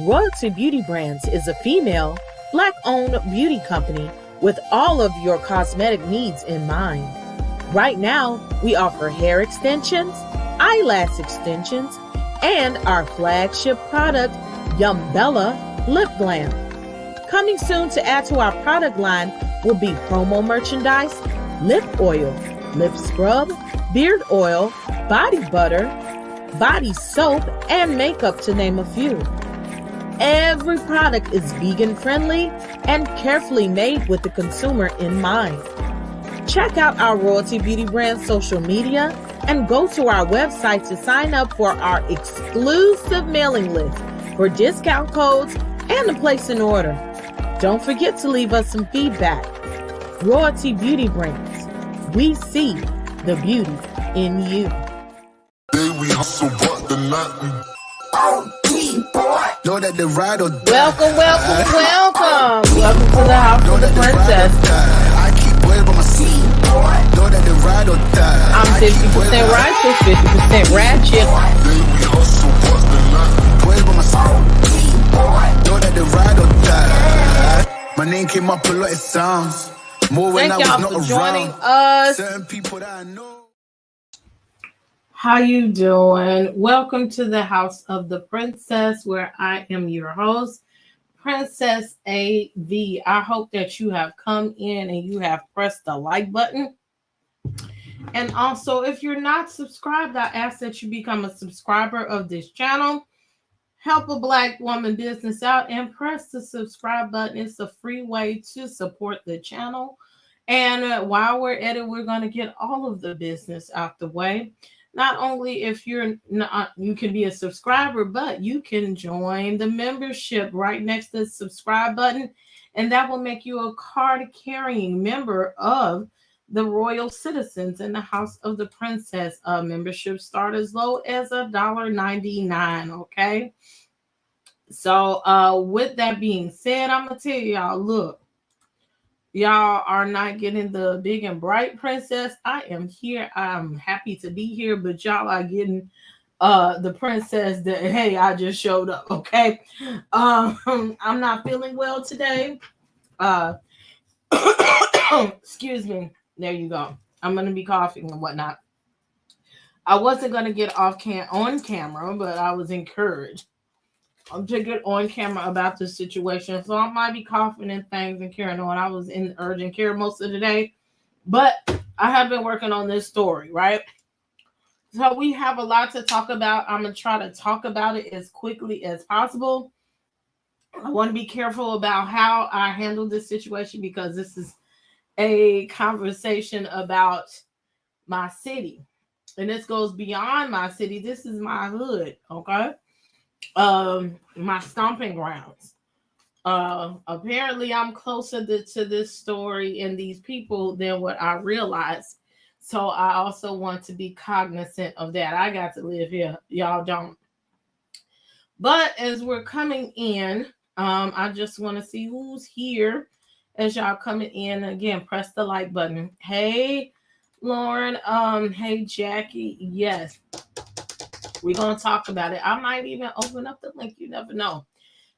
Royalty Beauty Brands is a female, Black-owned beauty company with all of your cosmetic needs in mind. Right now, we offer hair extensions, eyelash extensions, and our flagship product, Yumbella Lip Glam. Coming soon to add to our product line will be promo merchandise, lip oil, lip scrub, beard oil, body butter, body soap, and makeup, to name a few. Every product is vegan friendly and carefully made with the consumer in mind. Check out our Royalty Beauty Brand social media and go to our website to sign up for our exclusive mailing list for discount codes and to place an order. Don't forget to leave us some feedback. Royalty Beauty Brands. We see the beauty in you. We hustle, but the night we know that the ride or die. Welcome to the House of the Princess. I keep worried about my seat. Know that the ride or die. I'm 50% righteous, 50% ratchet. We hustle, but the night worried about my seat. Know that the ride or die. My name came up a lot of sounds. More when Thank I y'all was not for joining around. us. Certain people that I know. How you doing? Welcome to the House of the Princess, where I am your host, Princess A.V. I hope that you have come in and you have pressed the like button. And also, if you're not subscribed, I ask that you become a subscriber of this channel. Help a Black woman business out and press the subscribe button. It's a free way to support the channel. And while we're at it, we're going to get all of the business out the way. Not only if you're not, you can be a subscriber, but you can join the membership right next to the subscribe button. And that will make you a card-carrying member of the Royal Citizens in the House of the Princess. Membership start as low as $1.99, okay? So with that being said, I'm going to tell y'all, look. Y'all are not getting the big and bright princess. I am here. I'm happy to be here, but y'all are getting the princess that, hey, I just showed up, okay? I'm not feeling well today. Excuse me. There you go. I'm going to be coughing and whatnot. I wasn't going to get on camera, but I was encouraged to get on camera about this situation. So I might be coughing and things and carrying on. I was in urgent care most of the day, but I have been working on this story, right? So we have a lot to talk about. I'm going to try to talk about it as quickly as possible. I want to be careful about how I handle this situation because this is a conversation about my city. And this goes beyond my city. This is my hood, okay? My stomping grounds. Apparently I'm closer to this story and these people than what I realized. So I also want to be cognizant of that. I got to live here. Y'all don't. But as we're coming in, I just want to see who's here as y'all coming in. Again, press the like button. Hey, Lauren. Hey, Jackie. Yes. We're going to talk about it. I might even open up the link. You never know.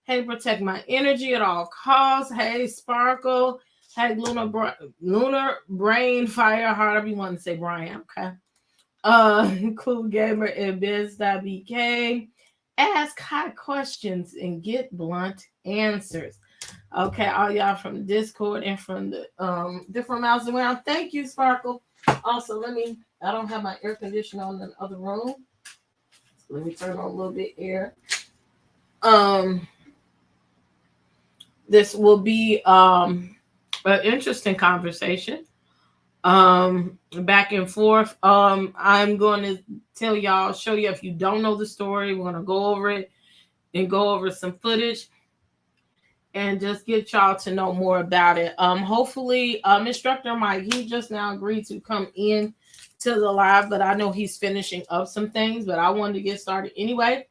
Hey, protect my energy at all costs. Hey, Sparkle. Hey, Lunar Brain Fire. However you want to say Brian. Okay. Cool Gamer and Biz.bk. Ask high questions and get blunt answers. Okay, all y'all from Discord and from the different miles around. Thank you, Sparkle. Also, I don't have my air conditioner on in the other room. Let me turn on a little bit air. This will be an interesting conversation. Back and forth. I'm going to show you if you don't know the story, we're going to go over it and go over some footage and just get y'all to know more about it. Hopefully, Instructor Mike, he just now agreed to come in to the live, but I know he's finishing up some things, but I wanted to get started anyway,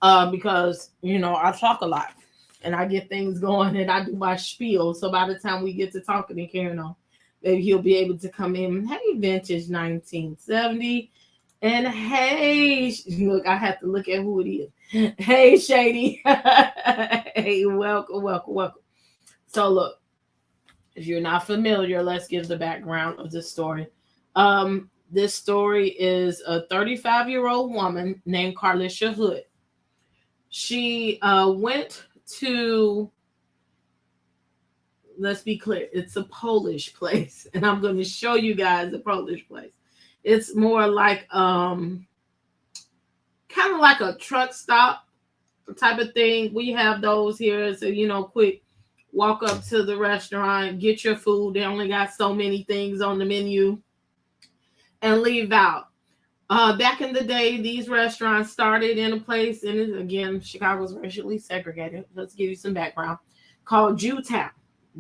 because, I talk a lot and I get things going and I do my spiel. So by the time we get to talking and carrying on, maybe he'll be able to come in. Hey, Vintage 1970. And hey, look, I have to look at who it is. Hey, Shady. Hey, welcome, welcome, welcome. So look, if you're not familiar, let's give the background of this story. This story is a 35-year-old woman named Carlishia Hood. She went to, let's be clear, it's a Polish place, and I'm going to show you guys a Polish place. It's more like kind of like a truck stop type of thing. We have those here, so quick walk up to the restaurant, get your food. They only got so many things on the menu, and leave out. Back in the day, these restaurants started in a place, and again, Chicago's racially segregated. Let's give you some background. Called Jewtown.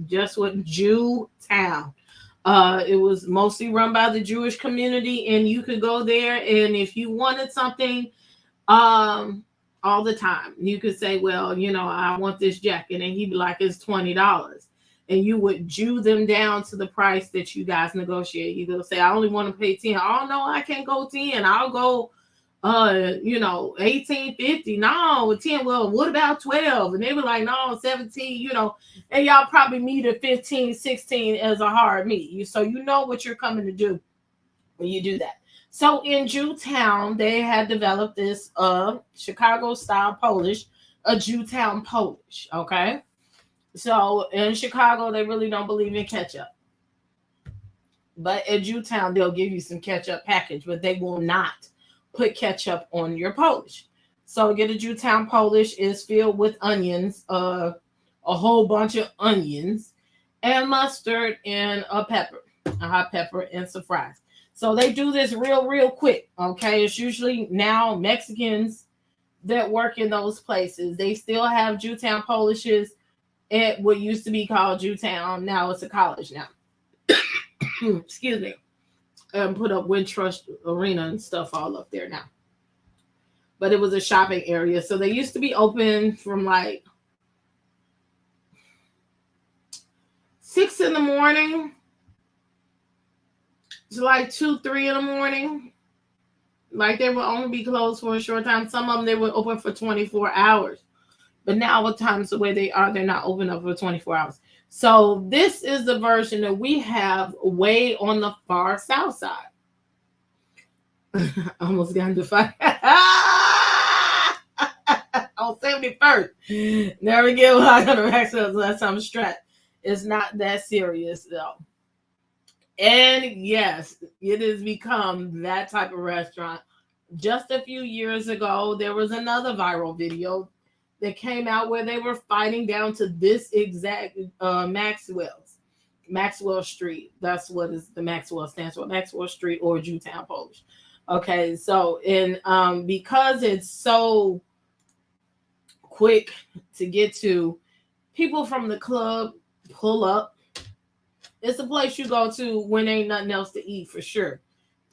Just what Jewtown. It was mostly run by the Jewish community, and you could go there, and if you wanted something, all the time, you could say, well, I want this jacket, and he'd be like, it's $20. And you would Jew them down to the price that you guys negotiate. You go say, I only want to pay 10. Oh no, I can't go 10. I'll go 18.50. No, 10. Well, what about 12? And they were like, no, 17, and y'all probably meet at 15, 16 as a hard meet. So you know what you're coming to do when you do that. So in Jewtown, they had developed this Chicago style Polish, a Jewtown Polish. Okay. So in Chicago, they really don't believe in ketchup. But at Jewtown, they'll give you some ketchup package, but they will not put ketchup on your Polish. So get a Jewtown Polish is filled with onions, a whole bunch of onions, and mustard and a hot pepper, and some fries. So they do this real quick. Okay, it's usually now Mexicans that work in those places. They still have Jewtown Polishes at what used to be called Jewtown. Now it's a college now. Excuse me. Put up Wintrust Arena and stuff all up there now. But it was a shopping area. So they used to be open from like 6 in the morning to like 2, 3 in the morning. Like they would only be closed for a short time. Some of them, they were open for 24 hours. But now with times the way they are, they're not open up for 24 hours. So this is the version that we have way on the far south side. Almost got into fight. On 71st. Never get what I got to Maxwell unless I'm strapped. It's not that serious though. And yes, it has become that type of restaurant. Just a few years ago, there was another viral video that came out where they were fighting down to this exact Maxwell Street. That's what is the Maxwell stands for, Maxwell Street or Jewtown Polish. Okay, so because it's so quick to get to, people from the club pull up. It's a place you go to when ain't nothing else to eat for sure.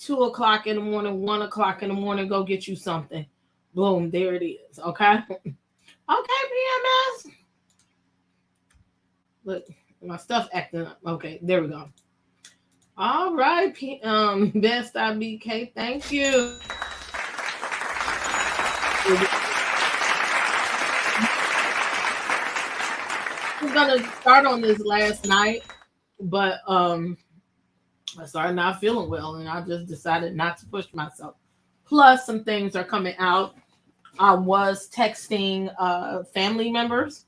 2 o'clock in the morning, 1 o'clock in the morning, go get you something. Boom, there it is. Okay. Okay, PMS. Look, my stuff acting up. Okay, there we go. All right, Best IBK, thank you. I was gonna start on this last night, but I started not feeling well, and I just decided not to push myself. Plus, some things are coming out. I was texting family members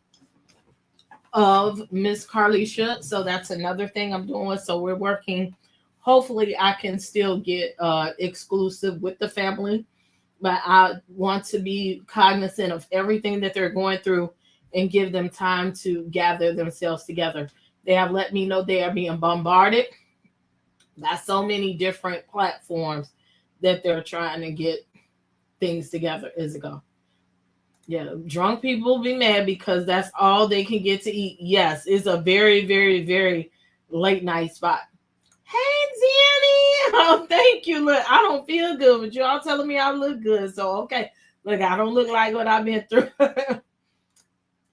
of Miss Carlishia, so that's another thing I'm doing. So we're working. Hopefully, I can still get exclusive with the family, but I want to be cognizant of everything that they're going through and give them time to gather themselves together. They have let me know they are being bombarded by so many different platforms that they're trying to get things together. Is it go? Yeah, drunk people be mad because that's all they can get to eat. Yes, it's a very, very, very late night spot. Hey, Jenny. Oh, thank you. Look, I don't feel good, but y'all telling me I look good. So, okay. Look, I don't look like what I've been through.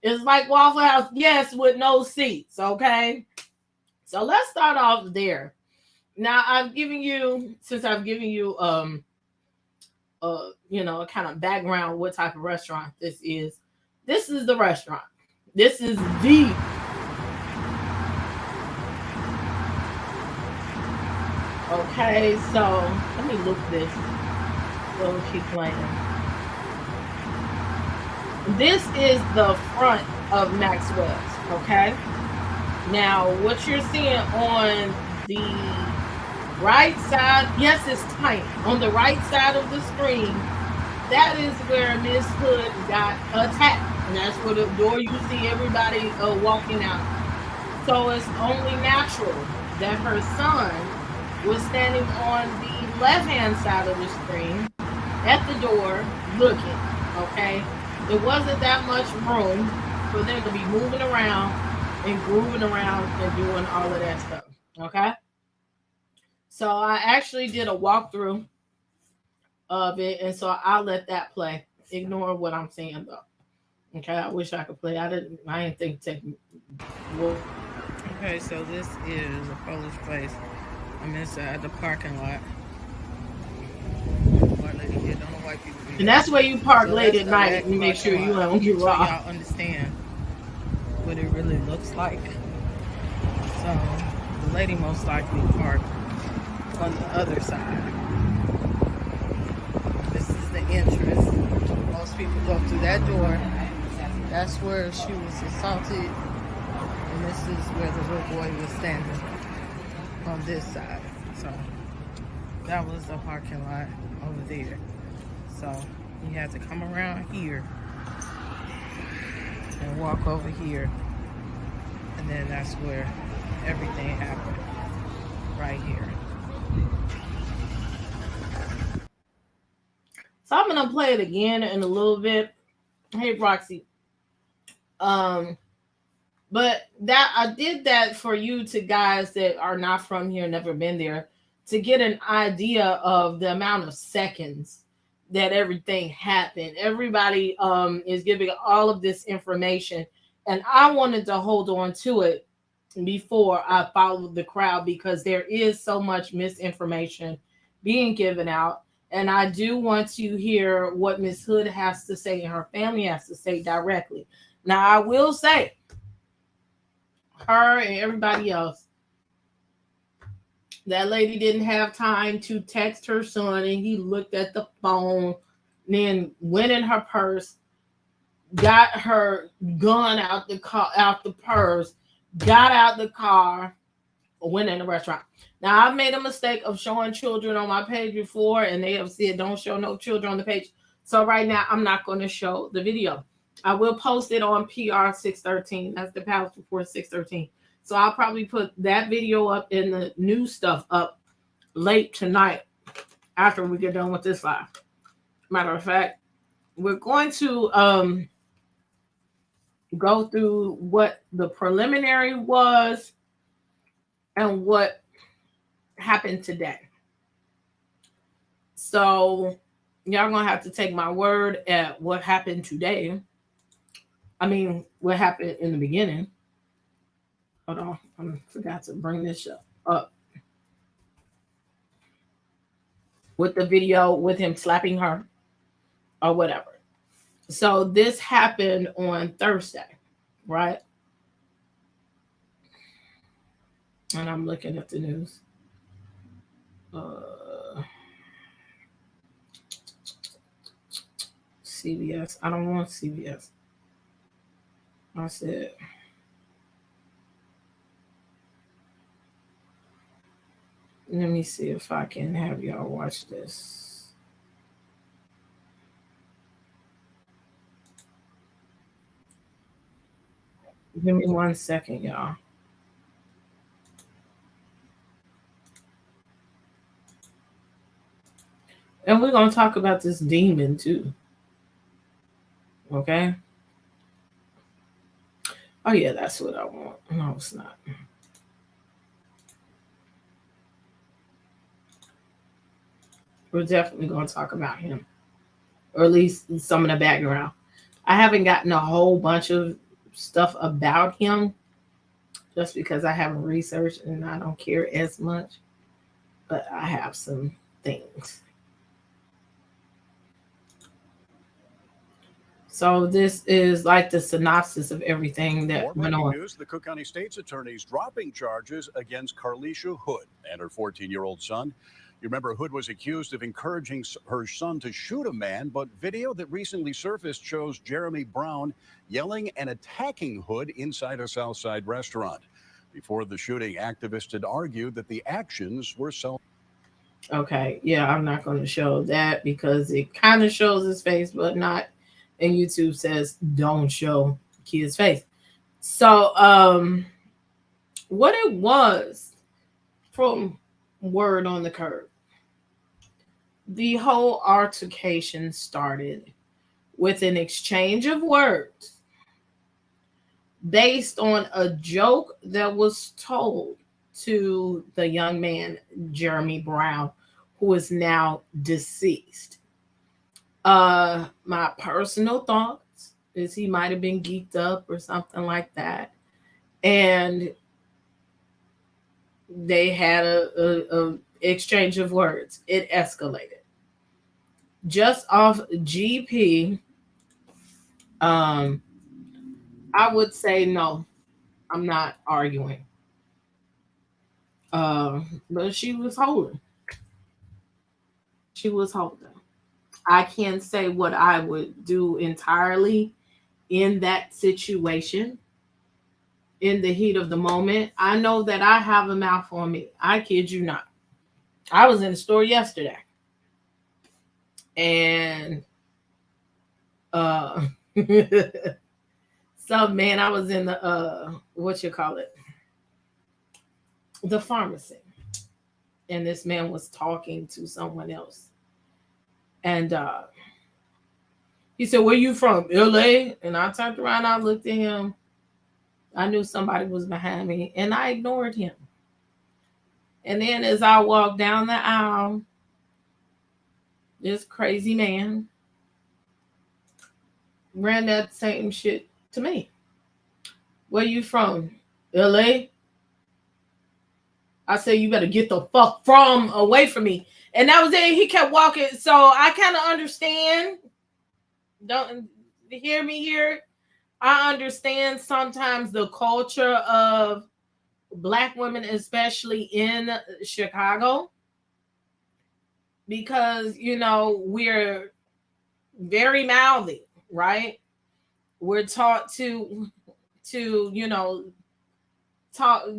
It's like Waffle House, yes, with no seats, okay? So let's start off there. Now, since I've given you kind of background what type of restaurant this is. This is the restaurant. This is the okay. So let me look this. We'll keep playing. This is the front of Maxwell's. Okay. Now, what you're seeing on the right side, yes, it's tiny. On the right side of the screen, that is where Miss Hood got attacked. And that's where the door you see everybody walking out. So it's only natural that her son was standing on the left-hand side of the screen at the door looking, okay? There wasn't that much room for them to be moving around and grooving around and doing all of that stuff, okay? So I actually did a walkthrough of it, and so I'll let that play. Ignore what I'm saying, though. Okay, I wish I could play. I didn't think taking. Okay, so this is a Polish place. I'm inside the parking lot. And that's where you park late at night and make sure you don't get robbed. So y'all understand what it really looks like. So the lady most likely parked on the other side. This is the entrance. Most people go through that door. That's where she was assaulted. And this is where the little boy was standing on this side. So that was the parking lot over there. So you had to come around here and walk over here. And then that's where everything happened. Right here. So I'm gonna play it again in a little bit. Hey Roxy. But that I did that for you to guys that are not from here, never been there, to get an idea of the amount of seconds that everything happened. Everybody is giving all of this information, and I wanted to hold on to it before I followed the crowd because there is so much misinformation being given out. And I do want to hear what Miss Hood has to say and her family has to say directly. Now, I will say, her and everybody else, that lady didn't have time to text her son, and he looked at the phone, then went in her purse, got her gun out the purse, got out the car, went in the restaurant. Now, I've made a mistake of showing children on my page before, and they have said don't show no children on the page. So right now, I'm not going to show the video. I will post it on PR 613. That's the Palace Report 613. So I'll probably put that video up and the new stuff up late tonight after we get done with this live. Matter of fact, we're going to go through what the preliminary was and what happened today. So y'all gonna have to take my word at what happened today. I mean, what happened in the beginning. Hold on, I forgot to bring this up. With the video with him slapping her or whatever. So this happened on Thursday, right? And I'm looking at the news. CBS. I don't want CBS. I said, let me see if I can have y'all watch this. Give me 1 second, y'all. And we're going to talk about this demon too. Okay? Oh, yeah, that's what I want. No, it's not. We're definitely going to talk about him. Or at least some of the background. I haven't gotten a whole bunch of stuff about him just because I haven't researched and I don't care as much. But I have some things. So this is like the synopsis of everything that More went breaking on. news, the Cook County State's attorneys dropping charges against Carlishia Hood and her 14-year-old son. You remember Hood was accused of encouraging her son to shoot a man, but video that recently surfaced shows Jeremy Brown yelling and attacking Hood inside a Southside restaurant. Before the shooting, activists had argued that the actions were Okay, yeah, I'm not going to show that because it kind of shows his face, but not. And YouTube says don't show kid's face. So, what it was from Word on the Curb, the whole altercation started with an exchange of words based on a joke that was told to the young man, Jeremy Brown, who is now deceased. My personal thoughts is he might have been geeked up or something like that. And they had a exchange of words. It escalated. Just off GP, I would say no. I'm not arguing. But she was holding. She was holding. I can't say what I would do entirely in that situation in the heat of the moment. I know that I have a mouth on me. I kid you not. I was in the store yesterday. And some man, I was in the the pharmacy, and this man was talking to someone else, and he said, "Where you from? LA?" And I turned around, I looked at him. I knew somebody was behind me, and I ignored him. And then as I walked down the aisle, this crazy man ran that same shit to me. "Where you from? LA?" I said, "You better get the fuck away from me." And that was it. He kept walking. So I kind of understand. Don't hear me here. I understand sometimes the culture of Black women, especially in Chicago, because, we're very mouthy, right? We're taught to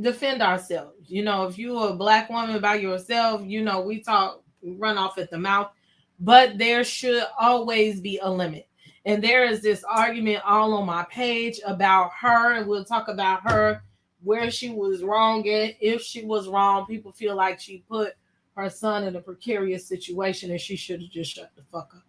defend ourselves. If you're a Black woman by yourself, we run off at the mouth, but there should always be a limit. And there is this argument all on my page about her, and we'll talk about her, where she was wrong at. If she was wrong, people feel like she put her son in a precarious situation and she should have just shut the fuck up.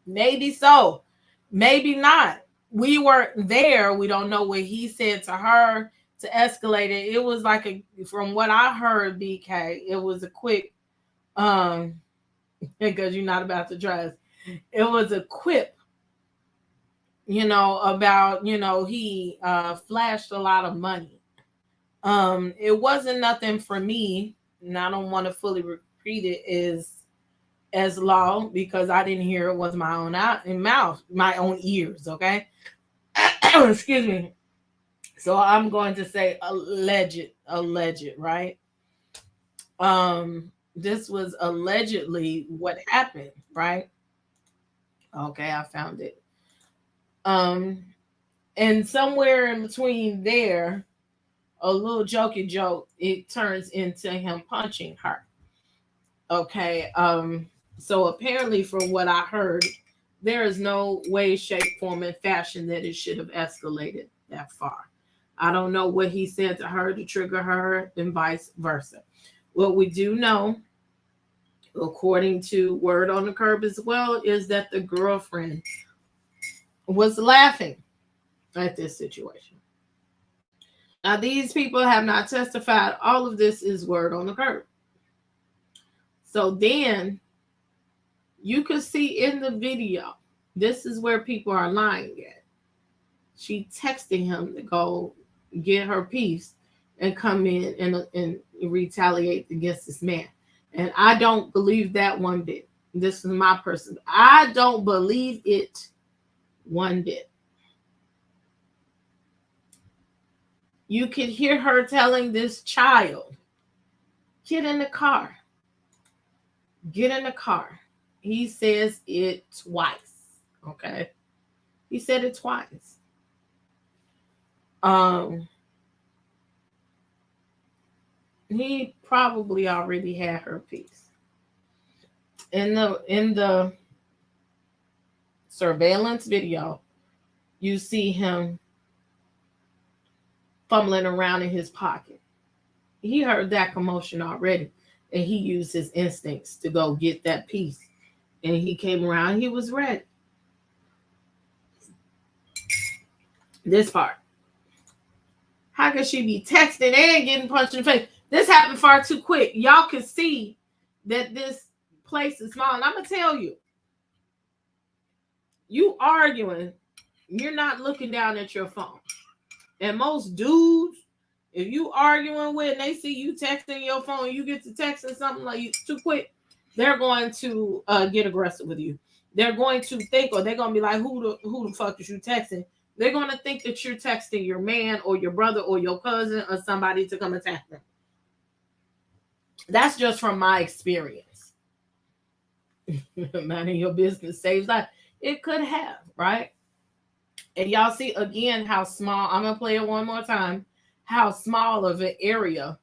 Maybe so, maybe not. We weren't there. We don't know what he said to her to escalate it. It was like from what I heard, BK, it was a quick, because you're not about to dress. It was a quip, about, he flashed a lot of money. It wasn't nothing for me, and I don't want to fully repeat it as law because I didn't hear it with my own mouth, my own ears, okay? Excuse me. So I'm going to say alleged, right? This was allegedly what happened, right? Okay, I found it. And somewhere in between there, a little jokey joke, it turns into him punching her. Okay, so apparently from what I heard, there is no way, shape, form, and fashion that it should have escalated that far. I don't know what he said to her to trigger her and vice versa. What we do know, according to Word on the Curb as well, is that the girlfriend was laughing at this situation. Now, these people have not testified. All of this is Word on the Curb. So then you can see in the video, this is where people are lying at. She texting him to go get her piece and come in and retaliate against this man. And I don't believe that one bit. This is my person. I don't believe it one bit. You could hear her telling this child, get in the car. Get in the car. He says it twice. Okay. He said it twice. He probably already had her piece. In the surveillance video, you see him fumbling around in his pocket. He heard that commotion already, and he used his instincts to go get that piece. And he came around, he was ready. This part. How could she be texting and getting punched in the face? This happened far too quick. Y'all can see that this place is small. And I'm going to tell you, you arguing, you're not looking down at your phone. And most dudes, if you arguing with and they see you texting your phone, you get to texting something like you too quick, they're going to get aggressive with you. They're going to think, or they're going to be like, who the fuck is you texting? They're going to think that you're texting your man or your brother or your cousin or somebody to come attack them. That's just from my experience. Minding your business saves life. It could have, right? And y'all see again how small, I'm going to play it one more time, how small of an area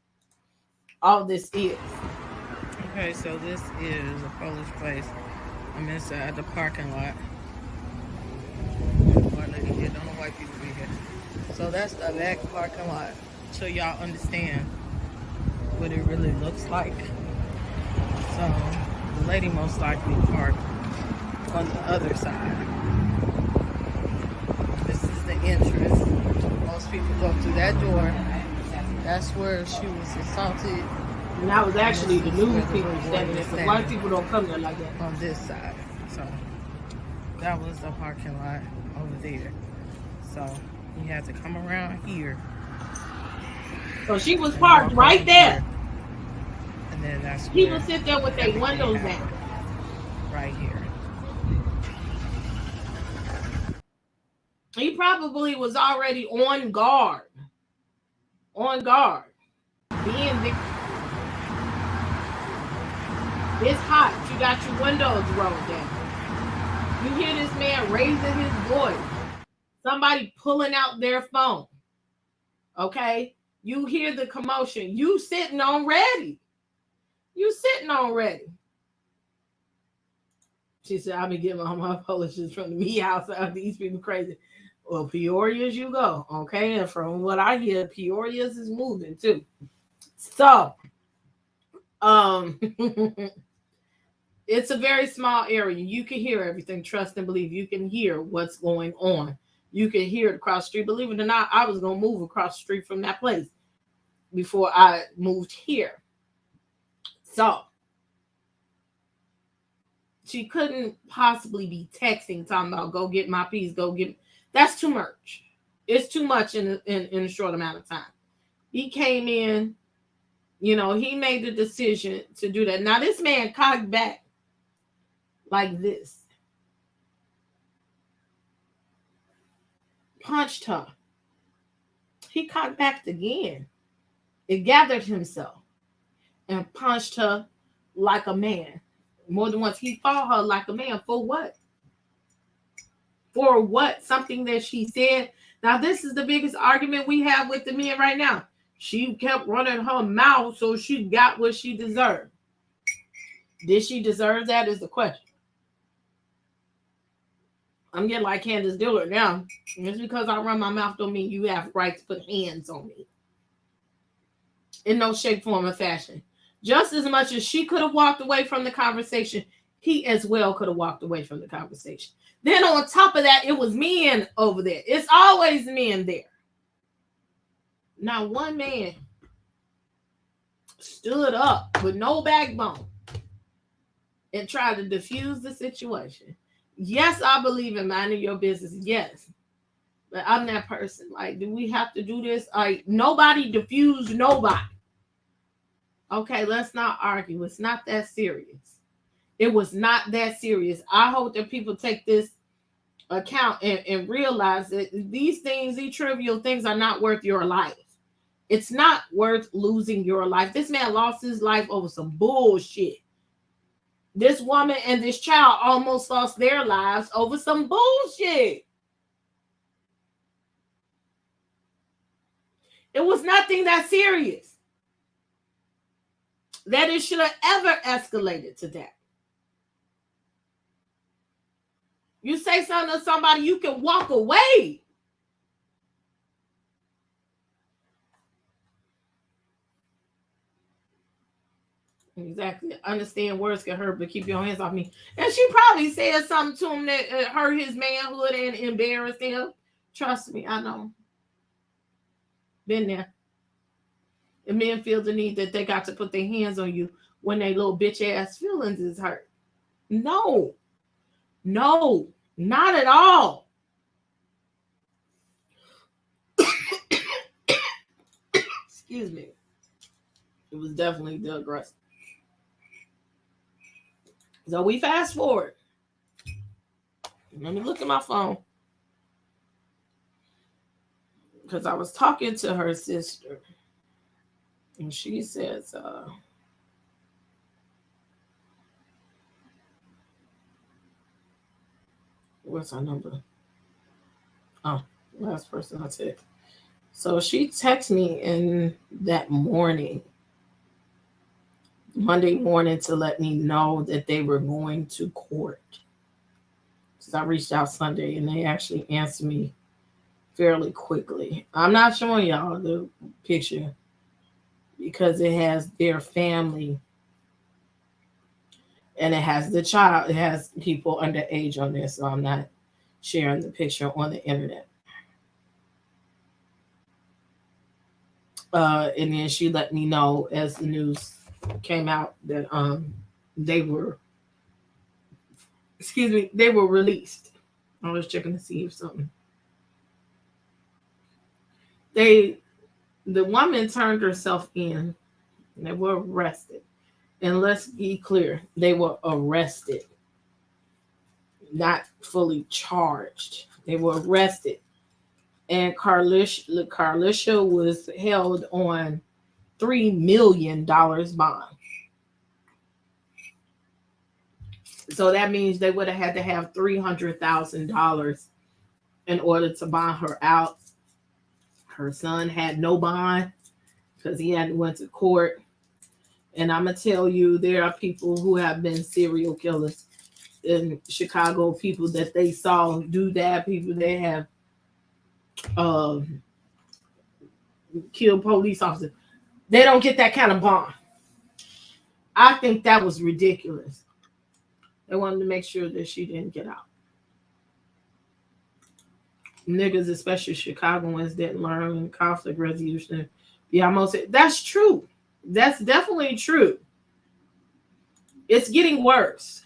all this is. Okay, so this is a Polish place. I'm inside the parking lot. Here, don't know why people be here. So that's the back parking lot. So y'all understand what it really looks like. So the lady most likely parked on the other side. This is the entrance. Most people go through that door. That's where she was assaulted. And that was actually the news people standing there. Because white people don't come there like that. On this side. So that was the parking lot over there. So you had to come around here. So she was parked right there. And then that's people sit there with their windows down. Right here. He probably was already on guard. On guard. Being the it's hot. You got your windows rolled down. You hear this man raising his voice. Somebody pulling out their phone. Okay? You hear the commotion. You sitting on ready. You sitting on ready. She said, I've been getting all my Polishes from the me house. These people crazy. Well, Peoria's you go. Okay? And from what I hear, Peoria's is moving too. So, it's a very small area. You can hear everything. Trust and believe. You can hear what's going on. You can hear it across the street. Believe it or not, I was going to move across the street from that place before I moved here. So, she couldn't possibly be texting, talking about, go get my piece, go get. That's too much. It's too much in a short amount of time. He came in, he made the decision to do that. Now, this man cocked back like this. Punched her. He cocked back again. It gathered himself and punched her like a man. More than once. He fought her like a man. For what? For what? Something that she said. Now, this is the biggest argument we have with the men right now. She kept running her mouth, so she got what she deserved. Did she deserve that is the question. I'm getting like Candace Dillard now. Just because I run my mouth don't mean you have right to put hands on me. In no shape, form, or fashion. Just as much as she could have walked away from the conversation, he as well could have walked away from the conversation. Then on top of that, it was men over there. It's always men there. Now, one man stood up with no backbone and tried to diffuse the situation. Yes, I believe in minding your business. Yes. But I'm that person. Like, do we have to do this? Like, nobody diffused nobody. Okay, let's not argue. It's not that serious. It was not that serious. I hope that people take this account and realize that these things, these trivial things, are not worth your life. It's not worth losing your life. This man lost his life over some bullshit. This woman and this child almost lost their lives over some bullshit. It was nothing that serious that it should have ever escalated to that. You say something to somebody, you can walk away. Exactly. Understand words can hurt, but keep your hands off me. And she probably said something to him that hurt his manhood and embarrassed him. Trust me, I know. Been there. And men feel the need that they got to put their hands on you when they little bitch ass feelings is hurt. No, not at all. Excuse me. It was definitely the aggressor. So we fast forward. Let me look at my phone. Because I was talking to her sister. And she says, what's her number? Oh, last person I text. So she texted me in that morning, Monday morning, to let me know that they were going to court. So I reached out Sunday and they actually answered me fairly quickly. I'm not showing y'all the picture because it has their family and it has the child. It has people underage on there, so I'm not sharing the picture on the internet. And then she let me know as the news came out that they were released. I was checking to see if something. The woman turned herself in. And they were arrested. And let's be clear, they were arrested, not fully charged. They were arrested. And Carlishia was held on $3 million bond. So that means they would have had to have $300,000 in order to bond her out. Her son had no bond because he hadn't went to court. And I'm going to tell you, there are people who have been serial killers in Chicago, people that they saw do that, people that have killed police officers. They don't get that kind of bond. I think that was ridiculous. They wanted to make sure that she didn't get out. Niggas, especially Chicagoans, didn't learn conflict resolution. Yeah, that's true. That's definitely true. It's getting worse.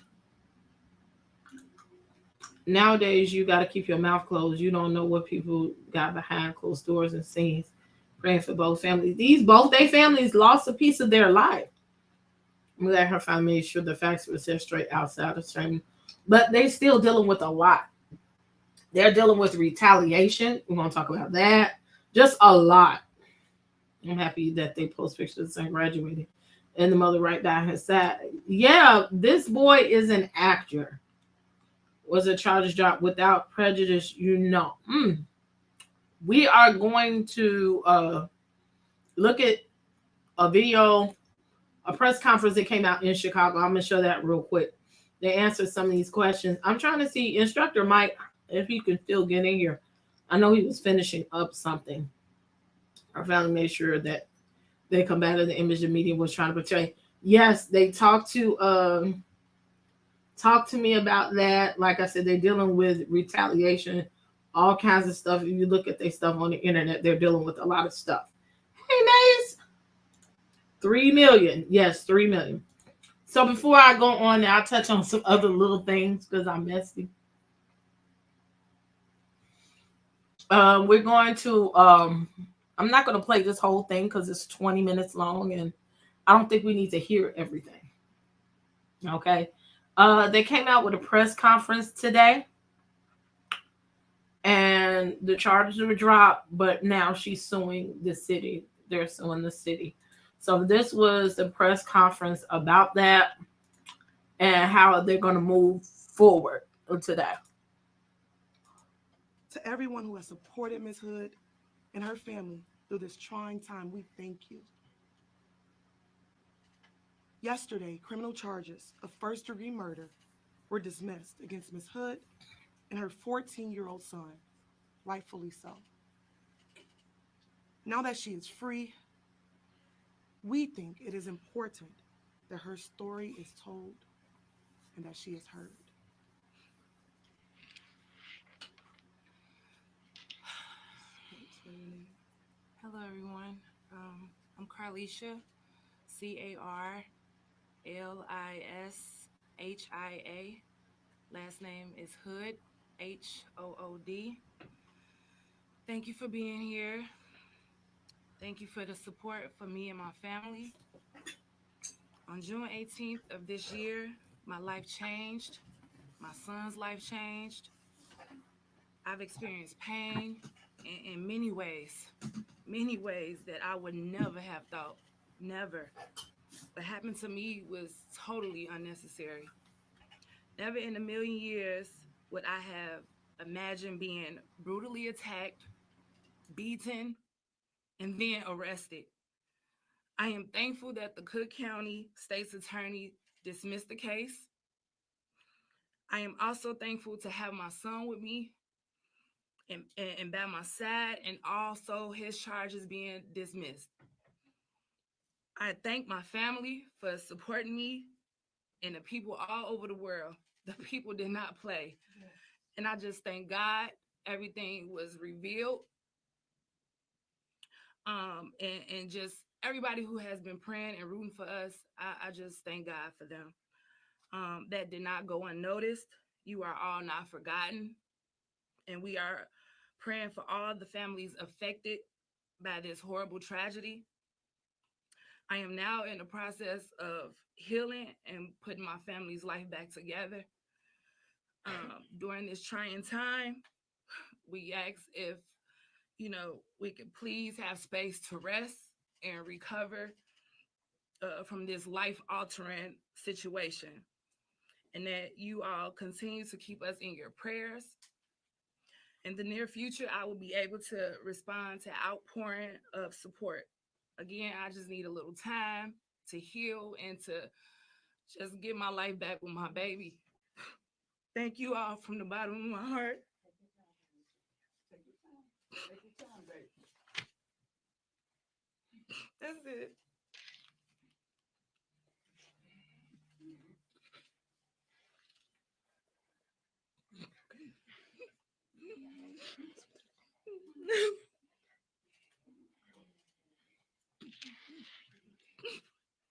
Nowadays, you got to keep your mouth closed. You don't know what people got behind closed doors and scenes. Praying for both families. Both their families lost a piece of their life. We let her family make sure the facts were set straight outside of streaming. But they still dealing with a lot. They're dealing with retaliation. We're going to talk about that. Just a lot. I'm happy that they post pictures of the son graduating. And the mother right by his side. Yeah, this boy is an actor. Was a charges dropped without prejudice? You know. We are going to look at a video, a press conference that came out in Chicago. I'm going to show that real quick. They answered some of these questions. I'm trying to see Instructor Mike, if he can still get in here. I know he was finishing up something. Our family made sure that they combated the image the media was trying to portray. Yes, they talked to me about that. Like I said, they're dealing with retaliation, all kinds of stuff. If you look at their stuff on the internet, they're dealing with a lot of stuff. Hey, Maze. 3 million. Yes, 3 million. So before I go on, I'll touch on some other little things because I'm messy. We're going to, I'm not going to play this whole thing because it's 20 minutes long and I don't think we need to hear everything. Okay. They came out with a press conference today, and the charges were dropped, but now she's suing the city. They're suing the city. So this was the press conference about that and how they're going to move forward to that. To everyone who has supported Ms. Hood and her family through this trying time, we thank you. Yesterday, criminal charges of first-degree murder were dismissed against Ms. Hood and her 14-year-old son, rightfully so. Now that she is free, we think it is important that her story is told and that she is heard. Hello, everyone. I'm Carlishia, Carlishia. Last name is Hood, Hood. Thank you for being here. Thank you for the support for me and my family. On June 18th of this year, my life changed. My son's life changed. I've experienced pain in many ways that I would never have thought, never. What happened to me was totally unnecessary. Never in a million years would I have imagined being brutally attacked, beaten, and then arrested. I am thankful that the Cook County State's Attorney dismissed the case. I am also thankful to have my son with me and by my side, and also his charges being dismissed. I thank my family for supporting me and the people all over the world. The people did not play. And I just thank God everything was revealed. And just everybody who has been praying and rooting for us, I just thank God for them. That did not go unnoticed. You are all not forgotten. And we are praying for all the families affected by this horrible tragedy. I am now in the process of healing and putting my family's life back together. During this trying time, we ask if, we could please have space to rest and recover from this life-altering situation. And that you all continue to keep us in your prayers. In the near future, I will be able to respond to outpouring of support. Again, I just need a little time to heal and to just get my life back with my baby. Thank you all from the bottom of my heart. Take your time. Take your time, baby. That's it.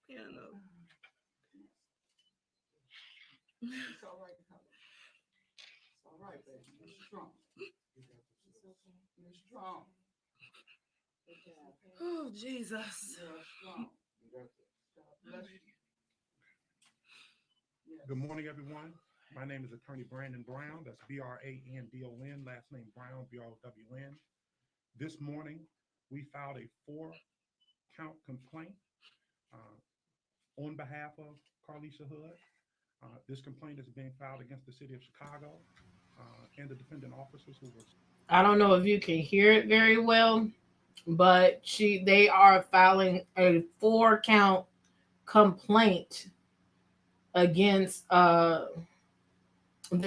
Yeah, I know. It's all right, honey. It's all right, baby. You're strong. You're strong. Oh, Jesus. You're strong. Good morning, everyone. My name is Attorney Brandon Brown. That's Brandon, last name Brown, Brown. This morning, we filed a 4-count complaint on behalf of Carlishia Hood. This complaint is being filed against the city of Chicago and the defendant officers who were. I don't know if you can hear it very well, but they are filing a 4-count complaint against the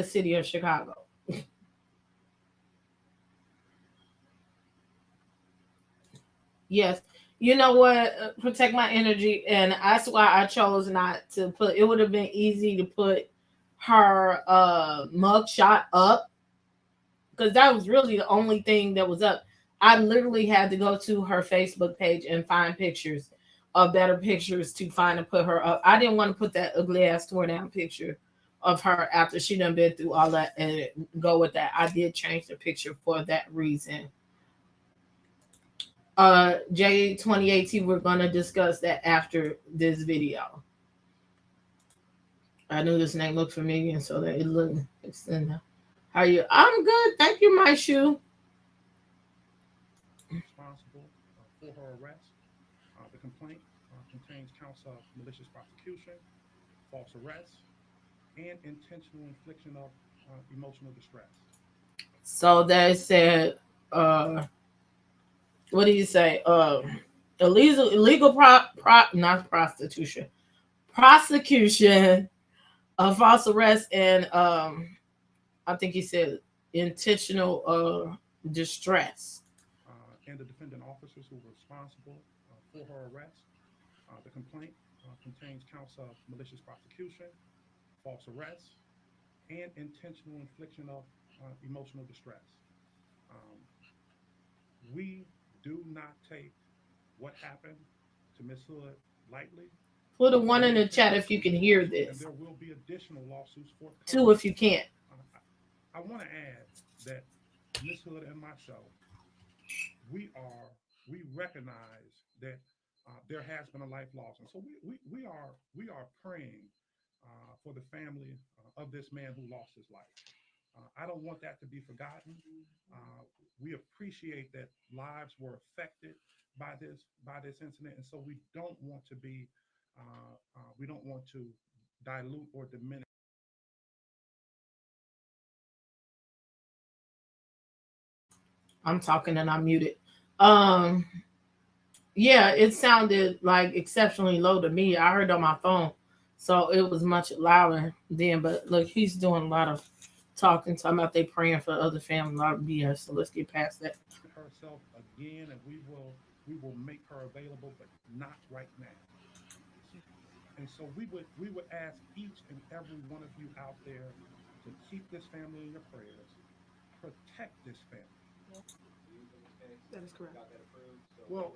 city of Chicago. Yes. You know what? Protect my energy. And that's why I chose not to put, it would have been easy to put her mugshot up, because that was really the only thing that was up. I literally had to go to her Facebook page and find pictures of better pictures to find and put her up. I didn't want to put that ugly ass tore down picture of her after she done been through all that and go with that. I did change the picture for that reason. J2018, we're going to discuss that after this video. I knew this name looked familiar, so that it looked. How are you? I'm good, thank you, my shoe. Responsible for her arrest. The complaint contains counts of malicious prosecution, false arrest, and intentional infliction of emotional distress. So they said, what do you say? Not prostitution, prosecution, false arrest, and I think he said intentional distress. And the defendant officers who were responsible for her arrest. The complaint contains counts of malicious prosecution, false arrest, and intentional infliction of emotional distress. Um, we do not take what happened to Miss Hood lightly. Put a one in the chat if you can hear And this. there will be additional lawsuits forthcoming. Two if you can't. I want to add that Miss Hood and myself, we recognize that there has been a life loss, and so we are praying for the family of this man who lost his life. I don't want that to be forgotten. We appreciate that lives were affected by this incident, and so we don't want to dilute or diminish. I'm talking and I'm muted. Yeah, it sounded like exceptionally low to me. I heard on my phone, so it was much louder then. But look, he's doing a lot of talking about they praying for other family, a lot of BS. So let's get past that. Herself again, and we will make her available, but not right now. And so we would ask each and every one of you out there to keep this family in your prayers, protect this family. That is correct. Well,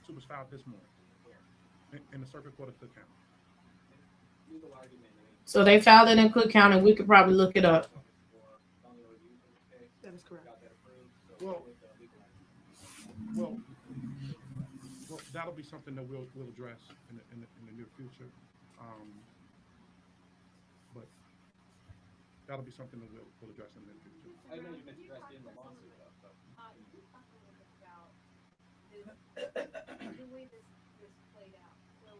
suit was filed this morning in the Circuit Court of Cook County. So they filed it in Cook County. We could probably look it up. That is correct. Well, that'll be something that we'll address in the near future. But that'll be something that we'll address in the near future. I know you've been addressed in the lawsuit, though. You talked a little bit about the way this played out. So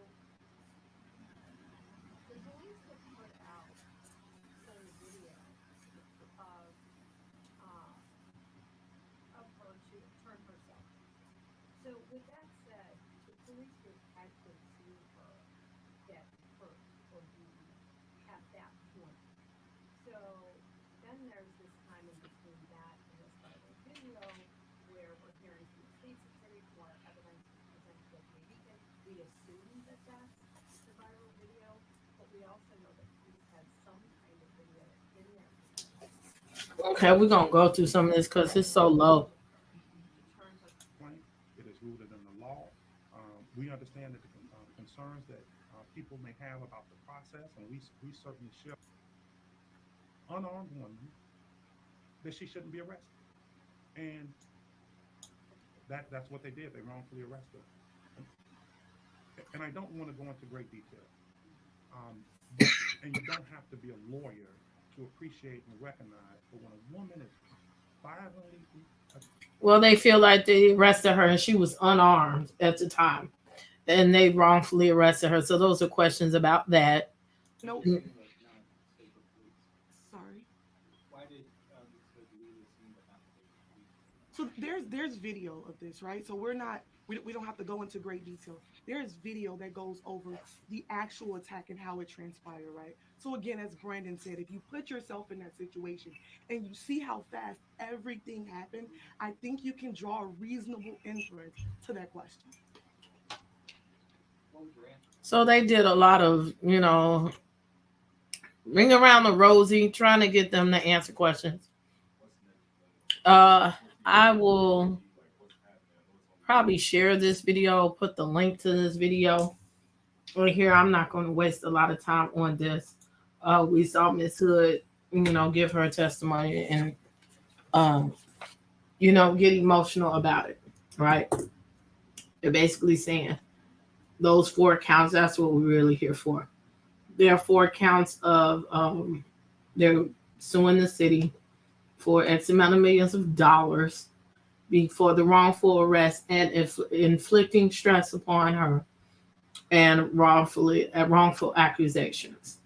the police have put out some video of her to turn herself. So with that said, the police would actually see her get hurt or be at that point. So then there's this time in between that and this viral video where we're hearing from the state's attorney more evidence presented with the weekend. We assume that that's the viral video, but we also know that police had some kind of video in there. Okay, we're gonna go through some of this because it's so low. It is rooted in the law. We understand that the concerns that people may have about the process, and we certainly share. Unarmed woman, that she shouldn't be arrested, and that's what they did. They wrongfully arrested her. And I don't want to go into great detail. And you don't have to be a lawyer to appreciate and recognize, but when a woman is violently, well, they feel like they arrested her and she was unarmed at the time, and they wrongfully arrested her. So those are questions about that. Nope. Sorry. Why did So there's video of this, right? So we don't have to go into great detail. There's video that goes over the actual attack and how it transpired, right? So again, as Brandon said, if you put yourself in that situation and you see how fast everything happened, I think you can draw a reasonable inference to that question. So they did a lot of, ring around the rosy, trying to get them to answer questions. I will probably share this video, put the link to this video right here. I'm not going to waste a lot of time on this. We saw Miss Hood, give her testimony and, get emotional about it, right? They're basically saying, those 4 counts, that's what we're really here for. There are 4 counts of they're suing the city for X amount of millions of dollars for the wrongful arrest and inflicting stress upon her and wrongful accusations.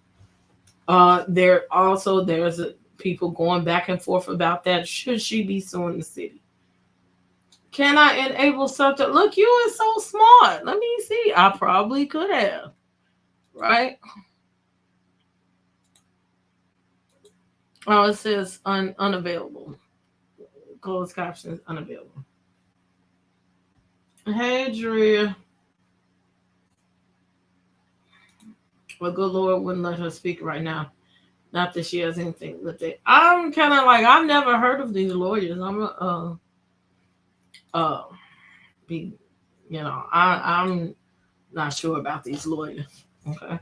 There's people going back and forth about that. Should she be suing the city? Can I enable something? Look, you are so smart. Let me see. I probably could have. Right? Oh, it says unavailable. Closed captions unavailable. Hey, Drea. Well, good Lord wouldn't let her speak right now. Not that she has anything with it. I'm kind of like, I've never heard of these lawyers. I'm not sure about these lawyers. Okay.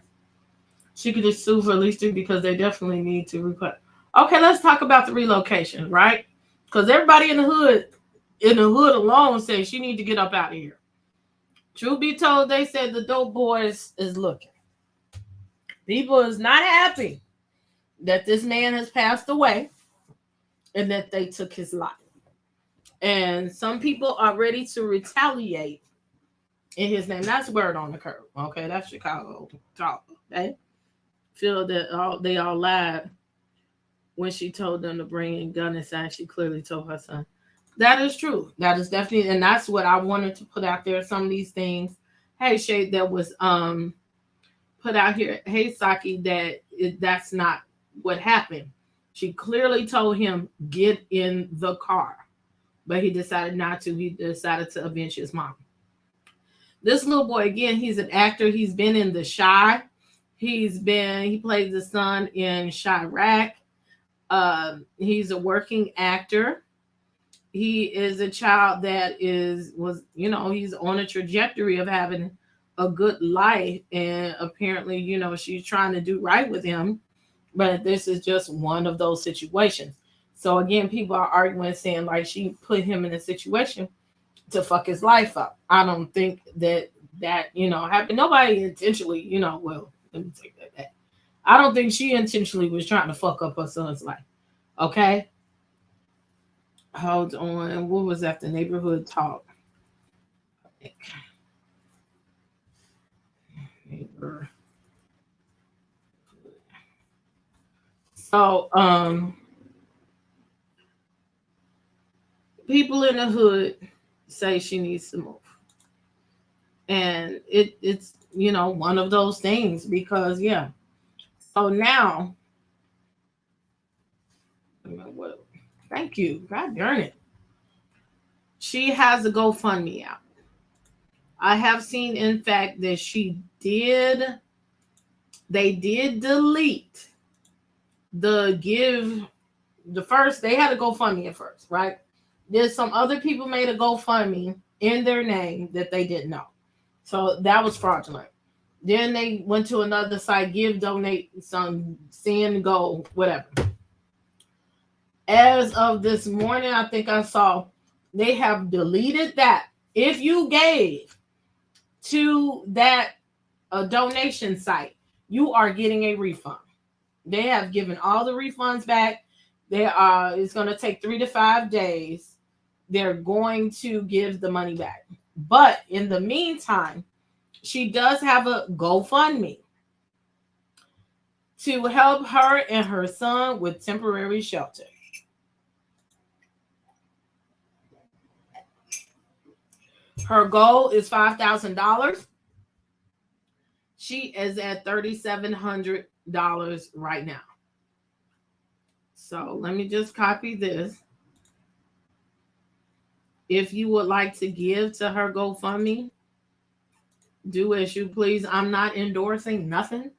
She could just sue for at least 2 because they definitely need to request. Okay, let's talk about the relocation, right? Because everybody in the hood alone says she need to get up out of here. Truth be told, they said the dope boys is looking. People is not happy that this man has passed away and that they took his life. And some people are ready to retaliate in his name. That's word on the curb. Okay, that's Chicago talk. Okay, feel that they all lied when she told them to bring in gun inside. She clearly told her son. That is true. That is definitely, and that's what I wanted to put out there. Some of these things. Hey, Shade, that was put out here. Hey, Saki, that's not what happened. She clearly told him get in the car, but he decided not to. He decided to avenge his mom. This little boy, again, he's an actor. He's been in The Chi. He played the son in Chirac. He's a working actor. He is a child that he's on a trajectory of having a good life. And apparently, she's trying to do right with him. But this is just one of those situations. So again, people are arguing, saying like she put him in a situation to fuck his life up. I don't think that happened. Nobody intentionally, well, let me take that back. I don't think she intentionally was trying to fuck up her son's life. Okay? Hold on. What was that? The neighborhood talk. So, people in the hood say she needs to move. And it's one of those things because So now thank you. God darn it. She has a GoFundMe out. I have seen, in fact, that they did delete first, they had a GoFundMe at first, right? There's some other people made a GoFundMe in their name that they didn't know. So that was fraudulent. Then they went to another site, give, donate, some, send, go, whatever. As of this morning, I think I saw they have deleted that. If you gave to that donation site, you are getting a refund. They have given all the refunds back. It's going to take 3 to 5 days. They're going to give the money back. But in the meantime, she does have a GoFundMe to help her and her son with temporary shelter. Her goal is $5,000. She is at $3,700 right now. So let me just copy this. If you would like to give to her GoFundMe, do as you please. I'm not endorsing nothing.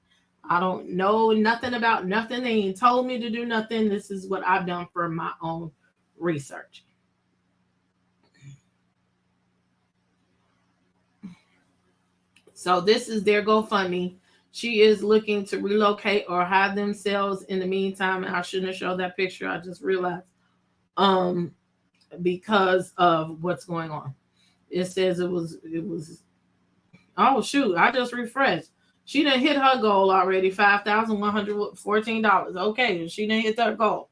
I don't know nothing about nothing. They ain't told me to do nothing. This is what I've done for my own research. So this is their GoFundMe. She is looking to relocate or hide themselves in the meantime. I shouldn't have showed that picture. I just realized because of what's going on. It says it was Oh shoot, I just refreshed. She done hit her goal already, $5,114. Okay, she didn't hit that goal.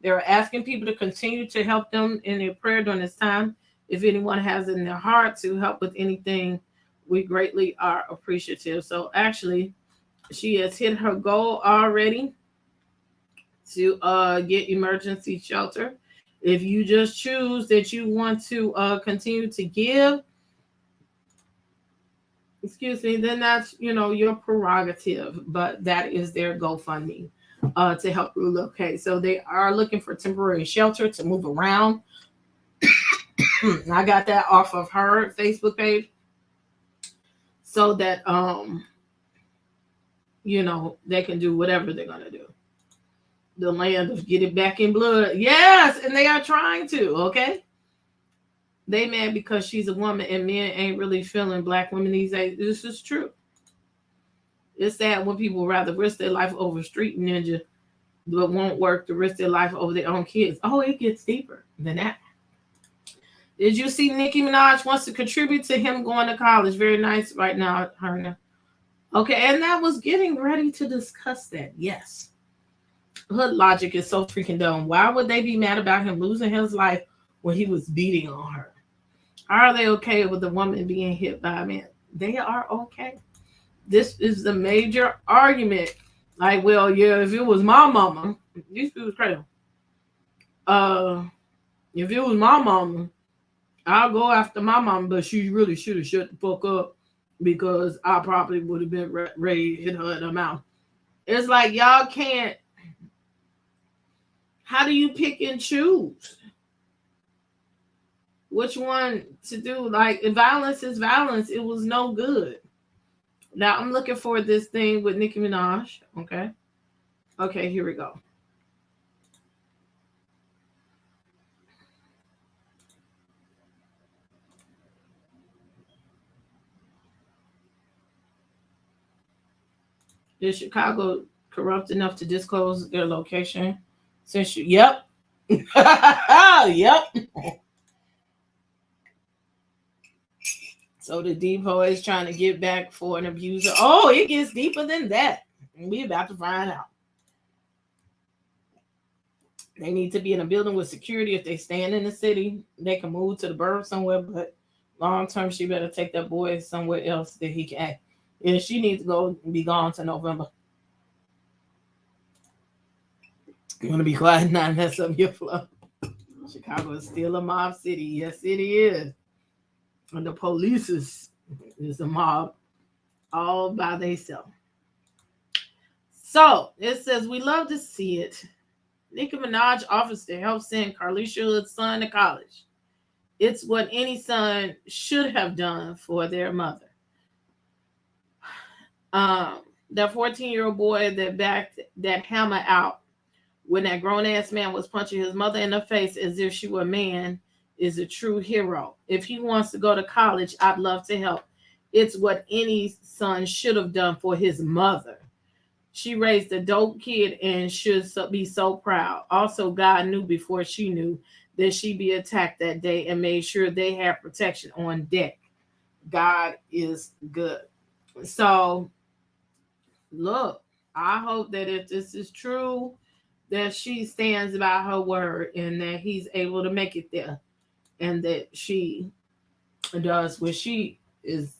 They're asking people to continue to help them in their prayer during this time. If anyone has it in their heart to help with anything, we greatly are appreciative. So actually, she has hit her goal already to get emergency shelter. If you just choose that you want to continue to give, then that's your prerogative. But that is their GoFundMe to help relocate. So they are looking for temporary shelter to move around. I got that off of her Facebook page, so that they can do whatever they're gonna do. The land of get it back in blood. Yes, and they are trying to, okay? They mad because she's a woman and men ain't really feeling black women these days. This is true. It's sad when people rather risk their life over street ninja but won't work to risk their life over their own kids. Oh, it gets deeper than that. Did you see Nicki Minaj wants to contribute to him going to college? Very nice right now, Herna. Okay, and that was getting ready to discuss that. Yes. Hood logic is so freaking dumb. Why would they be mad about him losing his life when he was beating on her? Are they okay with the woman being hit by a man? They are okay. This is the major argument. Like, well, yeah, if it was my mama, these people crazy. If it was my mama, I'll go after my mama, but she really should have shut the fuck up because I probably would have been ready to hit her in the mouth. It's like y'all can't. How do you pick and choose which one to do? Like, if violence is violence, it was no good. Now I'm looking for this thing with Nicki Minaj. Okay, here we go. Is Chicago corrupt enough to disclose their location? Since you, yep. Yep. So the depot is trying to get back for an abuser. Oh, it gets deeper than that. We about to find out. They need to be in a building with security. If they stand in the city, they can move to the borough somewhere. But long term, she better take that boy somewhere else that he can act. And she needs to go and be gone to November. You want to be quiet and not mess up your flow. Chicago is still a mob city. Yes, it is. And the police is a mob all by themselves. So it says, we love to see it. Nicki Minaj offers to help send Carlishia Hood's son to college. It's what any son should have done for their mother. That 14-year-old boy that backed that hammer out when that grown-ass man was punching his mother in the face as if she were a man is a true hero. If he wants to go to college, I'd love to help. It's what any son should have done for his mother. She raised a dope kid and should be so proud. Also, God knew before she knew that she'd be attacked that day and made sure they had protection on deck. God is good. So, look, I hope that if this is true, that she stands by her word and that he's able to make it there. And that she does what she is,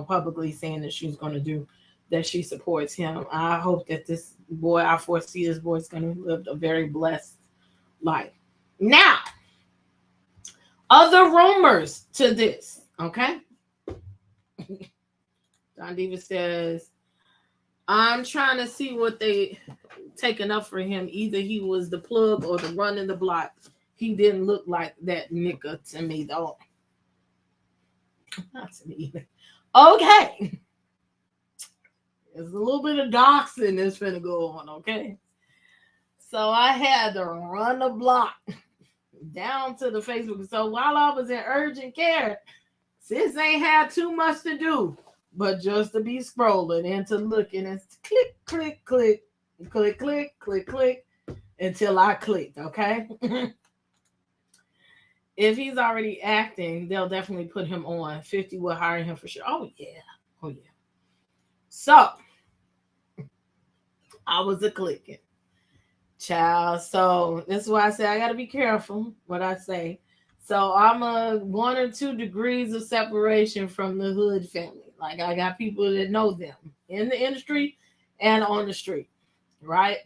publicly saying that she's going to do, that she supports him. I hope that this boy, I foresee this boy is going to live a very blessed life. Now, other rumors to this, okay? Don Diva says, I'm trying to see what they taking up for him. Either he was the plug or the run in the block. He didn't look like that nigga to me, though. Not to me. Okay. There's a little bit of doxing that's finna go on, okay? So I had to run the block down to the Facebook. So while I was in urgent care, sis ain't had too much to do, but just to be scrolling and to looking and click, click, click, click, click, click, click, until I clicked, okay? If he's already acting, they'll definitely put him on. 50 will hire him for sure. Oh, yeah. Oh yeah. So I was a clicking child. So this is why I say I gotta be careful what I say. So I'm a 1 or 2 degrees of separation from the Hood family. Like I got people that know them in the industry and on the street, right?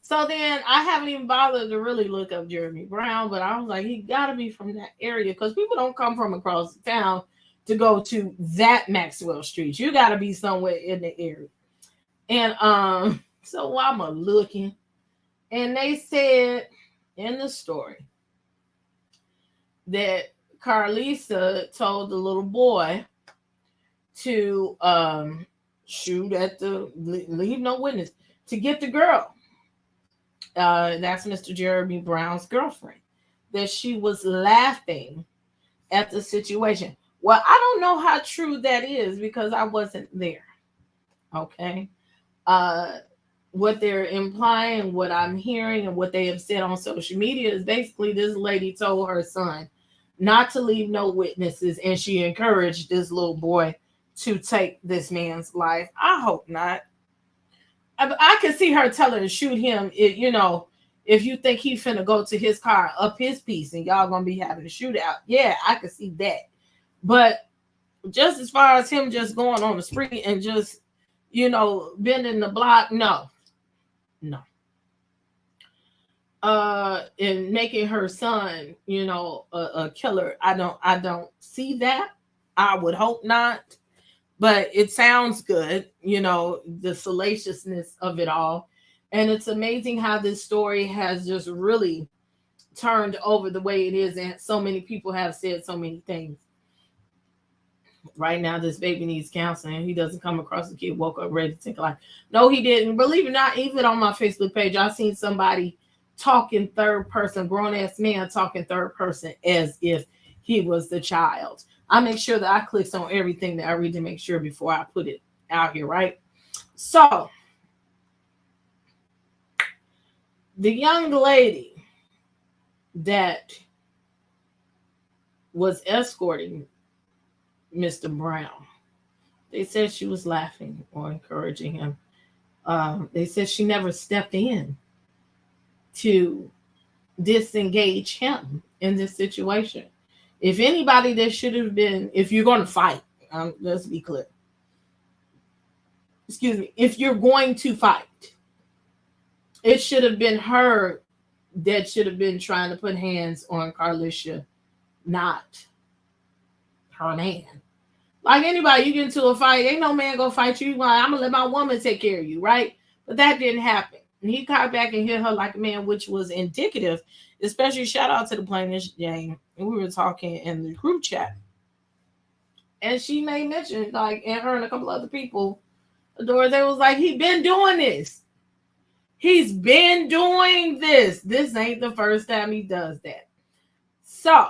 So then I haven't even bothered to really look up Jeremy Brown, but I was like, he got to be from that area because people don't come from across the town to go to that Maxwell Street. You got to be somewhere in the area. And so I'm a looking, and they said in the story that Carlishia told the little boy to shoot at the leave no witness to get the girl. That's Mr. Jeremy Brown's girlfriend, that she was laughing at the situation. Well, I don't know how true that is because I wasn't there. Okay. What they're implying, what I'm hearing, and what they have said on social media is basically this lady told her son not to leave no witnesses, and she encouraged this little boy to take this man's life. I hope not. I could see her telling to shoot him if you think he finna go to his car up his piece and y'all gonna be having a shootout. Yeah, I could see that. But just as far as him just going on the street and just bending the block, no. And making her son, a killer. I don't see that. I would hope not. But it sounds good, the salaciousness of it all. And it's amazing how this story has just really turned over the way it is. And so many people have said so many things. Right now, this baby needs counseling. He doesn't come across the kid, woke up ready to take a life. No, he didn't. Believe it or not, even on my Facebook page, I've seen somebody talking third person, grown-ass man talking third person as if he was the child. I make sure that I click on everything that I read to make sure before I put it out here, right? So, the young lady that was escorting Mr. Brown, they said she was laughing or encouraging him. They said she never stepped in to disengage him in this situation. If anybody, there should have been, if you're going to fight, let's be clear. Excuse me. If you're going to fight, it should have been her that should have been trying to put hands on Carlishia, not her man. Like anybody, you get into a fight, ain't no man gonna fight you. Like, I'm gonna let my woman take care of you, right? But that didn't happen. And he got back and hit her like a man, which was indicative. Especially shout out to the plaintiff, Jane. And we were talking in the group chat. And she made mention, like, and her and a couple other people, they was like, he been doing this. He's been doing this. This ain't the first time he does that. So,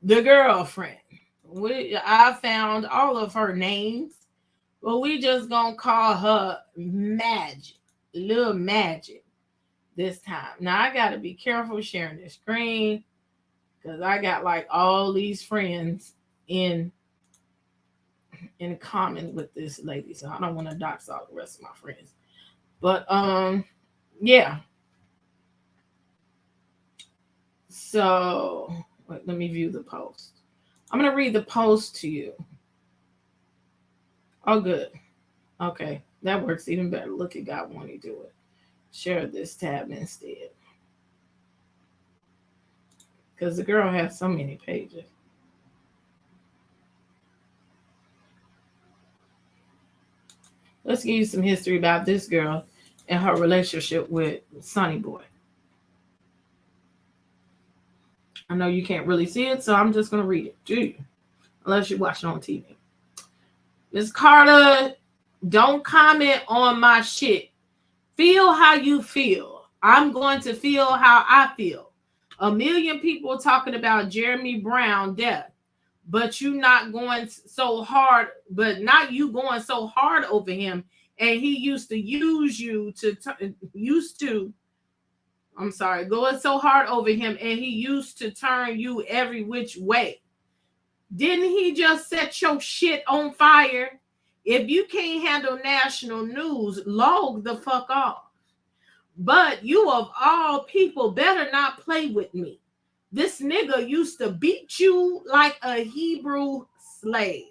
the girlfriend. I found all of her names. But we just gonna call her Magic. Little Magic. This time. Now I gotta be careful sharing this screen because I got like all these friends in common with this lady, so I don't want to dox all the rest of my friends. But yeah. So let me view the post. I'm gonna read the post to you. Oh, good. Okay, that works even better. Look at God when He do it. Share this tab instead. Because the girl has so many pages. Let's give you some history about this girl and her relationship with Sonny Boy. I know you can't really see it, so I'm just going to read it to you. Unless you're watching on TV. Miss Carter, don't comment on my shit. Feel how you feel. I'm going to feel how I feel. 1 million people talking about Jeremy Brown death, but you not going so hard, but not you going so hard over him. And he used to use you going so hard over him, and he used to turn you every which way. Didn't he just set your shit on fire? If you can't handle national news, log the fuck off. But you of all people better not play with me. This nigga used to beat you like a Hebrew slave.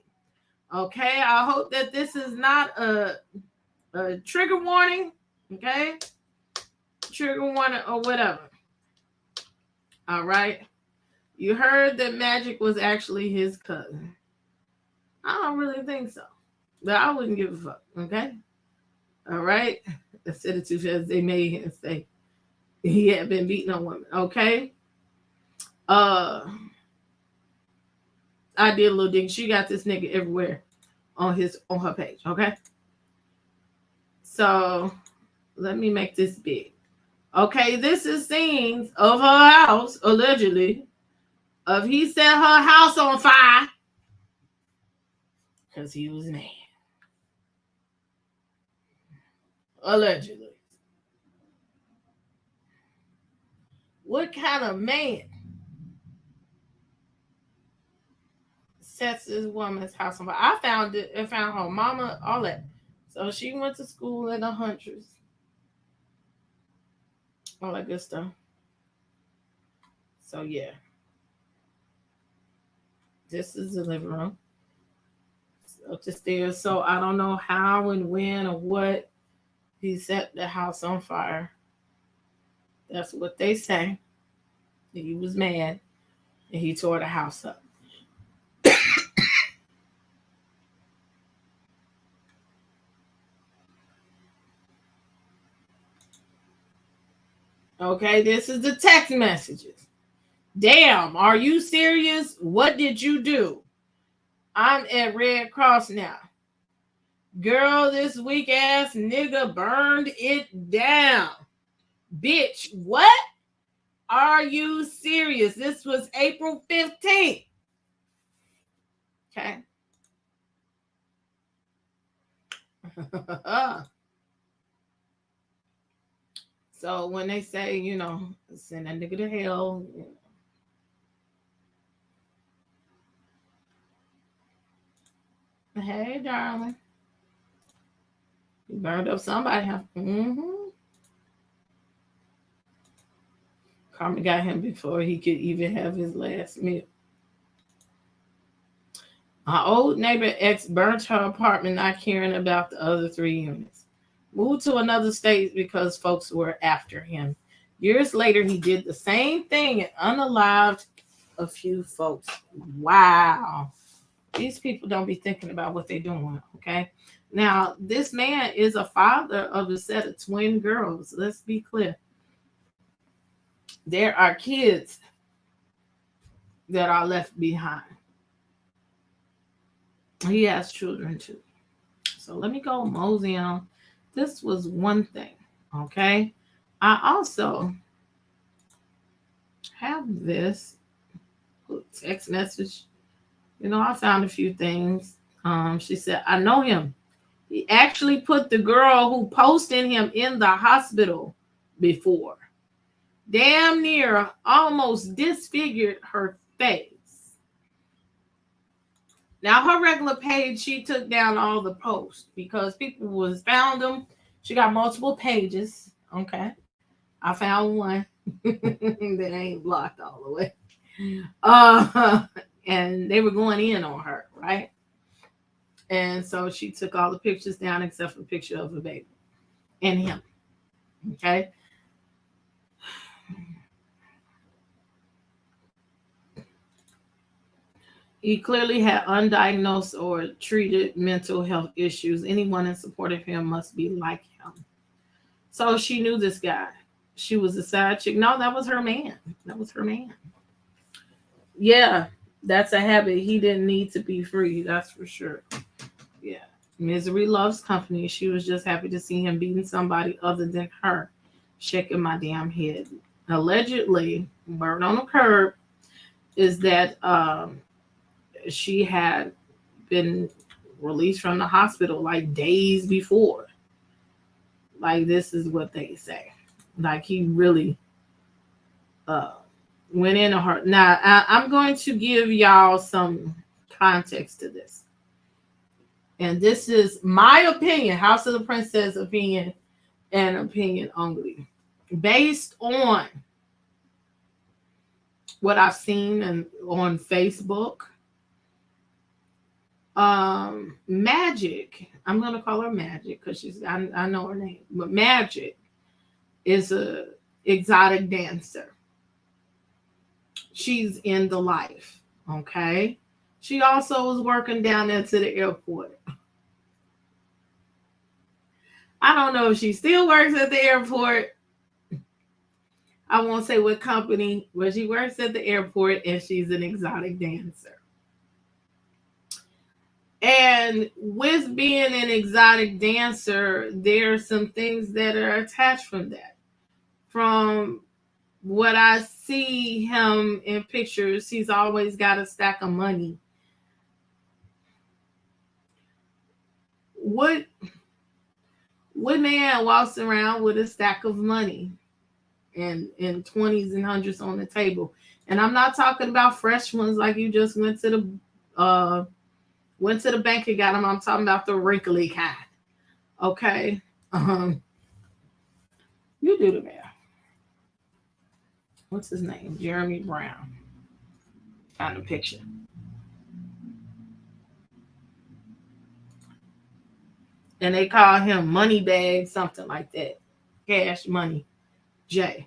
Okay, I hope that this is not a trigger warning. Okay, trigger warning or whatever. All right. You heard that Magic was actually his cousin. I don't really think so, but I wouldn't give a fuck. Okay. All right. Instead of two shots, they made him say he had been beating on women. Okay. I did a little dig. She got this nigga everywhere on her page. Okay. So let me make this big. Okay, this is scenes of her house, allegedly, of he set her house on fire because he was mad. Allegedly. What kind of man sets this woman's house on fire? I found it and found her mama, all that. So she went to school in the hundreds. All that good stuff. So yeah. This is the living room. Up the stairs. So I don't know how and when or what he set the house on fire. That's what they say. He was mad and he tore the house up. Okay, this is the text messages. Damn, are you serious? What did you do? I'm at Red Cross now. Girl, this weak ass nigga burned it down. Bitch, what? Are you serious? This was April 15th. Okay. So when they say, you know, send that nigga to hell, you know. Hey, darling. You burned up somebody, huh? Mm-hmm. Carmen got him before he could even have his last meal. Our old neighbor ex burnt her apartment, not caring about the other 3 units. Moved to another state because folks were after him. Years later, he did the same thing and unalived a few folks. Wow. These people don't be thinking about what they're doing, okay? Now, this man is a father of a set of twin girls. Let's be clear. There are kids that are left behind. He has children too. So let me go mosey on. This was one thing, okay? I also have this text message. You know, I found a few things. She said, I know him. He actually put the girl who posted him in the hospital before. Damn near almost disfigured her face. Now, her regular page, she took down all the posts because people found them. She got multiple pages. Okay. I found one that ain't blocked all the way. And they were going in on her, right? And so she took all the pictures down except for a picture of a baby and him. Okay. He clearly had undiagnosed or treated mental health issues. Anyone in support of him must be like him. So she knew this guy. She was a side chick. No, that was her man. That was her man. Yeah, that's a habit. He didn't need to be free. That's for sure. Yeah. Misery loves company. She was just happy to see him beating somebody other than her. Shaking my damn head. Allegedly, word on the curb is that she had been released from the hospital like days before. Like, this is what they say. Like, he really went into her. Now, I'm going to give y'all some context to this. And this is my opinion, House of the Princess opinion, and opinion only. Based on what I've seen on Facebook, Magic, I'm going to call her Magic because I know her name, but Magic is a exotic dancer. She's in the life, okay? She also was working down there to the airport. I don't know if she still works at the airport. I won't say what company, but she works at the airport and she's an exotic dancer. And with being an exotic dancer, there are some things that are attached from that. From what I see him in pictures, he's always got a stack of money. What man walks around with a stack of money and 20s and hundreds on the table? And I'm not talking about fresh ones like you just went to the bank and got them. I'm talking about the wrinkly kind. Okay. You do the math. What's his name? Jeremy Brown. Got a picture. And they call him Moneybag, something like that. Cash Money J.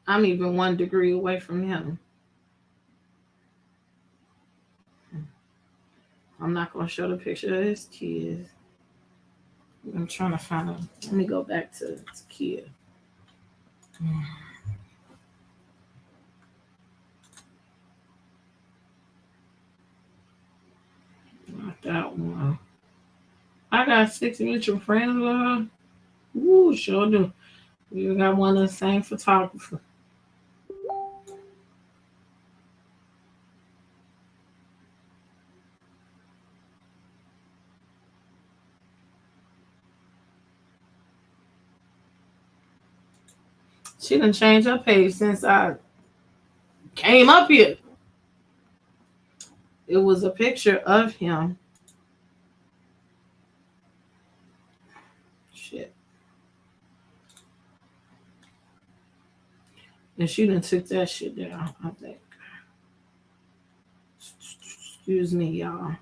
I'm even 1 degree away from him. I'm not going to show the picture of his kids. I'm trying to find him. Let me go back to kid. Not that one. I got 6 mutual friends with her. Ooh, sure do. We got one of the same photographer. She done changed her page since I came up here. It was a picture of him. Shit. And she done took that shit down, I think. Excuse me, y'all.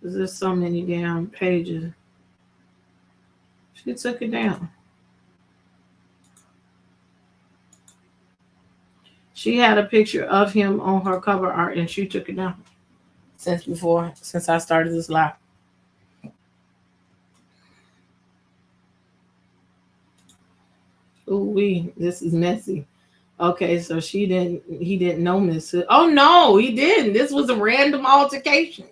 Because there's so many damn pages. She took it down. She had a picture of him on her cover art and she took it down since I started this live. Ooh, this is messy. Okay, so he didn't know Miss Hood. Oh no, he didn't. This was a random altercation.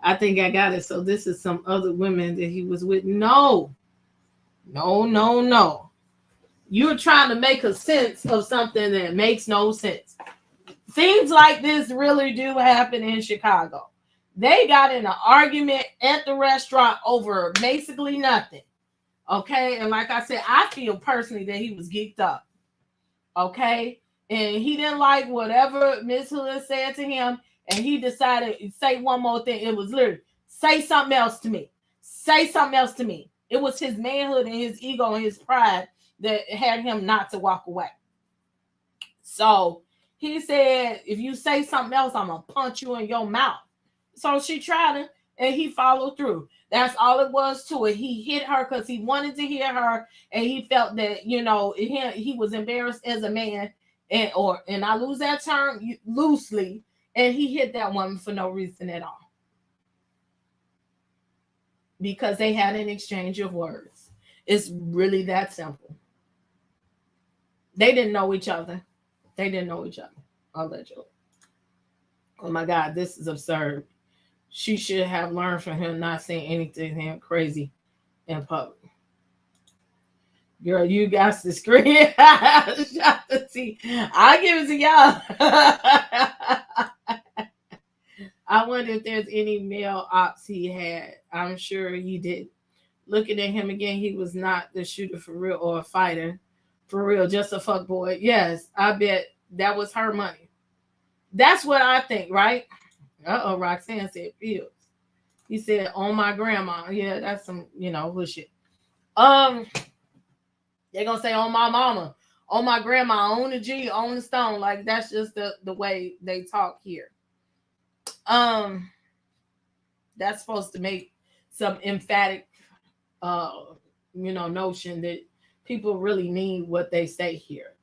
I think I got it. So this is some other women that he was with. No. You're trying to make a sense of something that makes no sense. Things like this really do happen in Chicago. They got in an argument at the restaurant over basically nothing. Okay. And like I said, I feel personally that he was geeked up. Okay. And he didn't like whatever Miss Hood said to him. And he decided to say one more thing. It was literally, say something else to me. Say something else to me. It was his manhood and his ego and his pride that had him not to walk away. So he said, if you say something else, I'm going to punch you in your mouth. So she tried it and he followed through. That's all it was to it. He hit her because he wanted to hear her and he felt that, he was embarrassed as a man. And I lose that term loosely. And he hit that woman for no reason at all. Because they had an exchange of words. It's really that simple. They didn't know each other. Allegedly. Oh my God, this is absurd. She should have learned from him not saying anything crazy in public. Girl, you got to scream. I'll give it to y'all. I wonder if there's any male ops he had. I'm sure he did. Looking at him again, he was not the shooter for real or a fighter for real, just a fuck boy. Yes, I bet that was her money. That's what I think, right? Roxanne said Fields. He said on my grandma. Yeah, that's some, hood shit. They're gonna say on my mama, on my grandma, on the G, on the stone. Like that's just the way they talk here. Um, that's supposed to make some emphatic notion that people really need what they say here.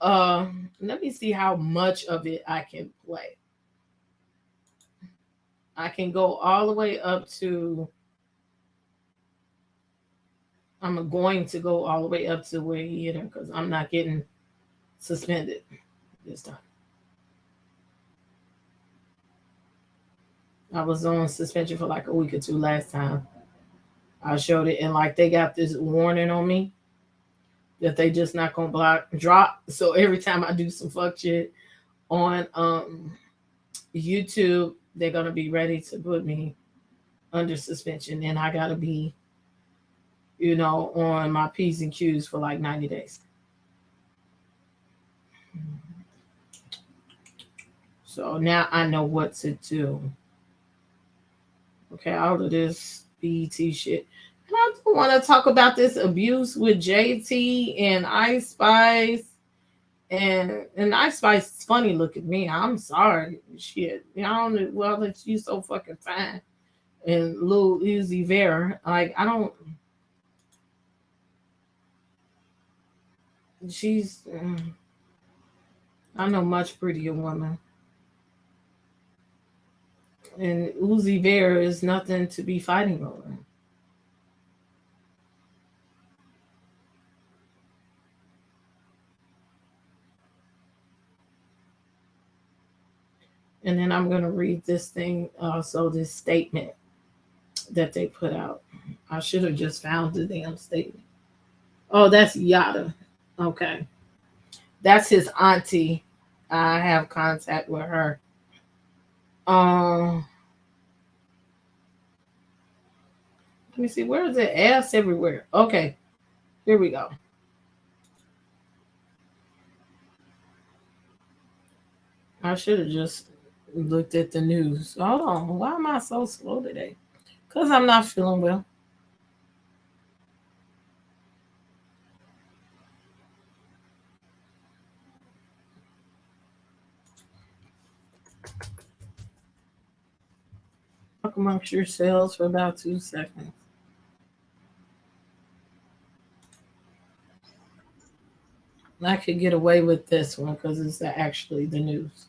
Let me see how much of it I can play. I can go all the way up to, I'm going to go all the way up to where he hit him because I'm not getting suspended this time. I was on suspension for like a week or two last time. I showed it, and like they got this warning on me that they just not gonna drop. So every time I do some fuck shit on YouTube, they're gonna be ready to put me under suspension, and I gotta be, on my P's and Q's for like 90 days. So now I know what to do. Okay, all of this BET shit. And I do want to talk about this abuse with JT and Ice Spice. And Ice Spice is funny. Look at me. I'm sorry. Shit. I don't know. Well, that you so fucking fine. And Lil Uzi Vera. Like, I don't. She's. I know much prettier women. And Uzi Vera is nothing to be fighting over. And then I'm going to read this thing, also this statement that they put out. I should have just found the damn statement. Oh, that's Yada. Okay. That's his auntie. I have contact with her. Let me see. Where is it? Ass everywhere. Okay. Here we go. I should have just looked at the news. Hold on. Why am I so slow today? Because I'm not feeling well. Talk amongst yourselves for about 2 seconds. I could get away with this one because it's actually the news.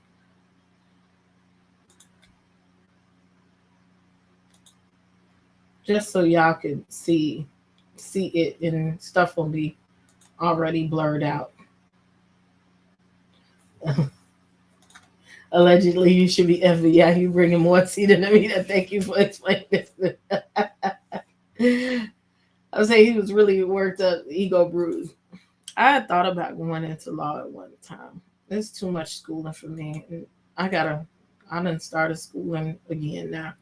Just so y'all could see it, and stuff will be already blurred out. Allegedly, you should be FBI. You bringing more tea than me. Thank you for explaining this. I would say he was really worked up, ego bruised. I had thought about going into law at one time. It's too much schooling for me. I done started schooling again now.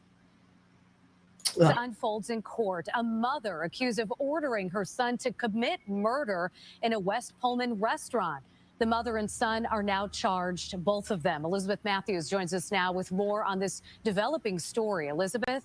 Unfolds in court. A mother accused of ordering her son to commit murder in a West Pullman restaurant. The mother and son are now charged, both of them. Elizabeth Matthews joins us now with more on this developing story. Elizabeth?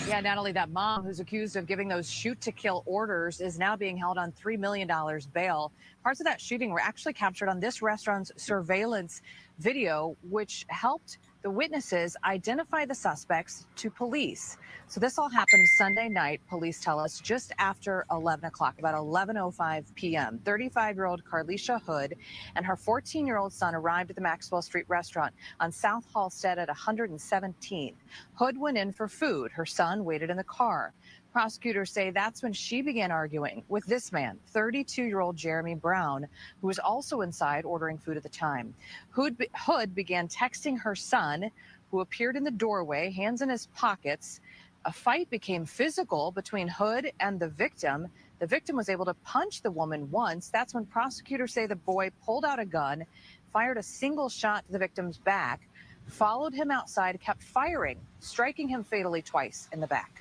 Yeah, Natalie, that mom who's accused of giving those shoot-to-kill orders is now being held on $3 million bail. Parts of that shooting were actually captured on this restaurant's surveillance video, which helped the witnesses identify the suspects to police. So this all happened Sunday night, police tell us, just after 11 o'clock, about 11:05 p.m. 35-year-old Carlishia Hood and her 14-year-old son arrived at the Maxwell Street restaurant on South Halstead at 117th. Hood went in for food. Her son waited in the car. Prosecutors say that's when she began arguing with this man, 32-year-old Jeremy Brown, who was also inside ordering food at the time. Hood began texting her son, who appeared in the doorway, hands in his pockets. A fight became physical between Hood and the victim. The victim was able to punch the woman once. That's when prosecutors say the boy pulled out a gun, fired a single shot to the victim's back, followed him outside, kept firing, striking him fatally twice in the back.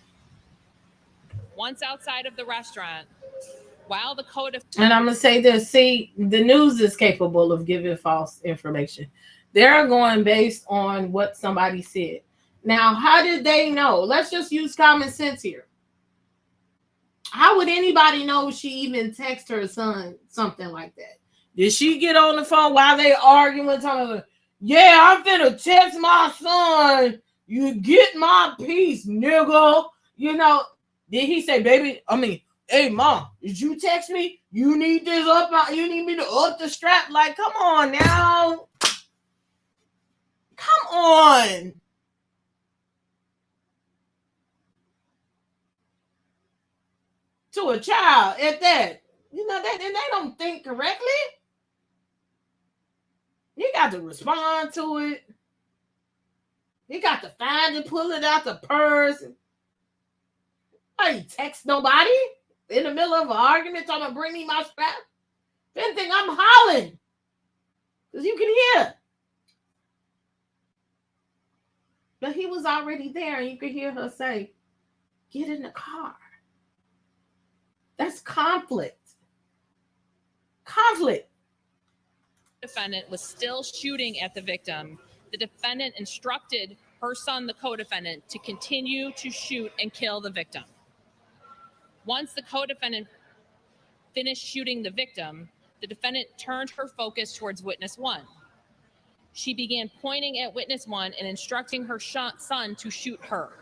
Once outside of the restaurant, while the code. And I'm going to say this. See, the news is capable of giving false information. They're going based on what somebody said. Now, how did they know? Let's just use common sense here. How would anybody know she even text her son something like that? Did she get on the phone while they arguing, talking about, yeah, I'm finna text my son, you get my piece, nigga? You know, did he say, baby, hey, mom, did you text me? You need this up, you need me to up the strap? Like, come on now. Come on. To a child at that. You know, that, and they don't think correctly. You got to respond to it. You got to find it, pull it out the purse. I ain't text nobody in the middle of an argument talking about bring me my strap. Then think I'm hollering. Because you can hear. But he was already there and you could hear her say, get in the car. That's conflict. Conflict. Defendant was still shooting at the victim. The defendant instructed her son, the co-defendant, to continue to shoot and kill the victim. Once the co-defendant finished shooting the victim, the defendant turned her focus towards witness one. She began pointing at witness one and instructing her son to shoot her.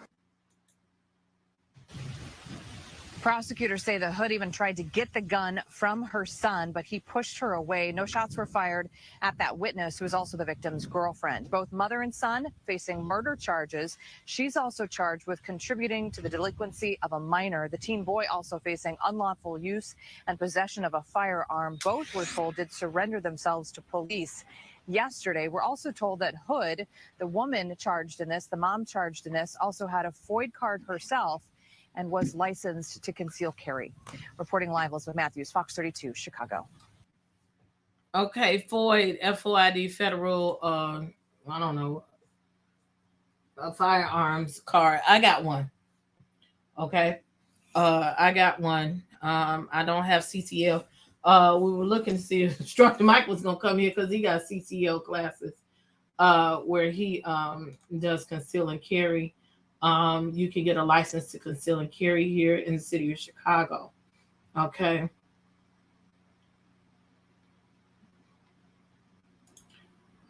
Prosecutors say the Hood even tried to get the gun from her son, but he pushed her away. No shots were fired at that witness, who is also the victim's girlfriend. Both mother and son facing murder charges. She's also charged with contributing to the delinquency of a minor. The teen boy also facing unlawful use and possession of a firearm. Both, we're told, did surrender themselves to police yesterday. We're also told that Hood, the woman charged in this, the mom charged in this, also had a FOID card herself and was licensed to conceal carry. Reporting live, Elizabeth Matthews, Fox 32, Chicago. Okay, FOID, F-O-I-D, federal, I don't know, a firearms card. I got one. Okay, I got one. I don't have CCL. We were looking to see if Instructor Mike was going to come here because he got CCL classes where he does conceal and carry. You can get a license to conceal and carry here in the city of Chicago. Okay.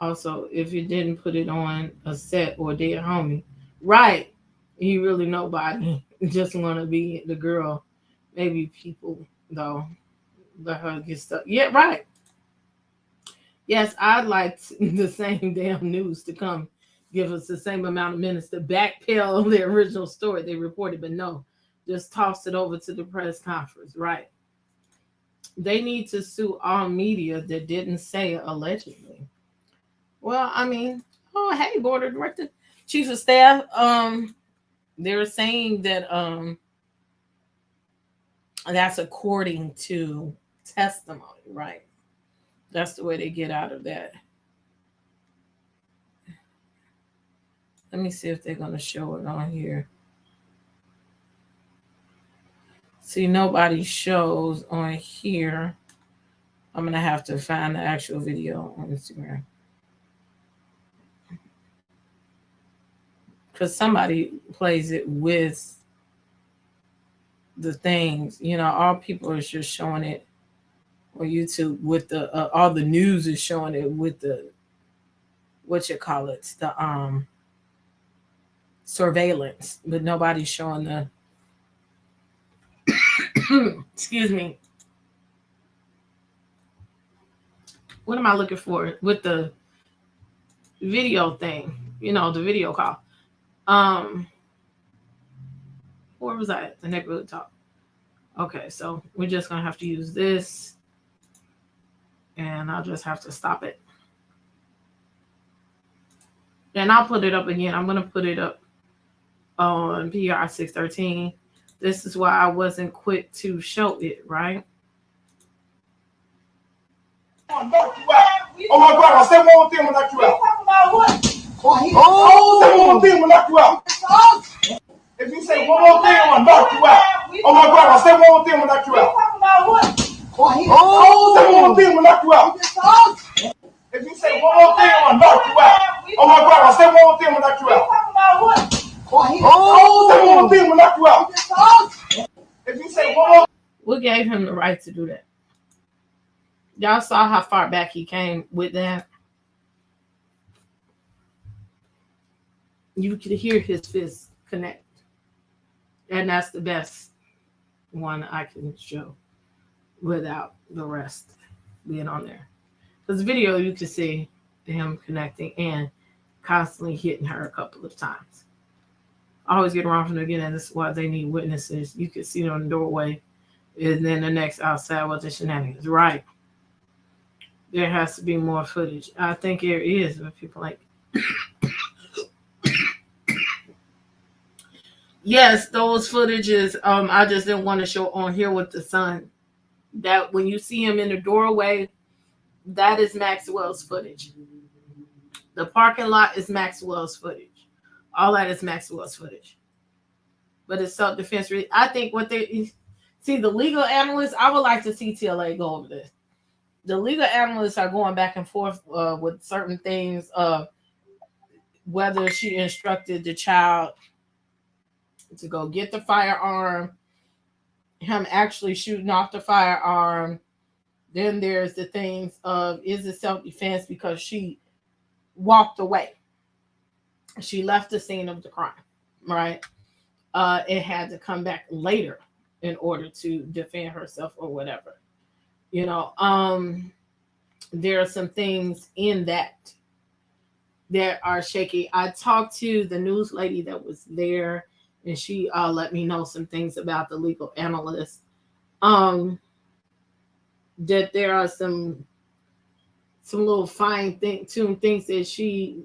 Also, if you didn't put it on a set or dead homie, right? You really nobody just want to be the girl. Maybe people though let her get stuck. Yeah, right. Yes, I'd like the same damn news to come. Give us the same amount of minutes to backpedal the original story they reported, but no, just toss it over to the press conference, right? They need to sue all media that didn't say allegedly. Well, I mean, oh, hey, board of director, chief of staff, they're saying that that's according to testimony, right? That's the way they get out of that. Let me see if they're going to show it on here. See, nobody shows on here. I'm going to have to find the actual video on Instagram. Because somebody plays it with the things. You know, all people are just showing it on YouTube with the, all the news is showing it with the, what you call it, the, surveillance, but nobody's showing the excuse me, what am I looking for with the video thing, you know, the video call. Where was I at? The neighborhood talk. Okay, so we're just gonna have to use this and I'll just have to stop it and I'll put it up again. I'm gonna put it up on PR 613. This is why I wasn't quick to show it, right? Oh my God, I said one thing when I knock you out. You talking about what? Oh, say one thing when I knock you out. If you say one more thing, I'm gonna knock you out. Oh my God, I said one more thing when I knock you out. You talking about Oh, say one more thing, I'm gonna knock you out. If you say one more thing, I'm gonna knock you out. Oh my God, say one more thing, I'm gonna knock you out. Oh, say one more thing, I'm gonna knock you out. If you say one more. What gave him the right to do that? Y'all saw how far back he came with that. You could hear his fists connect. And that's the best one I can show without the rest being on there. Because video, you can see him connecting and constantly hitting her a couple of times. I always get around from the beginning. This is why they need witnesses. You can see them in the doorway. And then the next outside was the shenanigans. Right. There has to be more footage. I think there is, but people like, yes, those footages. I just didn't want to show on here with the son. That when you see him in the doorway, that is Maxwell's footage. The parking lot is Maxwell's footage. All that is Maxwell's footage. But it's self-defense. I think what they see, the legal analysts, I would like to see TLA go over this. The legal analysts are going back and forth with certain things of whether she instructed the child to go get the firearm, him actually shooting off the firearm. Then there's the things of, is it self-defense because she walked away? She left the scene of the crime, right? It had to come back later in order to defend herself or whatever. You know, there are some things in that are shaky. I talked to the news lady that was there, and she let me know some things about the legal analyst. That there are some little fine tune things that she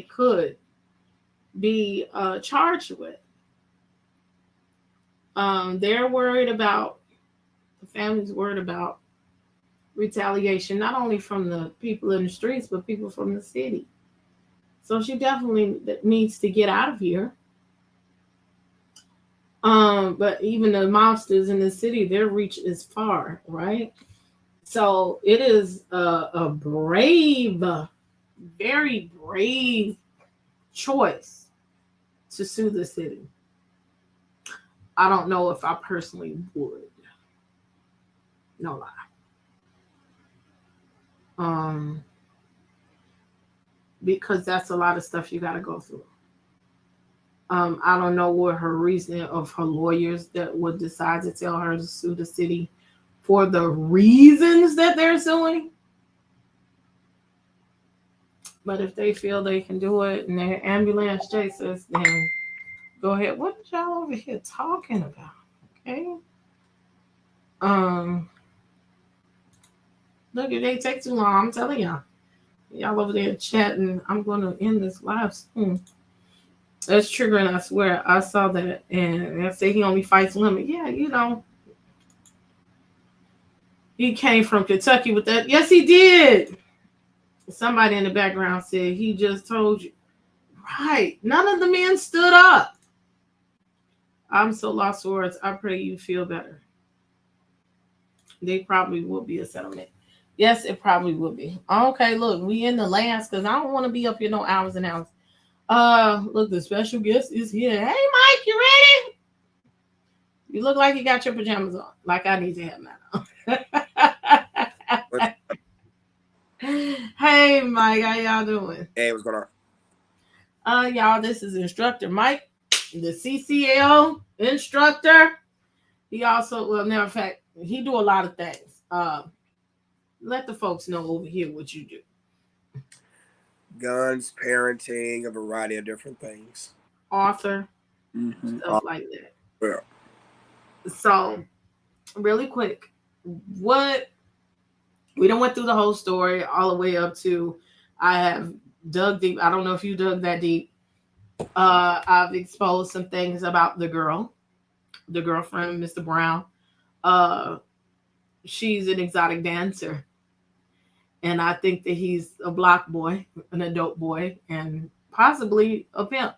could be charged with. They're worried about, the family's worried about retaliation, not only from the people in the streets, but people from the city. So she definitely needs to get out of here. But even the mobsters in the city, their reach is far, right? So it is a brave, very brave choice to sue the city. I don't know if I personally would. No lie. Because that's a lot of stuff you got to go through. I don't know what her reasoning of her lawyers that would decide to tell her to sue the city for the reasons that they're suing. But if they feel they can do it and their ambulance chases, then go ahead. What are y'all over here talking about? Okay. Look, if they take too long, I'm telling y'all. Y'all over there chatting. I'm going to end this live soon. That's triggering, I swear. I saw that. And I say he only fights women. Yeah, you know. He came from Kentucky with that. Yes, he did. Somebody in the background said he just told you. Right. None of the men stood up. I'm so lost for words. I pray you feel better. They probably will be a settlement. Yes, it probably will be. Okay, look, we in the last because I don't want to be up here no hours and hours. Look, the special guest is here. Hey, Mike, you ready? You look like you got your pajamas on, like I need to have mine on. Hey, Mike, how y'all doing? Hey, what's going on? Y'all, this is Instructor Mike, the CCL instructor. He also, well, matter of fact, he do a lot of things. Let the folks know over here what you do. Guns, parenting, a variety of different things. Author, stuff like that. Yeah. So, really quick, what we done went through the whole story all the way up to I have dug deep. I don't know if you dug that deep. I've exposed some things about the girlfriend, Mr. Brown. She's an exotic dancer. And I think that he's a block boy, an adult boy, and possibly a pimp.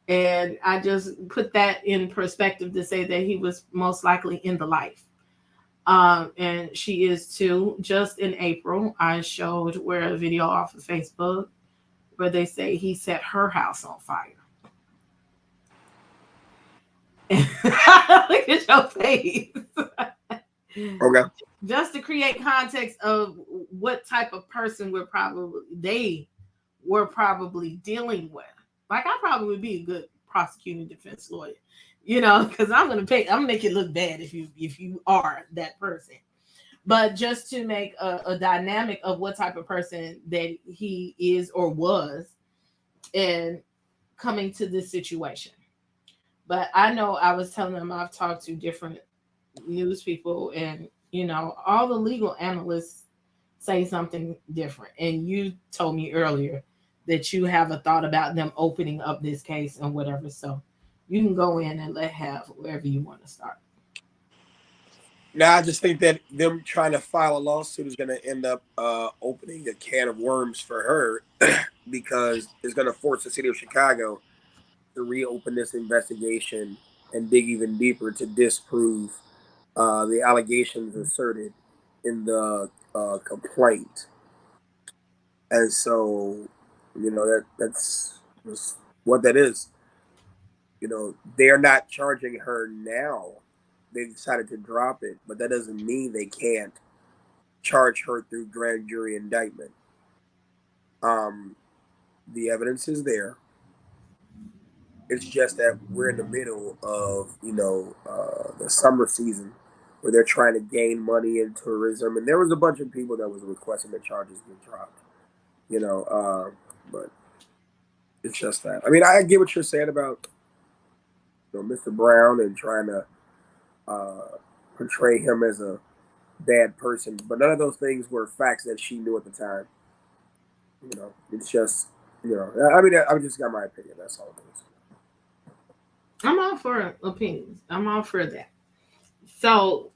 And I just put that in perspective to say that he was most likely in the life. And she is too. Just in April, I showed where a video off of Facebook where they say he set her house on fire. Look at your face. Okay. Just to create context of what type of person they were probably dealing with. Like, I probably would be a good prosecuting defense lawyer, because I'm gonna make it look bad if you are that person. But just to make a dynamic of what type of person that he is or was, and coming to this situation. But I know I was telling them I've talked to different news people, and all the legal analysts say something different. And you told me earlier that you have a thought about them opening up this case and whatever. So you can go in and have wherever you want to start. Now, I just think that them trying to file a lawsuit is going to end up opening a can of worms for her because it's going to force the city of Chicago to reopen this investigation and dig even deeper to disprove the allegations asserted in the complaint. And so, that's what that is. They're not charging her now. They decided to drop it, but that doesn't mean they can't charge her through grand jury indictment. The evidence is there. It's just that we're in the middle of, the summer season where they're trying to gain money in tourism. And there was a bunch of people that was requesting the charges be dropped, but it's just that. I mean, I get what you're saying about, Mr. Brown and trying to portray him as a bad person, but none of those things were facts that she knew at the time. It's just, I mean, I just got my opinion. That's all it is. I'm all for opinions. I'm all for that. So,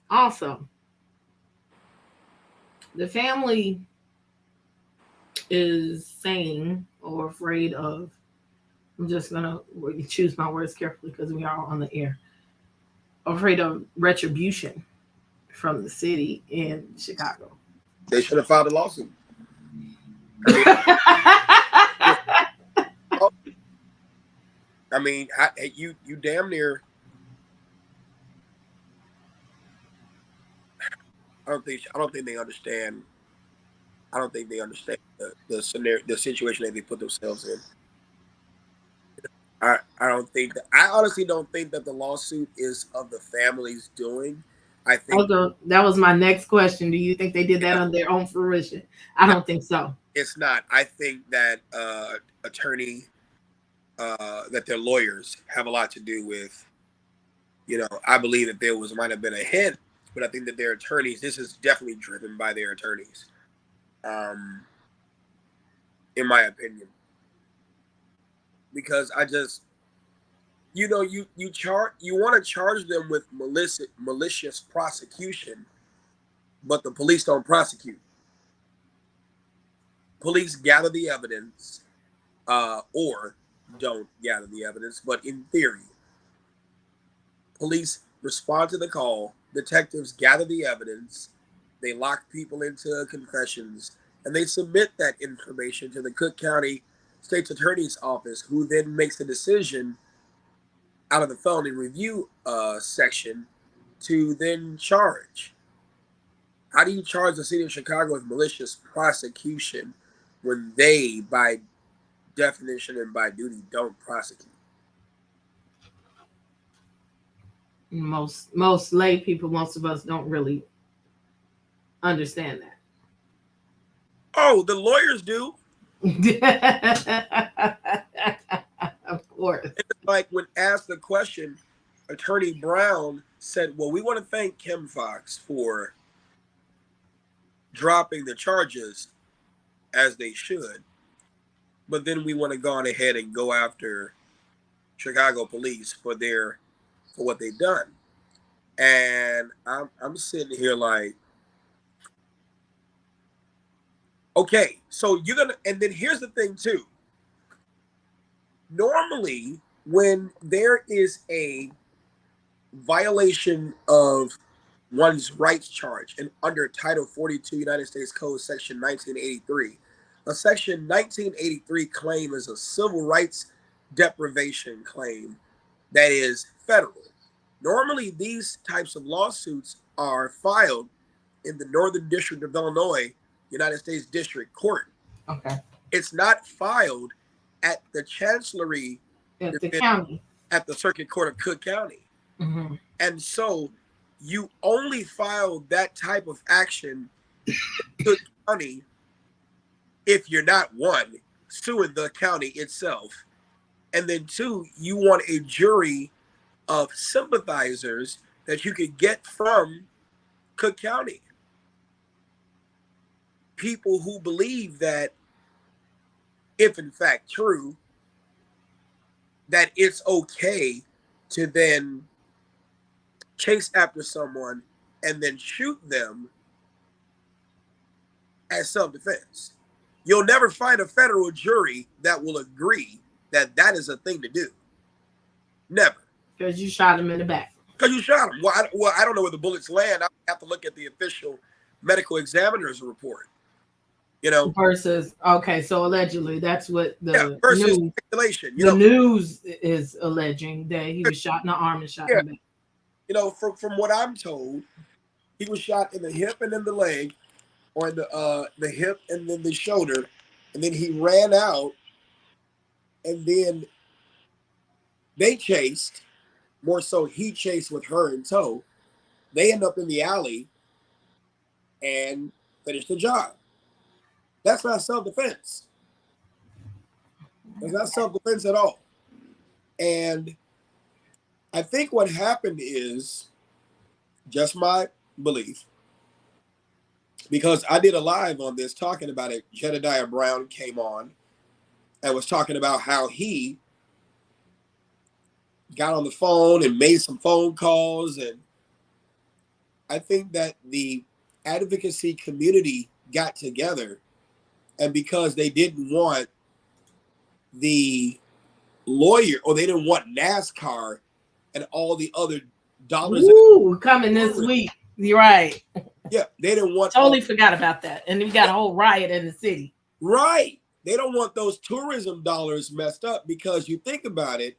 also, the family is saying or afraid of, I'm just going to choose my words carefully because we are on the air, afraid of retribution from the city in Chicago. They should have filed a lawsuit. I mean, you damn near. I don't think they understand. I don't think they understand the scenario, the situation that they put themselves in. I honestly don't think that the lawsuit is of the family's doing. I think that was my next question. Do you think they did that on their own fruition? I don't think so. It's not. I think that attorney, that their lawyers have a lot to do with. I believe that there might have been a hint, but I think that their attorneys. This is definitely driven by their attorneys. In my opinion, because I just, you want to charge them with malicious prosecution, but the police don't prosecute. Police gather the evidence, or don't gather the evidence, but in theory, police respond to the call, detectives gather the evidence, they lock people into confessions, and they submit that information to the Cook County State's Attorney's Office, who then makes a decision out of the felony review section to then charge. How do you charge the city of Chicago with malicious prosecution when they, by definition and by duty, don't prosecute? Most lay people, most of us don't really understand that. Oh, the lawyers do. Of course. It's like when asked the question, Attorney Brown said, well, we want to thank Kim Fox for dropping the charges as they should, but then we want to go on ahead and go after Chicago police for what they've done. And I'm sitting here like, okay, so and then here's the thing too. Normally, when there is a violation of one's rights charge and under Title 42 United States Code Section 1983. A Section 1983 claim is a civil rights deprivation claim that is federal. Normally, these types of lawsuits are filed in the Northern District of Illinois, United States District Court. Okay. It's not filed at the Chancellery At the county. At the Circuit Court of Cook County. Mm-hmm. And so you only file that type of action in Cook County if you're not, one, suing the county itself, and then two, you want a jury of sympathizers that you could get from Cook County. People who believe that, if in fact true, that it's okay to then chase after someone and then shoot them as self-defense. You'll never find a federal jury that will agree that that is a thing to do. Never. Because you shot him in the back. Because you shot him. Well, I don't know where the bullets land. I have to look at the official medical examiner's report. You know, versus okay, so allegedly that's what the versus news, speculation. The news is alleging that he was shot in the arm and shot in the back. You know, from what I'm told, he was shot in the hip and in the leg, or in the hip and then the shoulder, and then he ran out, and then they chased. More so, he chased with her in tow. They end up in the alley and finish the job. That's not self-defense. That's not self-defense at all. And I think what happened is, just my belief, because I did a live on this talking about it. Jedediah Brown came on and was talking about how he got on the phone and made some phone calls. And I think that the advocacy community got together, and because they didn't want the lawyer, or they didn't want NASCAR and all the other dollars. Ooh, coming this week. You're right. Yeah, they didn't want. Totally forgot about that. And we got a whole riot in the city. Right. They don't want those tourism dollars messed up, because you think about it,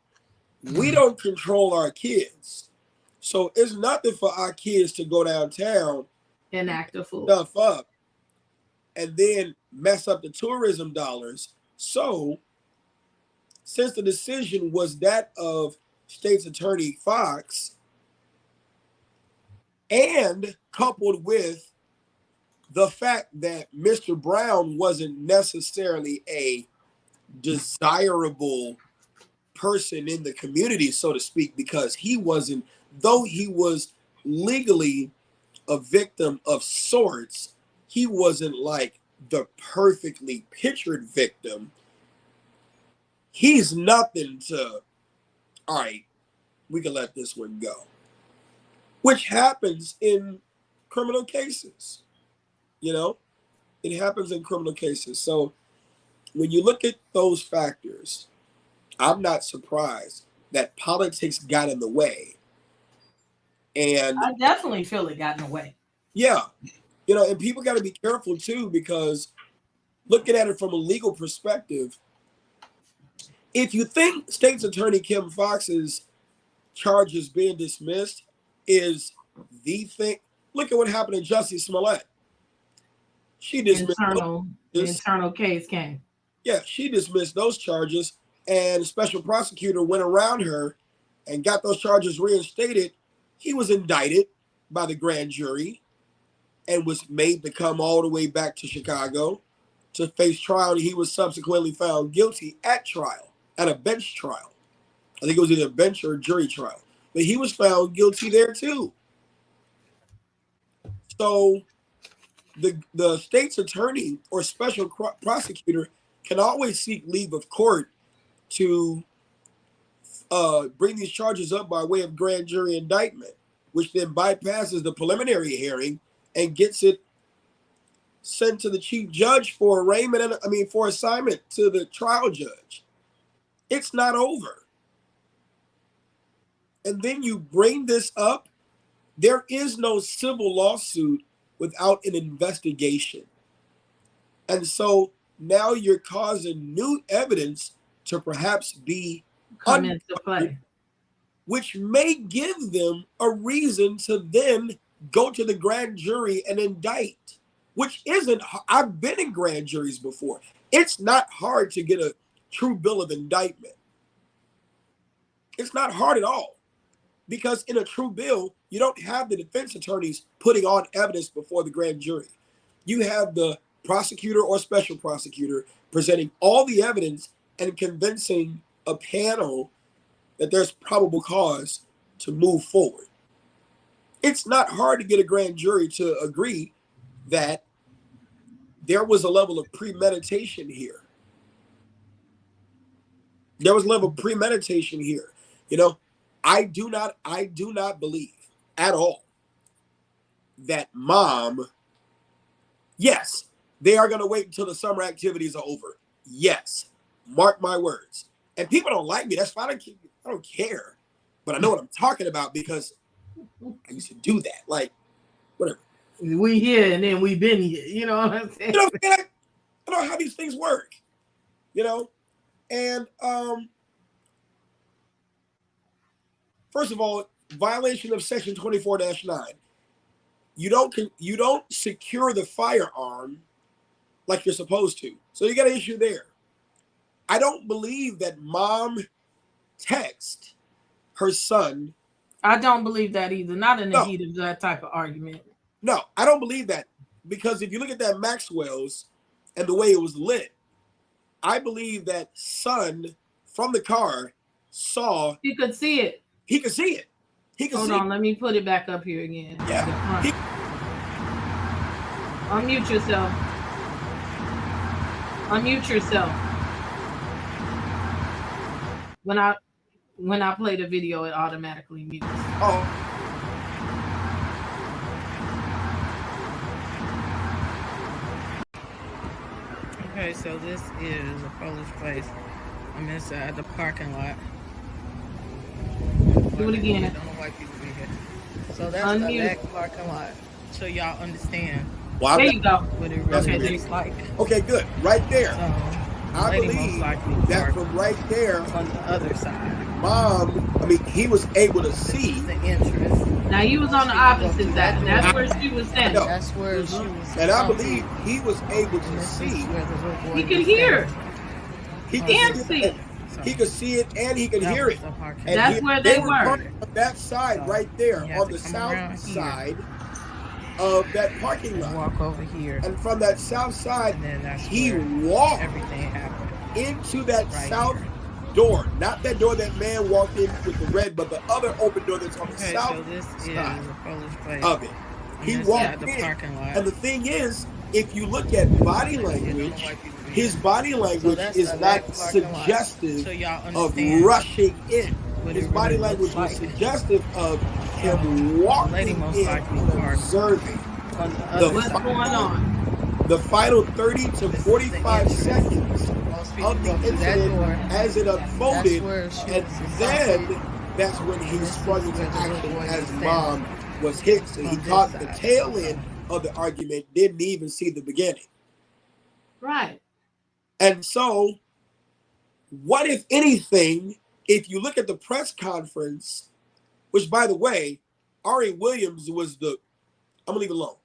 we don't control our kids. So it's nothing for our kids to go downtown and act a fool, stuff up, and then mess up the tourism dollars. So since the decision was that of State's Attorney Fox, and coupled with the fact that Mr. Brown wasn't necessarily a desirable person in the community, so to speak, because he wasn't, though he was legally a victim of sorts, he wasn't like the perfectly pictured victim. He's nothing to, all right, we can let this one go, which happens in criminal cases. You know, it happens in criminal cases. So when you look at those factors, I'm not surprised that politics got in the way. And I definitely feel it got in the way. Yeah. You know, and people got to be careful too, because looking at it from a legal perspective, if you think State's Attorney Kim Fox's charges being dismissed is the thing, look at what happened to Jussie Smollett. She dismissed the internal case came. Yeah, she dismissed those charges, and the special prosecutor went around her and got those charges reinstated. He was indicted by the grand jury and was made to come all the way back to Chicago to face trial. And he was subsequently found guilty at trial, at a bench trial. I think it was either a bench or a jury trial. But he was found guilty there too. So the state's attorney or special prosecutor can always seek leave of court to bring these charges up by way of grand jury indictment, which then bypasses the preliminary hearing and gets it sent to the chief judge for arraignment. For assignment to the trial judge. It's not over. And then you bring this up there is no civil lawsuit without an investigation. And so now you're causing new evidence to perhaps be come into play, which may give them a reason to then go to the grand jury and indict, which isn't, I've been in grand juries before. It's not hard to get a true bill of indictment. It's not hard at all, because in a true bill, you don't have the defense attorneys putting on evidence before the grand jury. You have the prosecutor or special prosecutor presenting all the evidence and convincing a panel that there's probable cause to move forward. It's not hard to get a grand jury to agree that there was a level of premeditation here. There was a level of premeditation here. You know, I do not believe at all that mom, yes, they are going to wait until the summer activities are over. Yes, mark my words. And people don't like me. That's fine. I don't care. But I know what I'm talking about because I used to do that. Like, whatever. We here and then we been here. You know what I'm saying? You know what I'm saying? I know how these things work. You know? And first of all, violation of section 24-9. You don't secure the firearm like you're supposed to. So you got an issue there. I don't believe that mom texted her son. I don't believe that either. Not in the heat of that type of argument. No, I don't believe that, because if you look at that Maxwell's and the way it was lit, I believe that son from the car saw. He could see it. He could see it. He could Hold see on, it. let me put it back up here again. Yeah. Unmute yourself. Unmute yourself. When I play the video, it automatically mutes. Oh. Okay, so this is a Polish place. I'm inside the parking lot. Do it again. Don't know why people be here. So that's Unmute. the back parking lot. So y'all understand. Well, there you go. What it really looks like. Okay, good. Right there. I lady believe most likely that from right there on the other side. Mom, I mean, he was able to see the entrance. Now he was on the opposite side. That's where she was standing. That's where she was. And I believe he was able to see. He could hear. He could see it. He could see it and he could hear it. And that's where they were. On that side, right there, on the south side of that parking lot. Walk over here. And from that south side, he walked into that south door. Not that door that man walked in with the red, but the other open door that's on the south side of it. He walked in. And the thing is, if you look at body language, his body language is not suggestive of rushing in. His body language was suggestive of him walking in and observing the final 30 to 45 seconds of the incident as it unfolded, and then that's when he sprung into action as mom was hit. So he caught the tail end of the argument, didn't even see the beginning. Right. And so, what if anything, if you look at the press conference, which by the way, Ari Williams was I'm gonna leave it alone.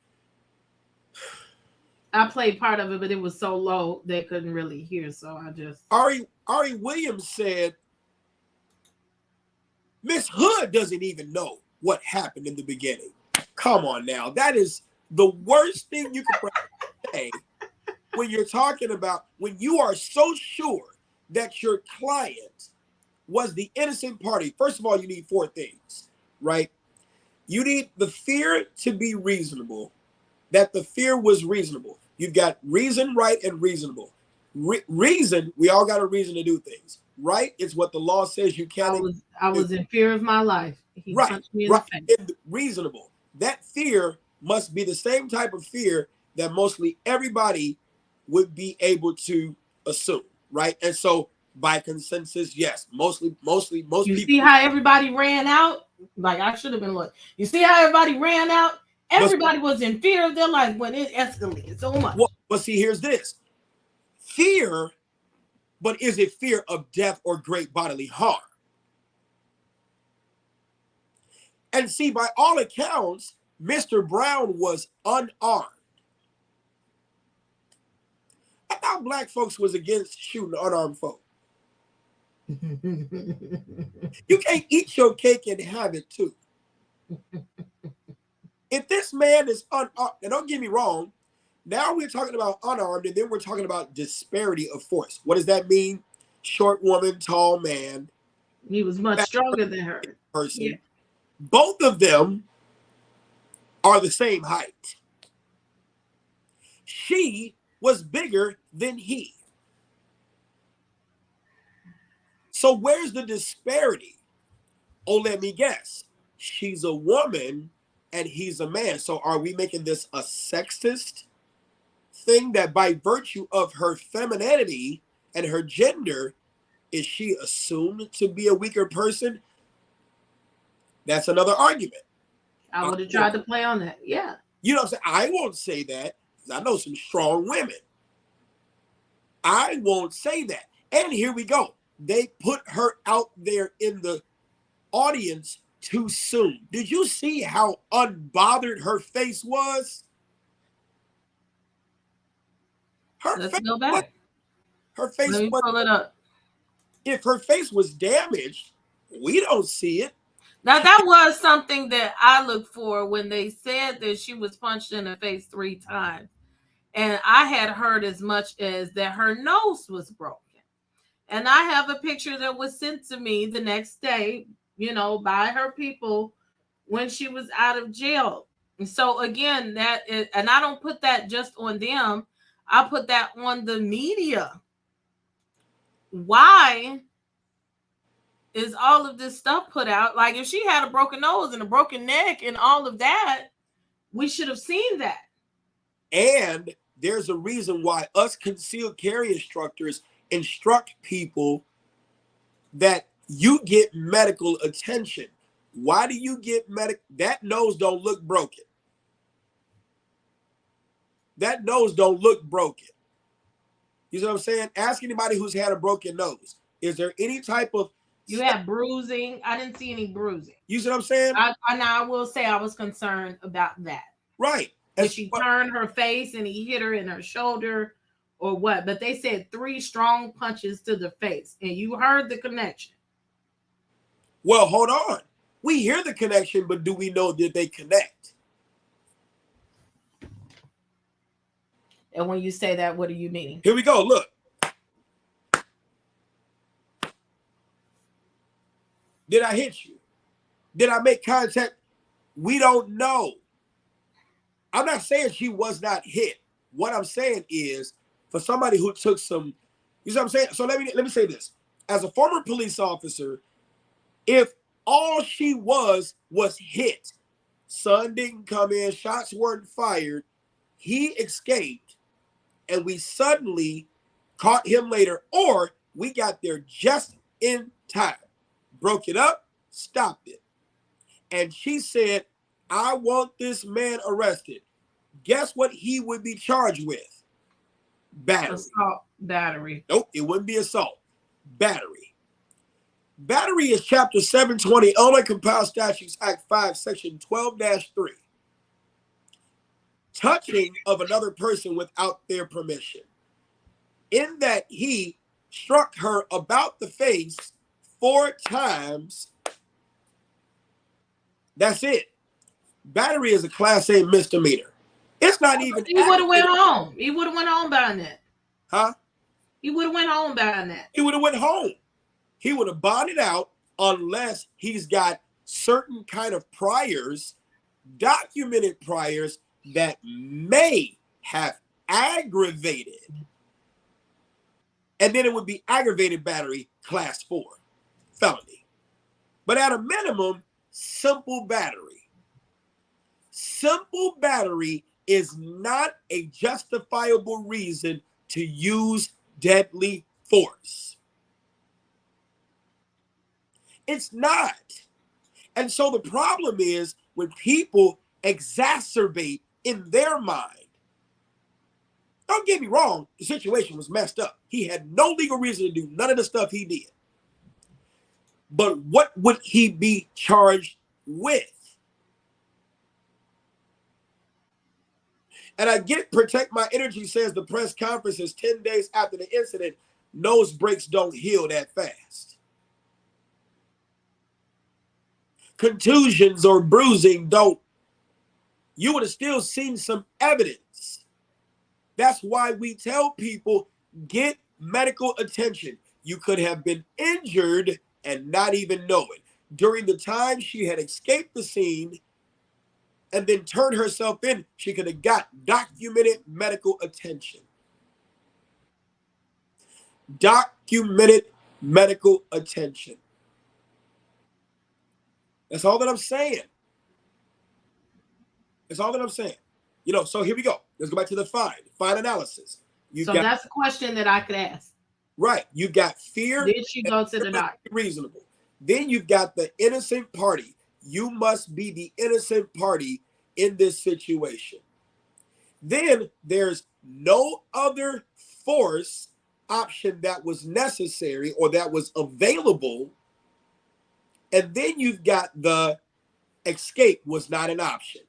I played part of it, but it was so low they couldn't really hear. So I just Ari Williams said, Miss Hood doesn't even know what happened in the beginning. Come on now. That is the worst thing you could say when you're talking about, when you are so sure that your client was the innocent party. First of all, you need four things, right? You need the fear to be reasonable, that the fear was reasonable. You've got reason, right, and reasonable. Reason, we all got a reason to do things. Right, it's what the law says you can't. I was in fear of my life. He punched me in the face. Reasonable. That fear must be the same type of fear that mostly everybody would be able to assume, right? And so by consensus, yes, most you people. See how everybody ran out? Like I should have been look. You see how everybody ran out? Everybody was in fear of their life when it escalated so much. Well, but see, here's this. Fear, but is it fear of death or great bodily harm? And see, by all accounts, Mr. Brown was unarmed. I thought black folks was against shooting unarmed folk. You can't eat your cake and have it too. If this man is unarmed, and don't get me wrong, now we're talking about unarmed, and then we're talking about disparity of force. What does that mean? Short woman, tall man. He was much stronger than her. Person. Yeah. Both of them are the same height. She was bigger than he. So where's the disparity? Oh, let me guess. She's a woman and he's a man. So are we making this a sexist thing that by virtue of her femininity and her gender, is she assumed to be a weaker person? That's another argument. I would have tried to play on that. Yeah. You know what I'm saying? I won't say that because I know some strong women. I won't say that. And here we go. They put her out there in the audience too soon. Did you see how unbothered her face was? Let's go back. Her face Let me was, pull it up. If her face was damaged, we don't see it. Now that was something that I looked for when they said that she was punched in the face 3 times. And I had heard as much as that her nose was broken. And I have a picture that was sent to me the next day, you know, by her people when she was out of jail. And so again, that is, and I don't put that just on them. I put that on the media. Why is all of this stuff put out? Like if she had a broken nose and a broken neck and all of that, we should have seen that. And there's a reason why us concealed carry instructors instruct people that you get medical attention. Why do you get that nose don't look broken? That nose don't look broken. You know what I'm saying? Ask anybody who's had a broken nose. Is there any type of you have bruising? I didn't see any bruising. You see what I'm saying? I will say I was concerned about that. Right. Did she turn her face and he hit her in her shoulder or what? But they said 3 strong punches to the face. And you heard the connection. Well, hold on. We hear the connection, but do we know that they connect? And when you say that, what do you mean? Here we go. Look. Did I hit you? Did I make contact? We don't know. I'm not saying she was not hit. What I'm saying is, for somebody who took some, you know what I'm saying? So let me say this. As a former police officer, if all she was hit, son didn't come in, shots weren't fired, he escaped, and we suddenly caught him later, or we got there just in time, broke it up, stopped it. And she said, I want this man arrested. Guess what he would be charged with? Battery. Assault, battery. Nope, it wouldn't be assault. Battery. Battery is Chapter 720, Illinois Compiled Statutes Act 5, Section 12-3. Touching of another person without their permission. In that he struck her about the face 4 times. That's it. Battery is a Class A misdemeanor. It's not even. He would have went home. He would have went home by that. Huh? He would have went home by that. He would have went home. He would have bonded out unless he's got certain kind of priors, documented priors that may have aggravated. And then it would be aggravated battery, Class 4, felony. But at a minimum, simple battery. Simple battery is not a justifiable reason to use deadly force. It's not. And so the problem is when people exacerbate in their mind. Don't get me wrong, the situation was messed up. He had no legal reason to do none of the stuff he did. But what would he be charged with? And I get Protect My Energy says the press conference is 10 days after the incident. Nose breaks don't heal that fast. Contusions or bruising don't. You would have still seen some evidence. That's why we tell people, get medical attention. You could have been injured and not even know it. During the time she had escaped the scene and then turned herself in, she could have got documented medical attention. Documented medical attention. That's all that I'm saying. That's all that I'm saying. You know, so here we go. Let's go back to the fine analysis. So that's a question that I could ask. Right. You got fear. Did she go to the doctor? Reasonable. Then you've got the innocent party. You must be the innocent party in this situation. Then there's no other force option that was necessary or that was available. And then you've got the escape was not an option.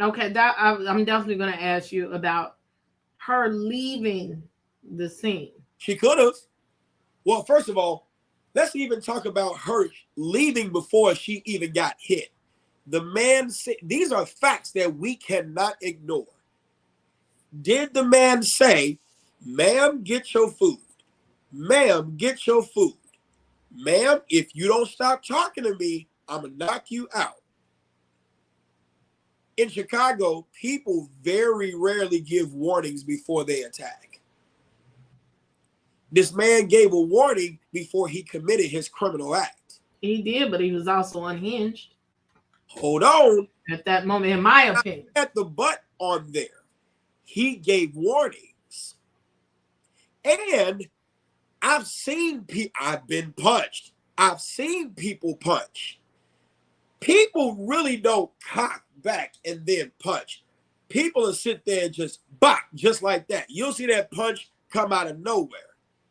Okay, that I'm definitely going to ask you about her leaving the scene. She could have. Well, first of all, let's even talk about her leaving before she even got hit. The man said, these are facts that we cannot ignore. Did the man say, ma'am, get your food? Ma'am, get your food. Ma'am, if you don't stop talking to me, I'm going to knock you out. In Chicago, people very rarely give warnings before they attack. This man gave a warning before he committed his criminal act. He did, but he was also unhinged. Hold on. At that moment, in my opinion. At the butt on there. He gave warnings. And I've seen people, I've been punched. I've seen people punch. People really don't cock back and then punch. People will sit there and just bop, just like that. You'll see that punch come out of nowhere.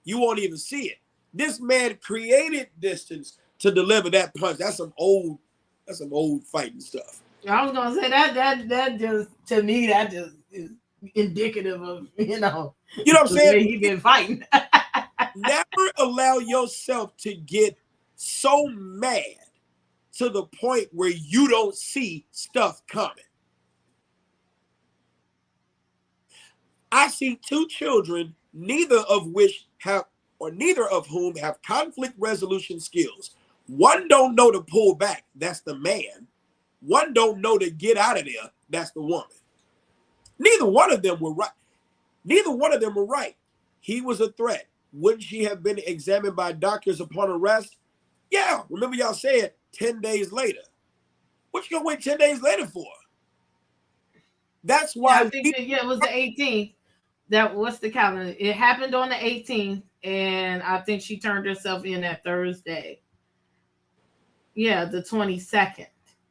You won't even see it. This man created distance to deliver that punch. That's some old fighting stuff. I was gonna say that just, to me, that just is indicative of, you know what I'm saying? He been fighting. Never allow yourself to get so mad to the point where you don't see stuff coming. I see two children, neither of whom have conflict resolution skills. One don't know to pull back, that's the man. One don't know to get out of there, that's the woman. Neither one of them were right. Neither one of them were right. He was a threat. Wouldn't she have been examined by doctors upon arrest? Yeah, remember y'all said 10 days later. What you gonna wait 10 days later for? That's why I think it was the 18th. What's the calendar? It happened on the 18th, and I think she turned herself in that Thursday. Yeah, the 22nd.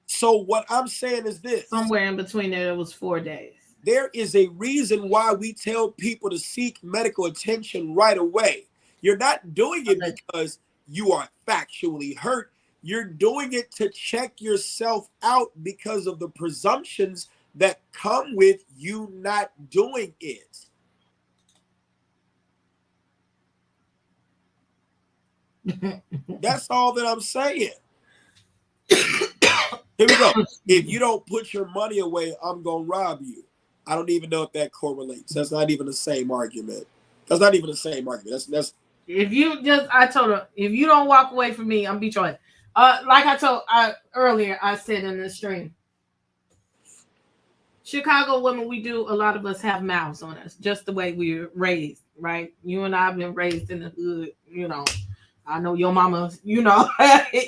So what I'm saying is this. Somewhere in between there, it was 4 days. There is a reason why we tell people to seek medical attention right away. You're not doing it because you are factually hurt. You're doing it to check yourself out because of the presumptions that come with you not doing it. That's all that I'm saying. Here we go. If you don't put your money away, I'm going to rob you. I don't even know if that correlates. That's not even the same argument. That's not even the same argument. That's if you just, I told her, if you don't walk away from me, I'm beat your head. Like I told earlier, I said in the stream, Chicago women, a lot of us have mouths on us, just the way we were raised, right? You and I have been raised in the hood, you know. I know your mama, you know. Hey,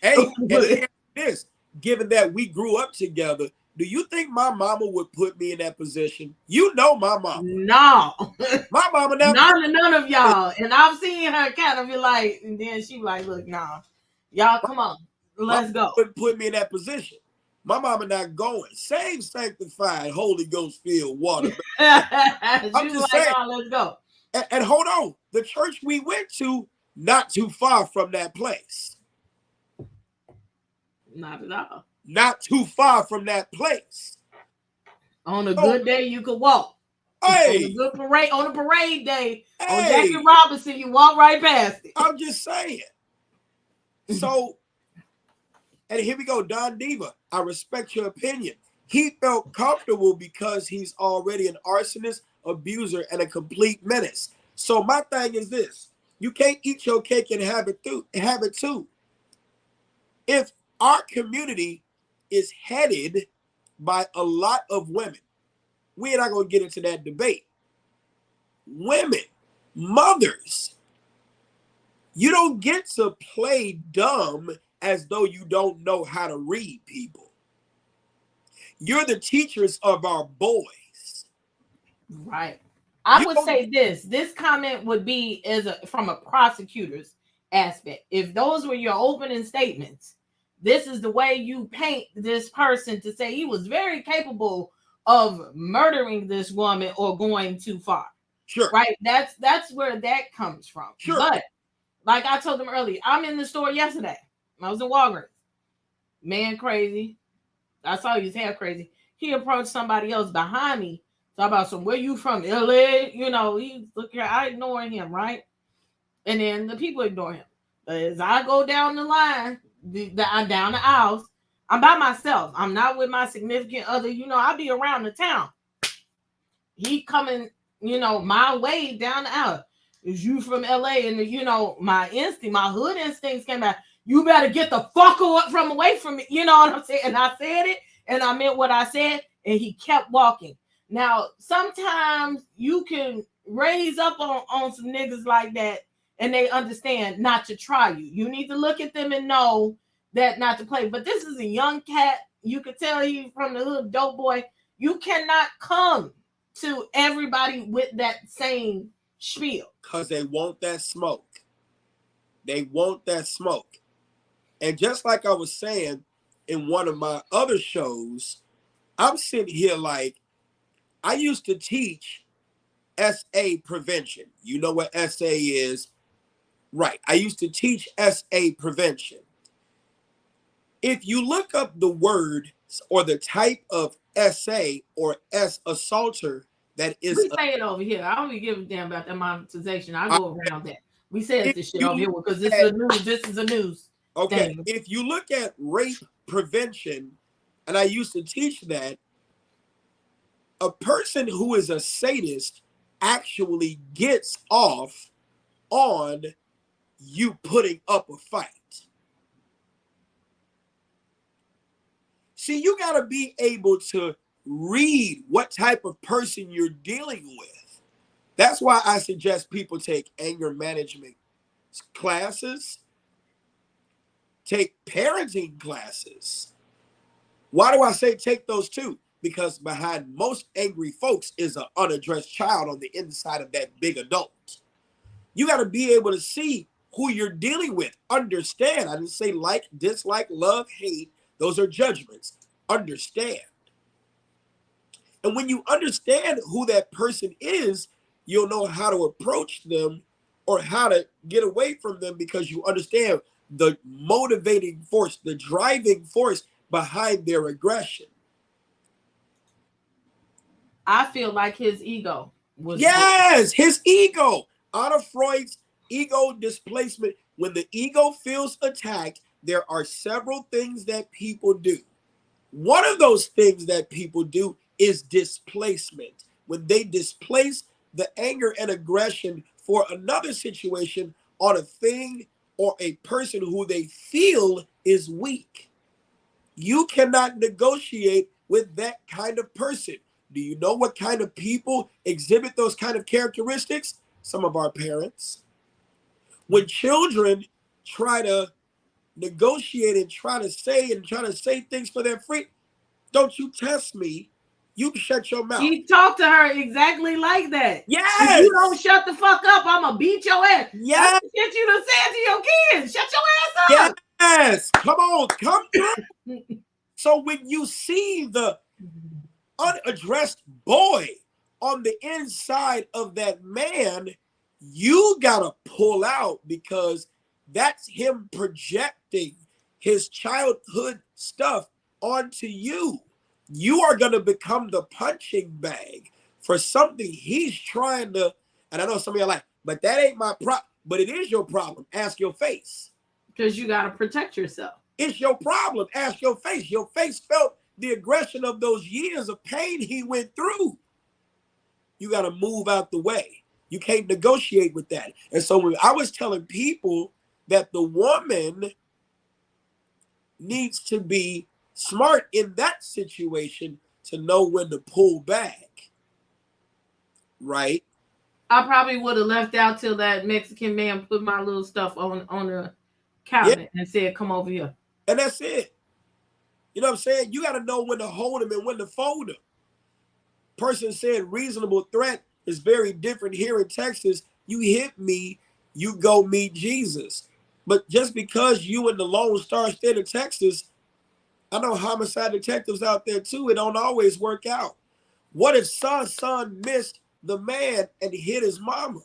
and this, given that we grew up together, do you think my mama would put me in that position? You know my mama. No. My mama never. None of y'all. And I've seen her kind of be like, and then she like, look, nah. Y'all, come on. Let's go. Wouldn't put me in that position. My mama not going. Same sanctified, Holy Ghost filled water. I'm just saying. Oh, let's go. And hold on, the church we went to, not too far from that place. Not at all. Not too far from that place. On a good day, you could walk. Hey, on a parade day, on Jackie Robinson, you walk right past it. I'm just saying. So, and here we go, Don Diva. I respect your opinion. He felt comfortable because he's already an arsonist, abuser, and a complete menace. So my thing is this: you can't eat your cake and have it too. If our community is headed by a lot of women, we're not going to get into that debate. Women, mothers, you don't get to play dumb as though you don't know how to read people. You're the teachers of our boys. Right. I would say this comment would be from a prosecutor's aspect. If those were your opening statements, this is the way you paint this person to say he was very capable of murdering this woman or going too far. Sure. Right. That's where that comes from. Sure. But like I told them earlier, I'm in the store yesterday. I was in Walgreens. Man crazy. I saw he was half crazy. He approached somebody else behind me. Talk about some, where you from? LA? You know, he's looking, I ignore him, right? And then the people ignore him. As I go down the line, I'm down the aisles, I'm by myself. I'm not with my significant other. You know, I'll be around the town. He coming, you know, my way down the aisle. Is you from LA? And, you know, my hood instincts came back. You better get the fuck away from me. You know what I'm saying? And I said it, and I meant what I said, and he kept walking. Now, sometimes you can raise up on some niggas like that, and they understand not to try you. You need to look at them and know that not to play. But this is a young cat. You could tell he's from the hood, dope boy. You cannot come to everybody with that same spiel. Because they want that smoke. They want that smoke. And just like I was saying in one of my other shows, I'm sitting here like, I used to teach SA prevention. You know what SA is? Right. I used to teach SA prevention. If you look up the word or the type of SA or S assaulter that is... We say it over here. I don't even give a damn about that monetization. I go around that. We say this shit over here because this is a news. Okay. thing. If you look at rape prevention, and I used to teach that, a person who is a sadist actually gets off on you putting up a fight. See, you got to be able to read what type of person you're dealing with. That's why I suggest people take anger management classes, take parenting classes. Why do I say take those two? Because behind most angry folks is an unaddressed child on the inside of that big adult. You got to be able to see who you're dealing with. Understand. I didn't say like, dislike, love, hate. Those are judgments. Understand. And when you understand who that person is, you'll know how to approach them or how to get away from them because you understand the motivating force, the driving force behind their aggression. I feel like his ego was... Yes, his ego. Anna Freud's ego displacement. When the ego feels attacked, there are several things that people do. One of those things that people do is displacement. When they displace the anger and aggression for another situation on a thing or a person who they feel is weak. You cannot negotiate with that kind of person. Do you know what kind of people exhibit those kind of characteristics? Some of our parents. When children try to negotiate and try to say things for their free, don't you test me. You shut your mouth. He talked to her exactly like that. Yes. If you don't shut the fuck up, I'm going to beat your ass. Yes. That's the shit you done said to your kids. Shut your ass up. Yes, come on, come through. So when you see the unaddressed boy on the inside of that man, you gotta pull out, because that's him projecting his childhood stuff onto you. You are gonna become the punching bag for something he's trying to. And I know some of you are like, but that ain't my problem. But it is your problem. Ask your face. Because you got to protect yourself. It's your problem. Ask your face. Your face felt the aggression of those years of pain he went through. You got to move out the way. You can't negotiate with that. And so when I was telling people that the woman needs to be smart in that situation to know when to pull back, right? I probably would have left out till that Mexican man put my little stuff on the cabinet and said, "Come over here." And that's it. You know what I'm saying? You got to know when to hold him and when to fold him. Person said reasonable threat is very different here in Texas. You hit me, you go meet Jesus. But just because you in the Lone Star State of Texas, I know homicide detectives out there too, it don't always work out. What if son missed the man and hit his mama?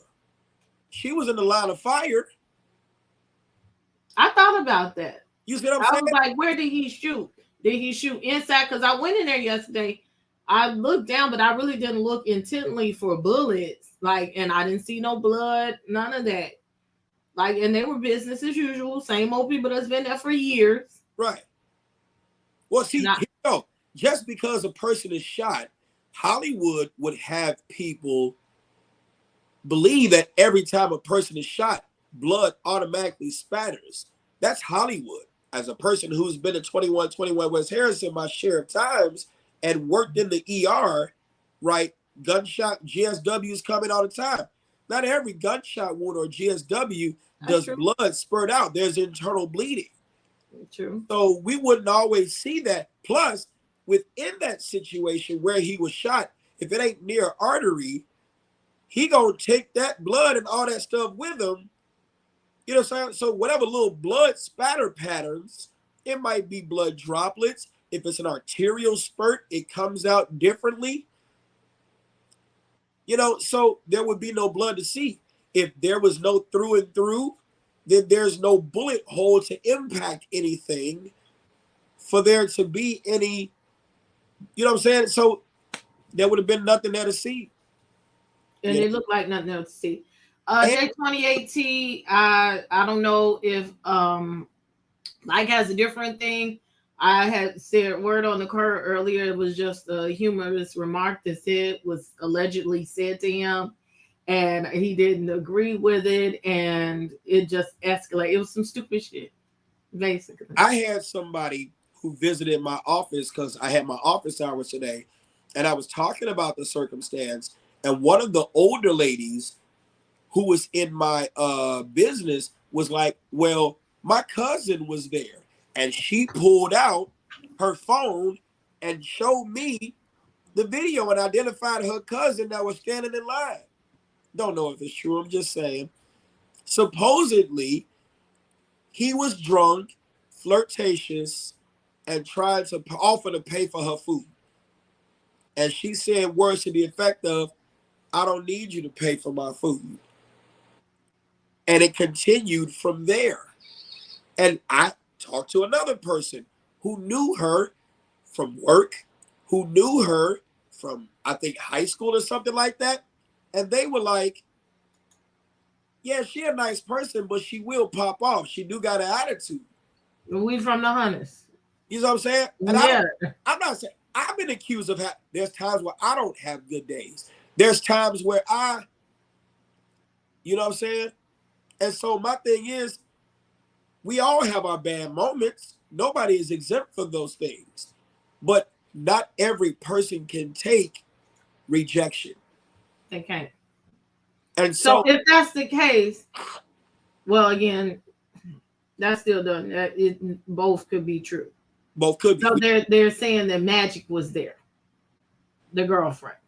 She was in the line of fire. I thought about that. You see what I'm I saying? was like, where did he shoot? Did he shoot inside? Because I went in there yesterday. I looked down, but I really didn't look intently for bullets. Like, and I didn't see no blood, none of that. Like, and they were business as usual, same old people that's been there for years. Right. Well, see, just because a person is shot, Hollywood would have people believe that every time a person is shot, blood automatically spatters. That's Hollywood. As a person who's been at 2121 West Harrison my share of times and worked in the ER, right? Gunshot GSWs coming all the time. Not every gunshot wound or GSW does blood spurt out. There's internal bleeding. True. So we wouldn't always see that. Plus, within that situation where he was shot, if it ain't near artery, he gonna take that blood and all that stuff with him. You know what I'm saying? So whatever little blood spatter patterns, it might be blood droplets. If it's an arterial spurt, it comes out differently. You know, so there would be no blood to see. If there was no through and through, then there's no bullet hole to impact anything for there to be any, you know what I'm saying? So there would have been nothing there to see. And it looked like nothing else to see. J28T, I don't know if Mike has a different thing. I had said word on the court earlier. It was just a humorous remark that said was allegedly said to him, and he didn't agree with it, and it just escalated. It was some stupid shit, basically. I had somebody who visited my office because I had my office hours today, and I was talking about the circumstance, and one of the older ladies who was in my business was like, well, my cousin was there, and she pulled out her phone and showed me the video and identified her cousin that was standing in line. Don't know if it's true, I'm just saying. Supposedly, he was drunk, flirtatious, and tried to offer to pay for her food. And she said words to the effect of, I don't need you to pay for my food. And it continued from there. And I talked to another person who knew her from work, who knew her from, I think, high school or something like that. And they were like, yeah, she a nice person, but she will pop off. She do got an attitude. We from the Hunters. You know what I'm saying? And yeah. I'm not saying, I've been accused of, there's times where I don't have good days. There's times where you know what I'm saying? And so my thing is, we all have our bad moments. Nobody is exempt from those things. But not every person can take rejection. They can't. And so if that's the case, well, again, that's still done. Both could be true. Both could be. So they're saying that Magic was there, the girlfriend.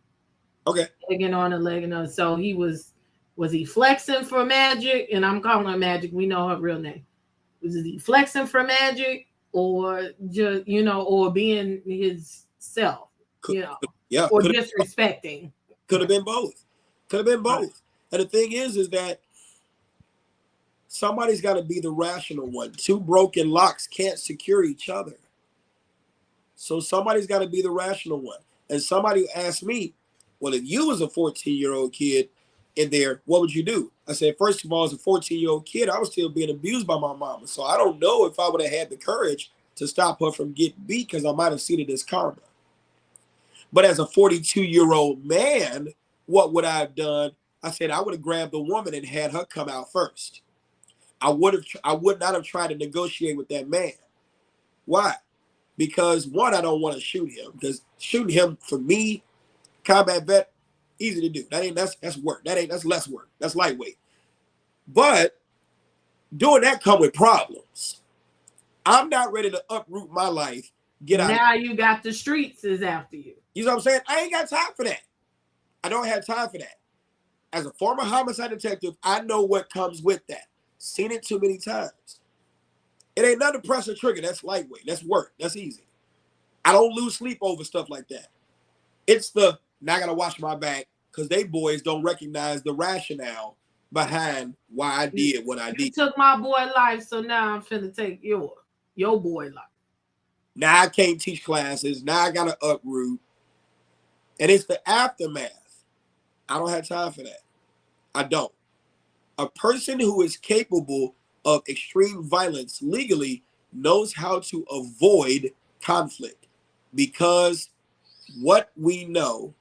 Okay. Legging on a leg and on. So he was he flexing for Magic? And I'm calling her Magic. We know her real name. Was he flexing for magic or just, or being his self, Yeah, or disrespecting? Could have been both. Could have been both. Right. And the thing is that somebody's got to be the rational one. Two broken locks can't secure each other. So somebody's got to be the rational one. And somebody asked me, well, if you was a 14-year-old kid in there, what would you do? I said, first of all, as a 14-year-old kid, I was still being abused by my mama. So I don't know if I would have had the courage to stop her from getting beat, because I might have seen it as karma. But as a 42-year-old man, what would I have done? I said, I would have grabbed the woman and had her come out first. I would not have tried to negotiate with that man. Why? Because one, I don't want to shoot him, because shooting him for me, combat vet, easy to do. That's work. That's less work. That's lightweight. But doing that come with problems. I'm not ready to uproot my life. Get out. Now you got the streets is after you. You know what I'm saying? I ain't got time for that. I don't have time for that. As a former homicide detective, I know what comes with that. Seen it too many times. It ain't nothing to press a trigger. That's lightweight. That's work. That's easy. I don't lose sleep over stuff like that. It's now I gotta watch my back, because they boys don't recognize the rationale behind why I did what I did. You took my boy life, so now I'm finna take your boy life. Now I can't teach classes. Now I gotta uproot. And it's the aftermath. I don't have time for that. I don't. A person who is capable of extreme violence legally knows how to avoid conflict, because what we know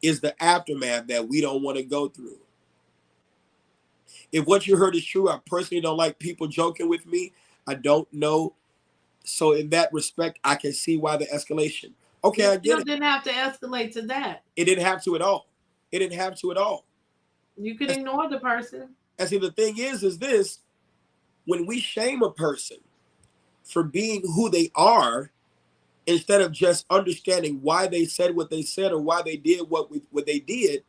is the aftermath that we don't want to go through. If what you heard is true, I personally don't like people joking with me. I don't know. So in that respect, I can see why the escalation. Okay, I get it. Didn't have to escalate to that. It didn't have to at all. It didn't have to at all. You can ignore the person. And see, the thing is this: when we shame a person for being who they are, instead of just understanding why they said what they said or why they did what they did,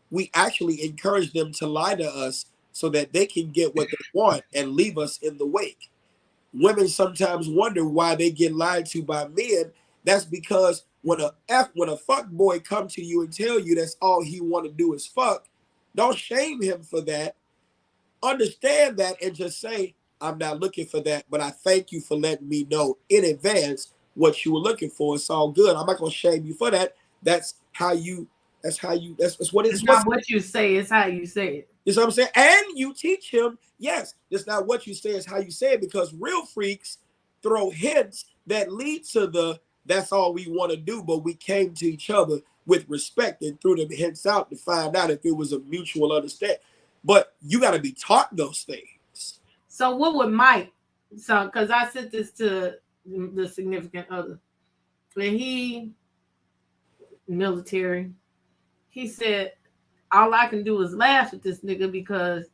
we actually encourage them to lie to us so that they can get what they want and leave us in the wake. Women sometimes wonder why they get lied to by men. That's because when a fuck boy come to you and tell you that's all he want to do is fuck, don't shame him for that. Understand that and just say, I'm not looking for that, but I thank you for letting me know in advance what you were looking for. It's all good. I'm not gonna shame you for that. That's what it's. It's not what you say, it's how you say it. You know what I'm saying? And you teach him, yes, it's not what you say, it's how you say it, because real freaks throw hints that lead to that's all we want to do, but we came to each other with respect and threw them hints out to find out if it was a mutual understanding. But you got to be taught those things. So what would Mike, because I sent this to the significant other, and he, military, he said, all I can do is laugh at this nigga because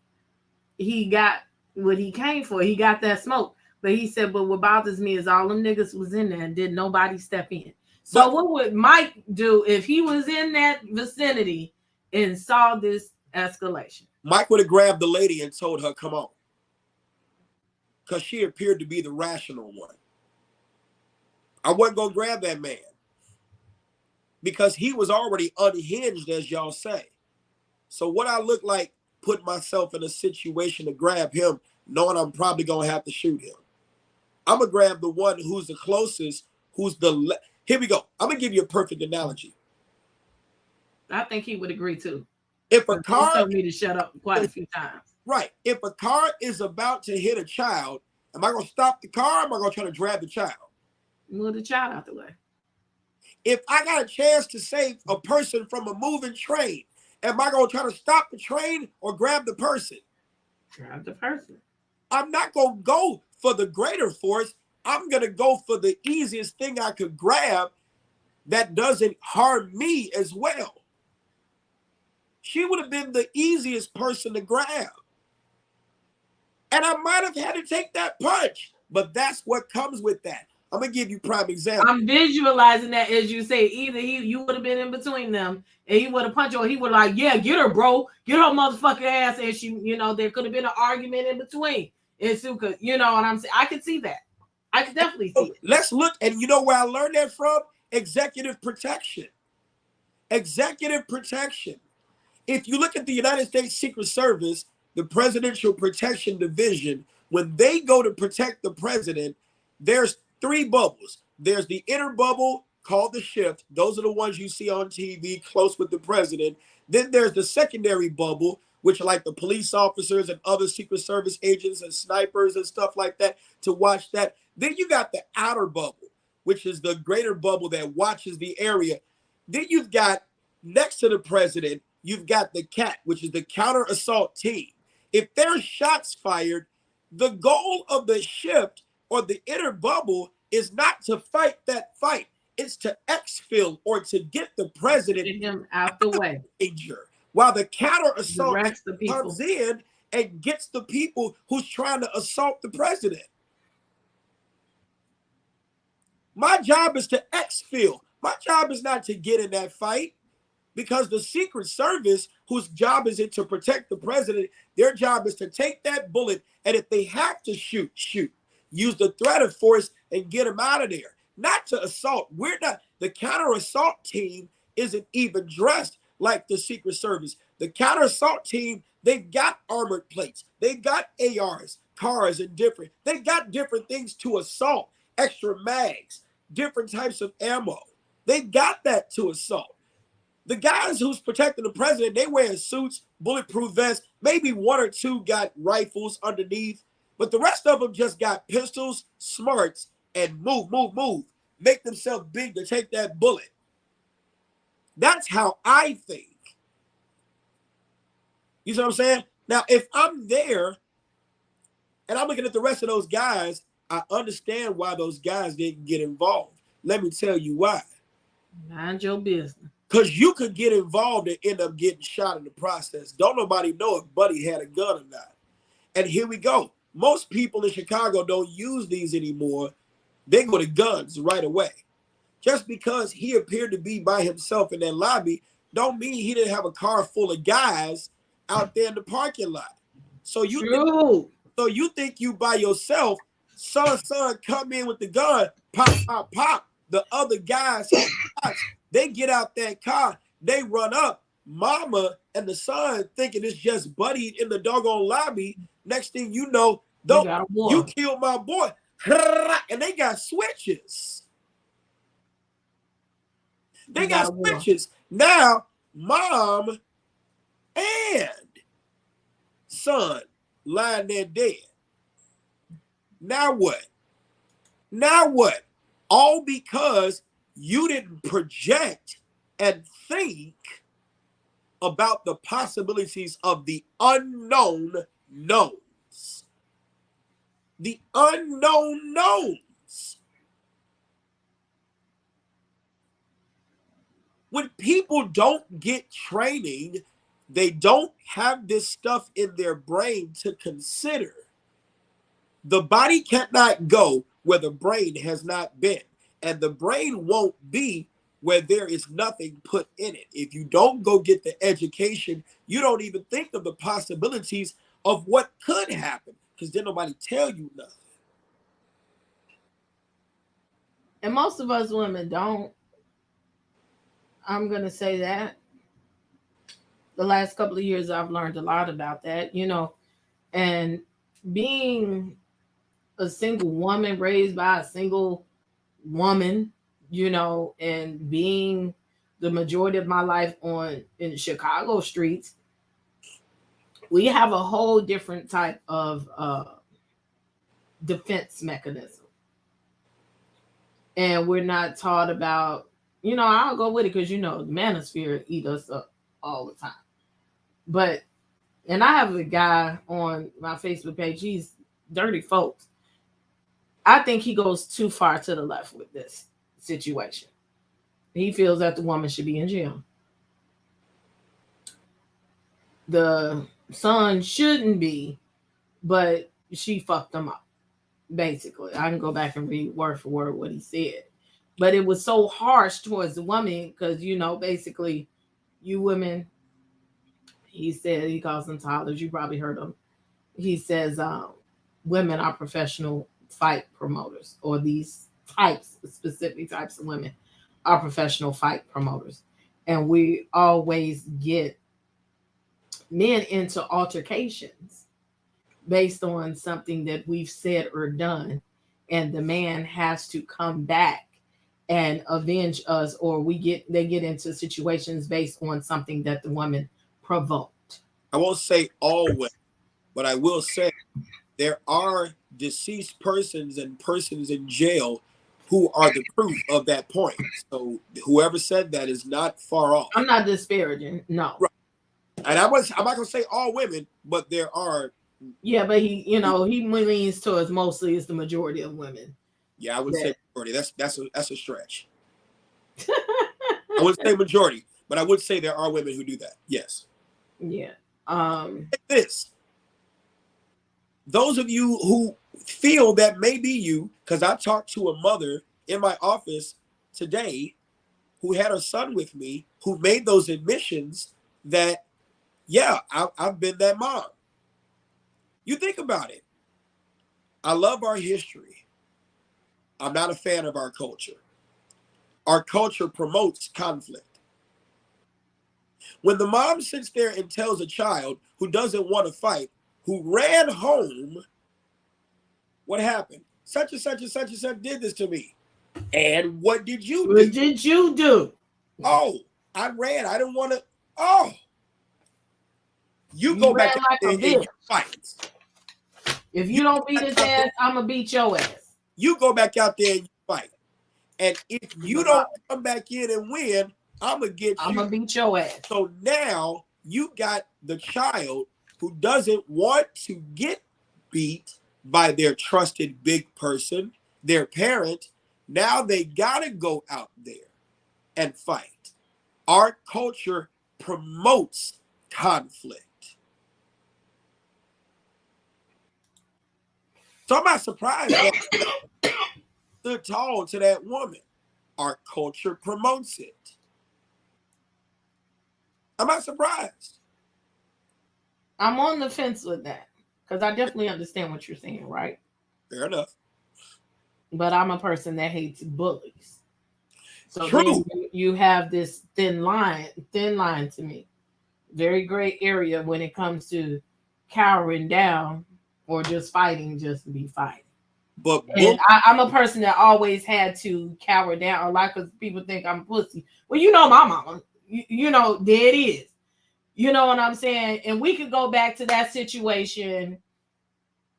he got what he came for. He got that smoke. But he said, but what bothers me is all them niggas was in there and did nobody step in. So what would Mike do if he was in that vicinity and saw this escalation? Mike would have grabbed the lady and told her, come on. Because she appeared to be the rational one. I wasn't going to grab that man. Because he was already unhinged, as y'all say. So what I look like, put myself in a situation to grab him, knowing I'm probably going to have to shoot him. I'm going to grab the one who's the closest, here we go. I'm going to give you a perfect analogy. I think he would agree too. If a car told me to shut up quite a few times. Right. If a car is about to hit a child, am I going to stop the car or am I going to try to grab the child? Move the child out the way. If I got a chance to save a person from a moving train, am I going to try to stop the train or grab the person? Grab the person. I'm not going to go for the greater force. I'm going to go for the easiest thing I could grab that doesn't harm me as well. She would have been the easiest person to grab. And I might have had to take that punch, but that's what comes with that. I'm going to give you prime example. I'm visualizing that as you say, either you would have been in between them and he would have punched her, or he would like, yeah, get her, bro. Get her motherfucking ass. And she, there could have been an argument in between. in Suka. You know what I'm saying? I could see that. I could definitely see it. Let's look, and you know where I learned that from? Executive protection. Executive protection. If you look at the United States Secret Service, the Presidential Protection Division, when they go to protect the president, there's 3 bubbles. There's the inner bubble called the shift. Those are the ones you see on TV close with the president. Then there's the secondary bubble, which are like the police officers and other Secret Service agents and snipers and stuff like that to watch that. Then you got the outer bubble, which is the greater bubble that watches the area. Then you've got next to the president, you've got the CAT, which is the counter assault team. If there's shots fired, the goal of the shift or the inner bubble is not to fight that fight. It's to exfil or to get the president Get him out the way. Danger. While the counter assault Direct the people. comes in and gets the people who's trying to assault the president. My job is to exfil. My job is not to get in that fight, because the Secret Service, whose job is it to protect the president, their job is to take that bullet, and if they have to shoot, shoot. Use the threat of force and get them out of there. Not to assault. We're not, the counter assault team isn't even dressed like the Secret Service. The counter assault team, they've got armored plates. They've got ARs, cars, and they got different things to assault, extra mags, different types of ammo. They've got that to assault. The guys who's protecting the president, they wear suits, bulletproof vests. Maybe 1 or 2 got rifles underneath, but the rest of them just got pistols, smarts, and move. Make themselves big to take that bullet. That's how I think. You see what I'm saying? Now, if I'm there and I'm looking at the rest of those guys, I understand why those guys didn't get involved. Let me tell you why. Mind your business. Because you could get involved and end up getting shot in the process. Don't nobody know if Buddy had a gun or not. And here we go. Most people in Chicago don't use these anymore. They go to guns right away. Just because he appeared to be by himself in that lobby don't mean he didn't have a car full of guys out there in the parking lot. So you think you by yourself, son, come in with the gun, pop. The other guys, they get out that car, they run up, mama and the son thinking it's just Buddy in the doggone lobby. Next thing you know, you killed my boy. And they got switches. They got switches. Now, mom and son lying there dead. Now what? All because you didn't project and think about the possibilities of the unknown knowns. The unknown knowns. When people don't get training, they don't have this stuff in their brain to consider. The body cannot go where the brain has not been, and the brain won't be where there is nothing put in it. If you don't go get the education, you don't even think of the possibilities of what could happen, because then nobody tell you nothing. And most of us women don't. I'm going to say that. The last couple of years, I've learned a lot about that, and being a single woman raised by a single woman, and being the majority of my life in Chicago streets, we have a whole different type of defense mechanism. And we're not taught about, I'll go with it because, the manosphere eat us up all the time. And I have a guy on my Facebook page, he's Dirty Folks. I think he goes too far to the left with this situation. He feels that the woman should be in jail. The son shouldn't be, but she fucked him up, basically. I can go back and read word for word what he said. But it was so harsh towards the woman because, basically, you women, he said, he calls them toddlers. You probably heard him. He says, women are professional fight promoters, or these types, specific types of women are professional fight promoters. And we always get men into altercations based on something that we've said or done. And the man has to come back and avenge us, or they get into situations based on something that the woman provoked. I won't say all women, but I will say there are deceased persons and persons in jail who are the proof of that point. So whoever said that is not far off. I'm not disparaging, no. Right. And I'm not going to say all women, but there are. Yeah, but he leans towards mostly it's the majority of women. Yeah, I would say majority. That's a stretch. I wouldn't say majority, but I would say there are women who do that. Yes. Yeah. This. Those of you who feel that may be you, because I talked to a mother in my office today who had her son with me, who made those admissions that, yeah, I've been that mom. You think about it. I love our history. I'm not a fan of our culture. Our culture promotes conflict. When the mom sits there and tells a child who doesn't want to fight, who ran home, what happened? Such and such and such and such did this to me. And what did you do? What did you do? Oh, I ran. I didn't want to. Oh. You go back like there and you fight. If you don't beat his ass, I'm going to beat your ass. You go back out there and you fight. And if you don't come back in and win, I'm going to beat your ass. So now you got the child who doesn't want to get beat by their trusted big person, their parent. Now they got to go out there and fight. Our culture promotes conflict. So I'm not surprised that stood tall to that woman. Our culture promotes it. I'm not surprised. I'm on the fence with that because I definitely understand what you're saying, right? Fair enough. But I'm a person that hates bullies. So True. You have this thin line to me. Very gray area when it comes to cowering down or just fighting just to be fighting. But I'm a person that always had to cower down a lot because people think I'm a pussy. Well, you know my mama. You know, there it is. You know what I'm saying? And we could go back to that situation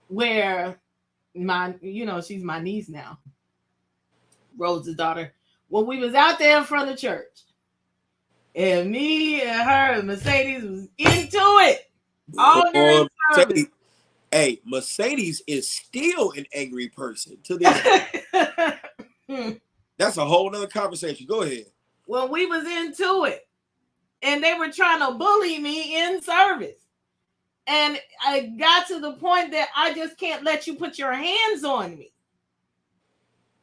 where she's my niece now, Rose's daughter. When we was out there in front of church, and me and her and Mercedes was into it all during service. Hey, Mercedes is still an angry person to this day. That's a whole nother conversation. Go ahead. When we was into it, and they were trying to bully me in service. And I got to the point that I just can't let you put your hands on me.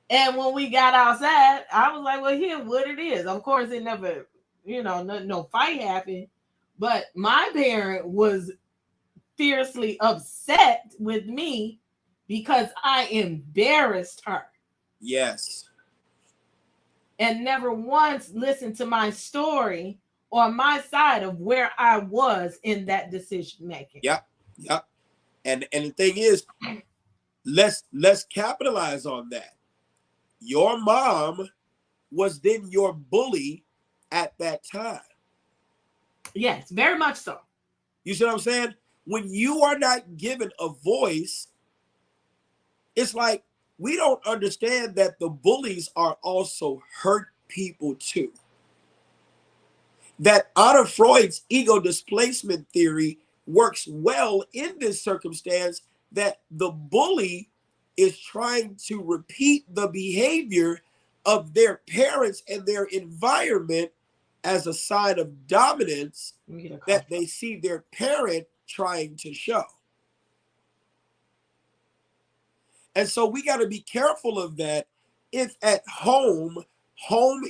And when we got outside, I was like, well, here's what it is. Of course, it never, no fight happened. But my parent was fiercely upset with me because I embarrassed her. Yes. And never once listened to my story or my side of where I was in that decision making. Yep. And the thing is, let's capitalize on that. Your mom was then your bully at that time. Yes, very much so. You see what I'm saying? When you are not given a voice, it's like we don't understand that the bullies are also hurt people too. That Anna Freud's ego displacement theory works well in this circumstance, that the bully is trying to repeat the behavior of their parents and their environment as a sign of dominance that they see their parent trying to show. And so we got to be careful of that. If at home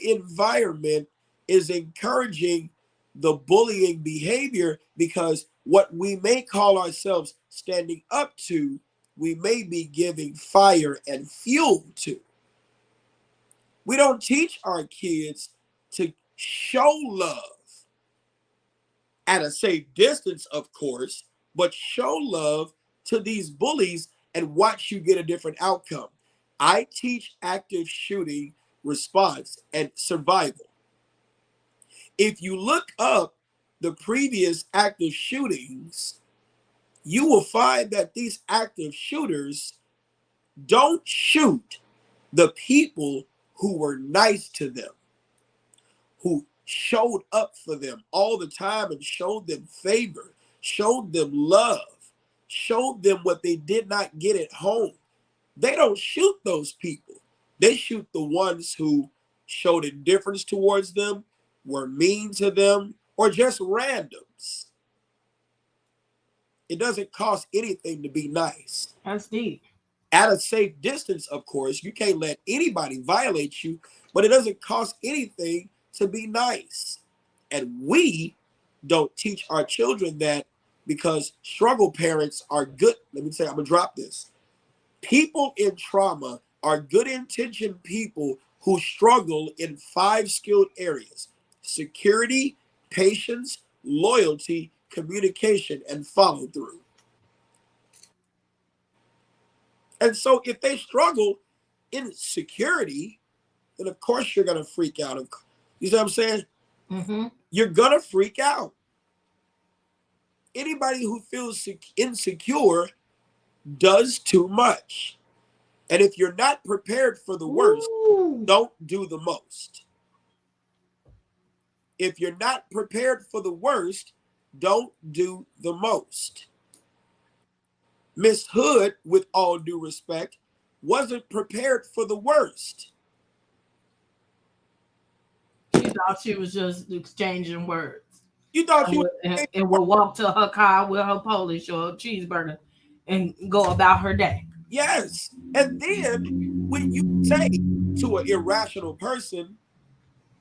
environment is encouraging the bullying behavior, because what we may call ourselves standing up to we may be giving fire and fuel to. We don't teach our kids to show love at a safe distance, of course, but show love to these bullies and watch you get a different outcome. I teach active shooting response and survival. If you look up the previous active shootings, you will find that these active shooters don't shoot the people who were nice to them, who showed up for them all the time and showed them favor, showed them love, showed them what they did not get at home. They don't shoot those people. They shoot the ones who showed indifference towards them, were mean to them, or just randoms. It doesn't cost anything to be nice. That's deep. At a safe distance, of course, you can't let anybody violate you, but it doesn't cost anything to be nice. And we don't teach our children that because struggle parents are good. Let me say, I'm gonna drop this. People in trauma are good intentioned people who struggle in 5 skilled areas: security, patience, loyalty, communication, and follow through. And so if they struggle in security, then of course you're gonna freak out. You see what I'm saying? Mm-hmm. You're gonna freak out. Anybody who feels insecure does too much. And if you're not prepared for the worst, don't do the most. If you're not prepared for the worst, don't do the most. Miss Hood, with all due respect, wasn't prepared for the worst. She thought she was just exchanging words. You thought she and would walk to her car with her Polish or cheeseburger and go about her day. Yes. And then when you say to an irrational person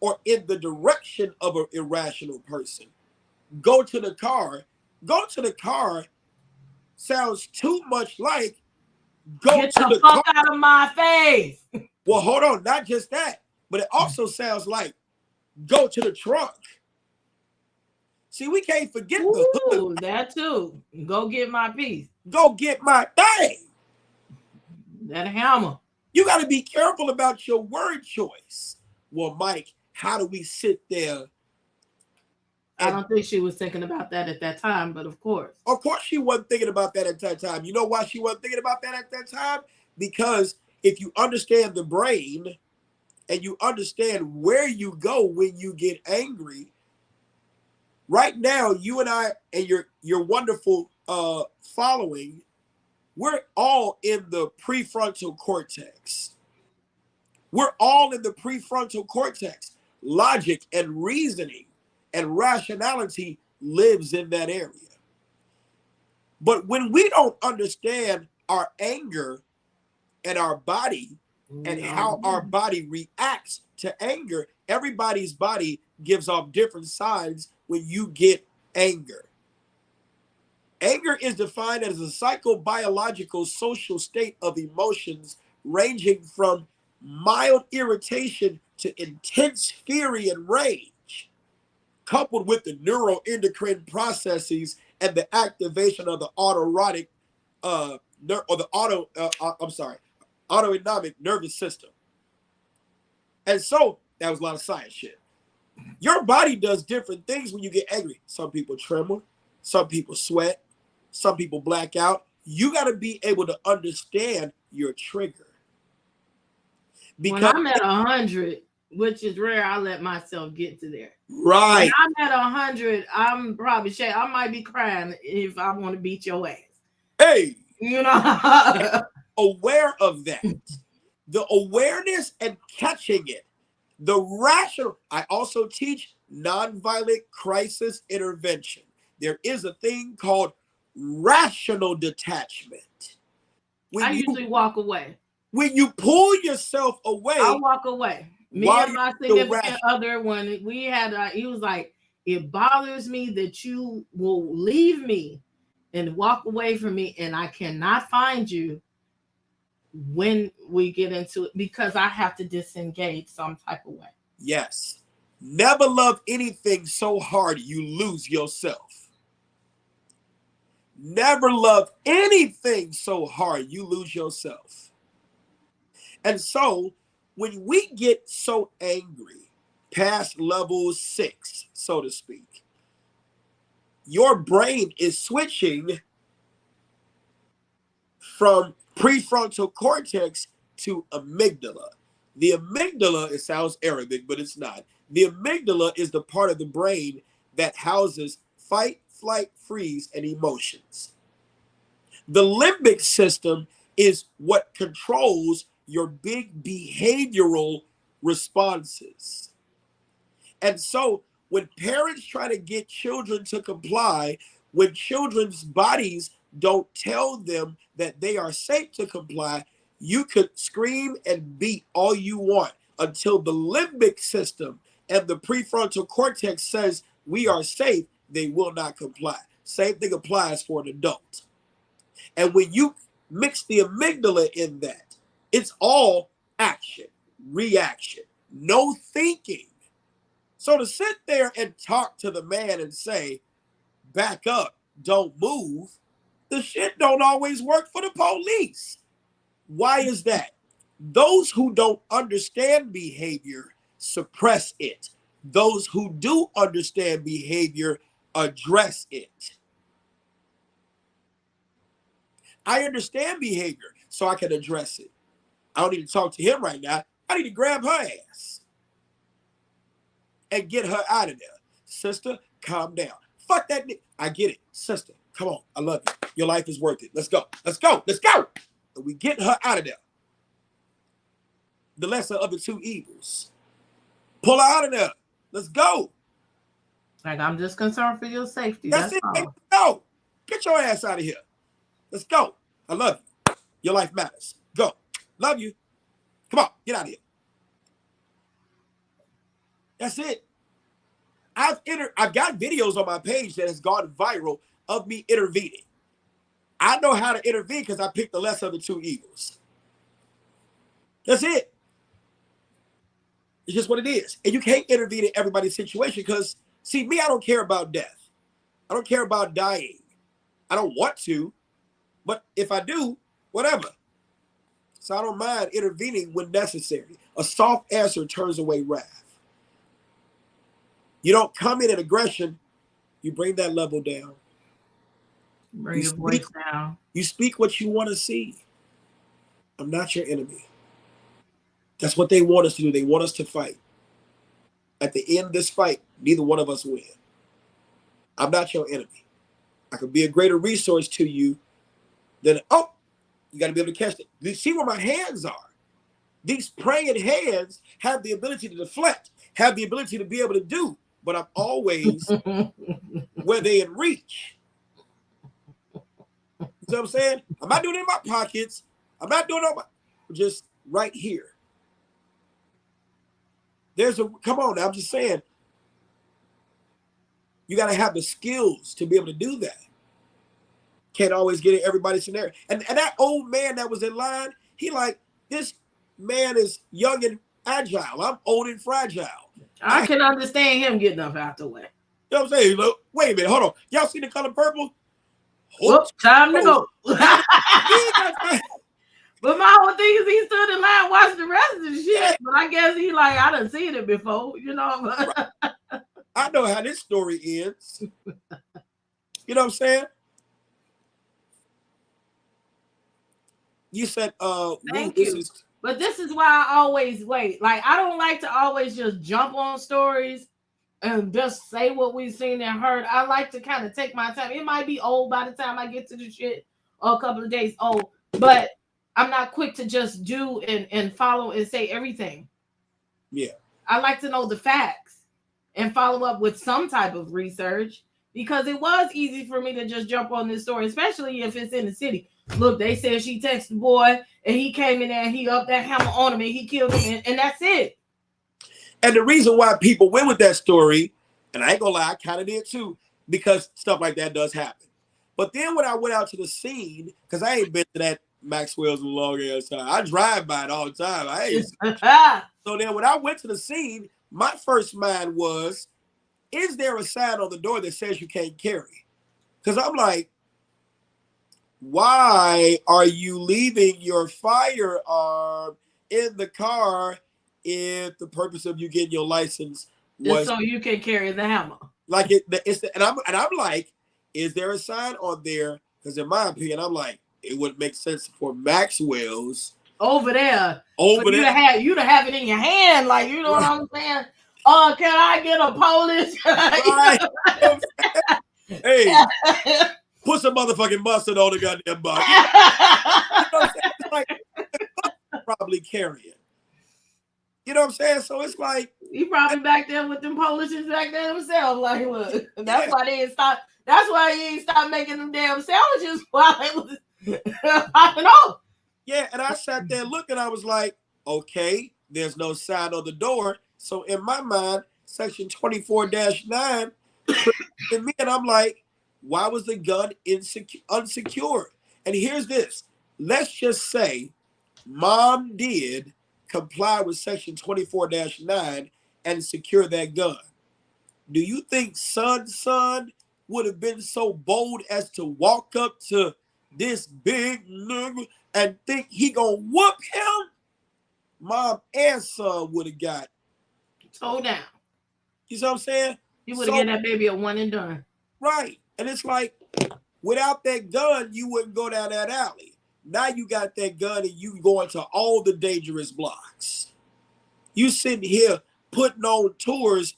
or in the direction of an irrational person, go to the car sounds too much like get the fuck out of my face. Well, hold on, not just that, but it also sounds like go to the trunk. See, we can't forget the hood. That too. Go get my piece. Go get my thing. That hammer. You got to be careful about your word choice. Well, Mike, how do we sit there? I don't think she was thinking about that at that time, but of course. Of course she wasn't thinking about that at that time. You know why she wasn't thinking about that at that time? Because if you understand the brain and you understand where you go when you get angry, right now, you and I and your wonderful following, we're all in the prefrontal cortex. We're all in the prefrontal cortex. Logic and reasoning and rationality lives in that area. But when we don't understand our anger and our body and how our body reacts to anger, everybody's body gives off different signs when you get anger. Anger is defined as a psychobiological social state of emotions ranging from mild irritation to intense fury and rage, coupled with the neuroendocrine processes and the activation of the autonomic nervous system. And so that was a lot of science shit. Your body does different things when you get angry. Some people tremor, some people sweat, some people black out. You got to be able to understand your trigger. Because when I'm at 100, which is rare, I let myself get to there. Right. When I'm at 100, I'm probably I might be crying if I want to beat your ass. Hey, you know, aware of that, the awareness and catching it, the rational. I also teach nonviolent crisis intervention. There is a thing called rational detachment. I usually walk away. When you pull yourself away, I walk away. Me and my significant other, when we had, he was like, "It bothers me that you will leave me and walk away from me, and I cannot find you when we get into it because I have to disengage some type of way. Yes. Never love anything so hard you lose yourself. Never love anything so hard you lose yourself. And so when we get so angry, past level 6, so to speak, your brain is switching from prefrontal cortex to amygdala. The amygdala, it sounds Arabic, but it's not. The amygdala is the part of the brain that houses fight, flight, freeze, and emotions. The limbic system is what controls your big behavioral responses. And so when parents try to get children to comply, when children's bodies don't tell them that they are safe to comply, you could scream and beat all you want until the limbic system and the prefrontal cortex says we are safe, they will not comply. Same thing applies for an adult. And when you mix the amygdala in that, it's all action, reaction, no thinking. So to sit there and talk to the man and say, back up, don't move, the shit don't always work for the police. Why is that? Those who don't understand behavior suppress it. Those who do understand behavior address it. I understand behavior, so I can address it. I don't need to talk to him right now. I need to grab her ass and get her out of there. Sister, calm down. Fuck that nigga. I get it. Sister, come on. I love you. Your life is worth it. Let's go. Let's go. Let's go. And we get her out of there. The lesser of the two evils. Pull her out of there. Let's go. Like, I'm just concerned for your safety. That's it. All. Go. Get your ass out of here. Let's go. I love you. Your life matters. Go. Love you. Come on. Get out of here. That's it. I've got videos on my page that has gone viral of me intervening. I know how to intervene because I picked the lesser of the two evils. That's it. It's just what it is. And you can't intervene in everybody's situation because, see, me, I don't care about death. I don't care about dying. I don't want to, but if I do, whatever. So I don't mind intervening when necessary. A soft answer turns away wrath. You don't come in at aggression, you bring that level down. Bring your voice down. You speak what you want to see. I'm not your enemy. That's what they want us to do. They want us to fight. At the end of this fight, neither one of us win. I'm not your enemy. I could be a greater resource to you than, oh, you got to be able to catch it. You see where my hands are. These praying hands have the ability to deflect, have the ability to be able to do, but I'm always where they in reach. You know what I'm saying? I'm not doing it in my pockets. I'm not doing it just right here. Come on, I'm just saying, you got to have the skills to be able to do that. Can't always get in everybody's scenario. And that old man that was in line, he like, this man is young and agile. I'm old and fragile. I can understand him getting up out the way. You know what I'm saying? Look, wait a minute, hold on. Y'all see the color purple? Whoops, time to go. But my whole thing is he stood in line watching the rest of the shit. But I guess he like, I done seen it before, you know. I know how this story ends. You know what I'm saying? You said, thank you. But this is why I always wait. Like, I don't like to always just jump on stories and just say what we've seen and heard. I like to kind of take my time. It might be old by the time I get to the shit, or a couple of days old, but I'm not quick to just do and follow and say everything. Yeah. I like to know the facts and follow up with some type of research, because it was easy for me to just jump on this story, especially if it's in the city. Look, they said she texted the boy and he came in there and he upped that hammer on him and he killed him, and that's it. And the reason why people went with that story, and I ain't gonna lie, I kind of did too, because stuff like that does happen. But then when I went out to the scene, because I ain't been to that Maxwell's in a long ass time. I drive by it all the time. So then when I went to the scene, my first mind was, is there a sign on the door that says you can't carry? Because I'm like, why are you leaving your firearm in the car if the purpose of you getting your license was so you can carry the hammer? Like and I'm like, is there a sign on there? Because in my opinion, I'm like, it would make sense for Maxwell's over there. Over there. You to have it in your hand, like, you know what I'm saying? Can I get a Polish? Right. Hey, put some motherfucking mustard on the goddamn box. You know what I'm saying? It's like, probably carry it. You know what I'm saying? So it's like, he probably back there with them Polishes back there himself. Like, look, that's why they didn't stop. That's why he ain't stopped making them damn sandwiches while it was popping off. Yeah, and I sat there looking. I was like, okay, there's no sign on the door. So in my mind, section 24-9, and me, and I'm like, why was the gun unsecured? And here's this. Let's just say mom did comply with section 24-9 and secure that gun. Do you think son would have been so bold as to walk up to this big nigga and think he gonna whoop him? Mom and son would have got toe down. You see what I'm saying? You would have given that baby a one and done. Right. And it's like, without that gun, you wouldn't go down that alley. Now you got that gun and you going to all the dangerous blocks. You sitting here putting on tours.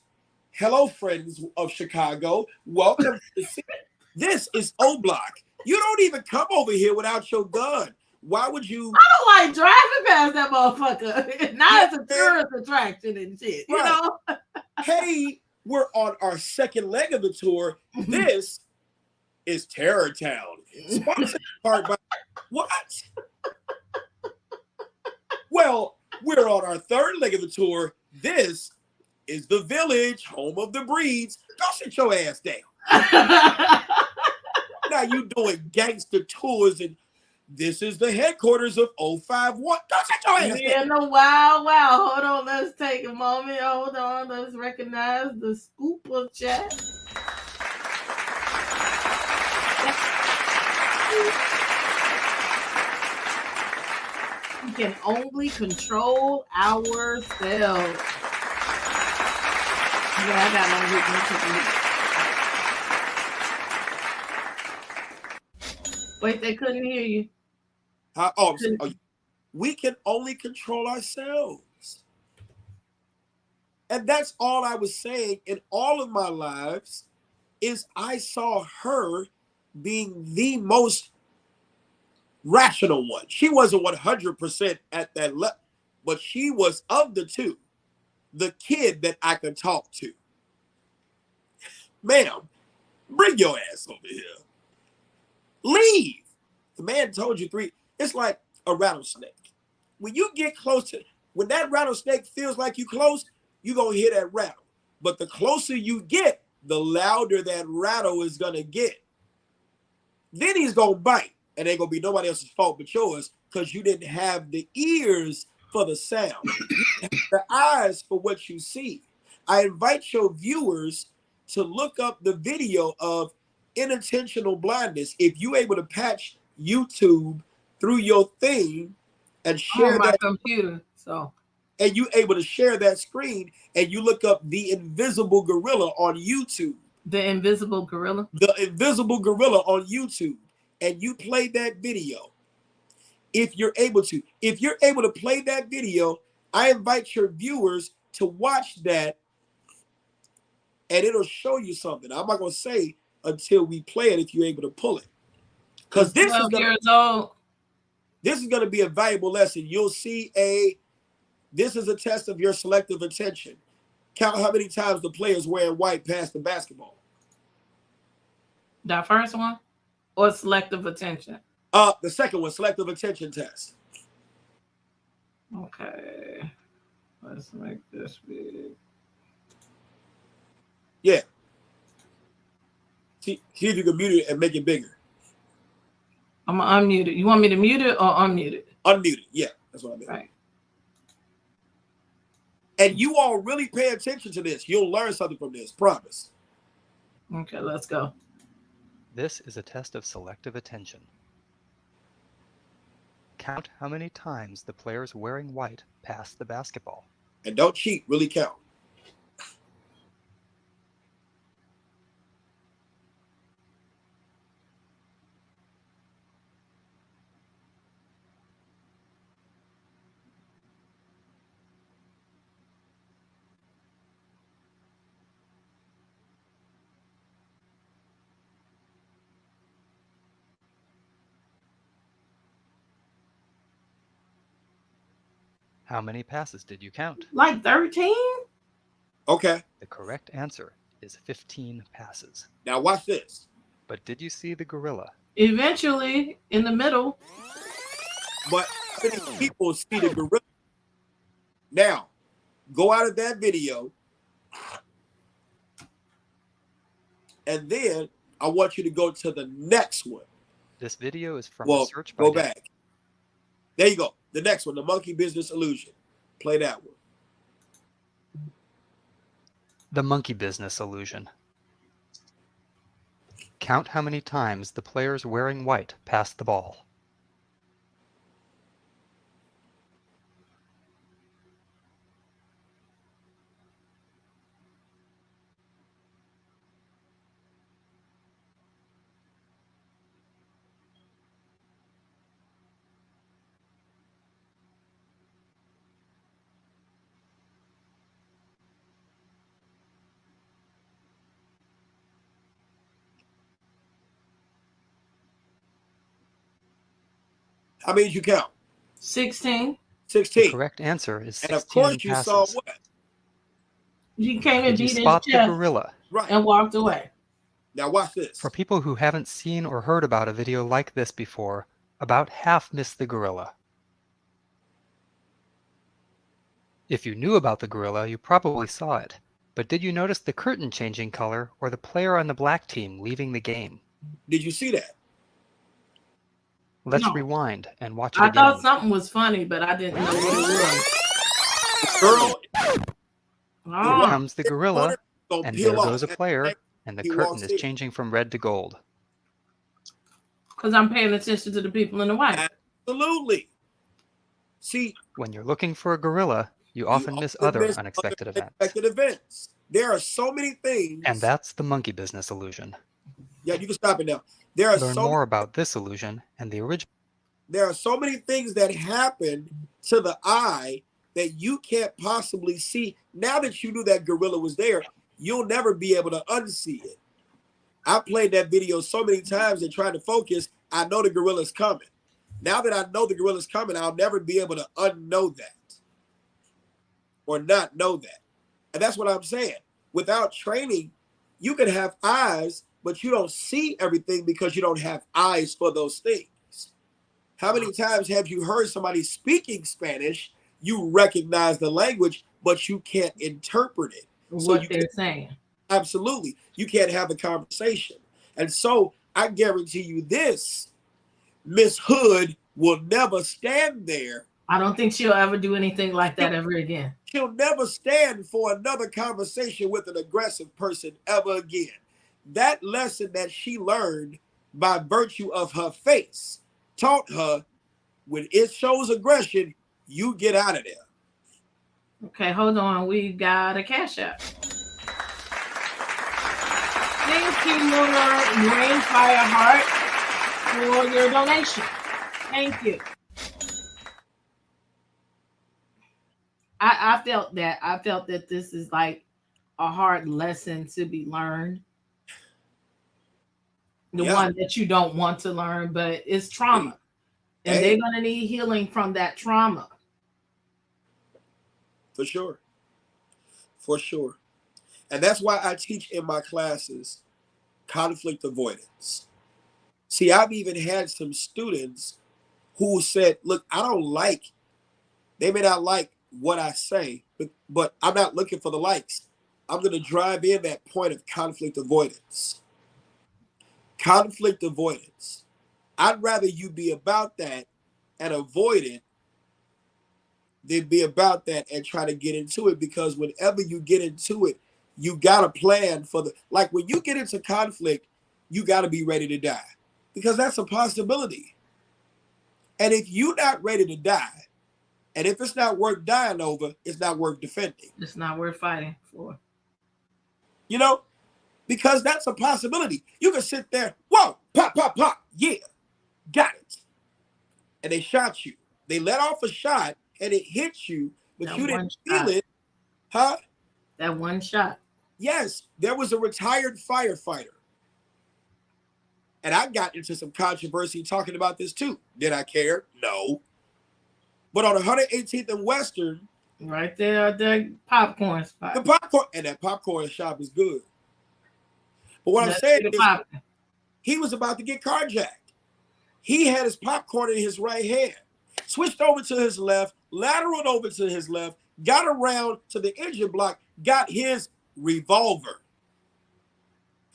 Hello, friends of Chicago. Welcome to the city. This is O Block. You don't even come over here without your gun. Why would you? I don't like driving past that motherfucker. Now it's a tourist attraction and shit. You know? Hey, we're on our second leg of the tour. This is Terror Town. Sponsored part by what? Well, we're on our third leg of the tour. This is the Village, home of the breeds. Go sit your ass down. Now you doing gangster tours, and this is the headquarters of 051. Go sit your ass down. Wow. Hold on, let's take a moment. Hold on, let's recognize the scoop of chat. We can only control ourselves. Yeah, I got my weakness. Wait, they couldn't hear you. We can only control ourselves. And that's all I was saying in all of my lives is I saw her being the most rational one. She wasn't 100% at that level, but she was of the two, the kid that I could talk to. Ma'am, bring your ass over here. Leave. The man told you three. It's like a rattlesnake. When you get close to, when that rattlesnake feels like you close, you're going to hear that rattle. But the closer you get, the louder that rattle is going to get. Then he's going to bite. And ain't going to be nobody else's fault but yours because you didn't have the ears for the sound. You didn't have the eyes for what you see. I invite your viewers to look up the video of Inattentional Blindness. If you're able to patch YouTube through your thing and share my that computer, and you able to share that screen and you look up The Invisible Gorilla on YouTube. The Invisible Gorilla? The Invisible Gorilla on YouTube. And you play that video. If you're able to play that video, I invite your viewers to watch that and it'll show you something. I'm not going to say until we play it if you're able to pull it. Because this is going to be a valuable lesson. You'll see this is a test of your selective attention. Count how many times the player's wearing white past the basketball. That first one? Or selective attention? The second one, selective attention test. Okay. Let's make this big. Yeah. See if you can mute it and make it bigger. I'm gonna unmute it. You want me to mute it or unmute it? Unmute it. Yeah, that's what I mean. Right. And you all really pay attention to this. You'll learn something from this. Promise. Okay, let's go. This is a test of selective attention. Count how many times the players wearing white pass the basketball. And don't cheat. Really count. How many passes did you count? Like 13? Okay. The correct answer is 15 passes. Now watch this. But did you see the gorilla? Eventually, in the middle. But many people see the gorilla. Now, go out of that video. And then I want you to go to the next one. This video is from Well, Search by go back. There you go. The next one, the monkey business illusion. Play that one. The monkey business illusion. Count how many times the players wearing white pass the ball. How many did you count? 16. 16. The correct answer is 16 And of course you passes. saw what? He came and Did you beat his spot the chest gorilla? Right. and walked away. Now watch this. For people who haven't seen or heard about a video like this before, about half missed the gorilla. If you knew about the gorilla, you probably saw it. But did you notice the curtain changing color or the player on the black team leaving the game? Did you see that? Let's No. rewind and watch it I again. thought something was funny, but I didn't know what it was. Girl, Oh. Here comes the gorilla, gonna and peel there off. goes a player, and the He curtain walks is in. changing from red to gold. Because I'm paying attention to the people in the white. Absolutely. See, When you're looking for a gorilla, you often miss often other miss unexpected other events. unexpected events. There are so many things. And that's the monkey business illusion. Yeah, you can stop it now. There are Learn so more about this illusion and the original. there are so many things that happen to the eye that you can't possibly see. Now that you knew that gorilla was there, you'll never be able to unsee it. I played that video so many times and tried to focus. I know the gorilla's coming. Now that I know the gorilla's coming, I'll never be able to unknow that or not know that. And that's what I'm saying. Without training, you can have eyes, but you don't see everything because you don't have eyes for those things. How many times have you heard somebody speaking Spanish, you recognize the language, but you can't interpret it? What they're saying. Absolutely. You can't have the conversation. And so I guarantee you this, Miss Hood will never stand there. I don't think she'll ever do anything like that ever again. She'll never stand for another conversation with an aggressive person ever again. That lesson that she learned by virtue of her face taught her when it shows aggression, you get out of there. Okay, hold on. We got a cash app. Thank you, Lunar Green Fire Heart, for your donation. Thank you. I felt that. I felt that this is like a hard lesson to be learned. The one that you don't want to learn, but it's trauma. And they're going to need healing from that trauma. For sure. For sure. And that's why I teach in my classes conflict avoidance. See, I've even had some students who said, look, they may not like what I say, but I'm not looking for the likes. I'm going to drive in that point of conflict avoidance. Conflict avoidance. I'd rather you be about that and avoid it than be about that and try to get into it, because whenever you get into it, you got a plan for the, like when you get into conflict, you got to be ready to die, because that's a possibility. And if you're not ready to die, and if it's not worth dying over, it's not worth defending. It's not worth fighting for. You know, because that's a possibility. You can sit there, whoa, pop, pop, pop, yeah, got it. And they shot you. They let off a shot and it hit you, but That you one didn't feel shot. it. Huh? That one shot. Yes, there was a retired firefighter. And I got into some controversy talking about this too. Did I care? No. But on 118th and Western, right there at the popcorn spot. The popcorn, and that popcorn shop is good. But what I'm saying is, he was about to get carjacked. He had his popcorn in his right hand, switched over to his left, lateraled over to his left, got around to the engine block, got his revolver,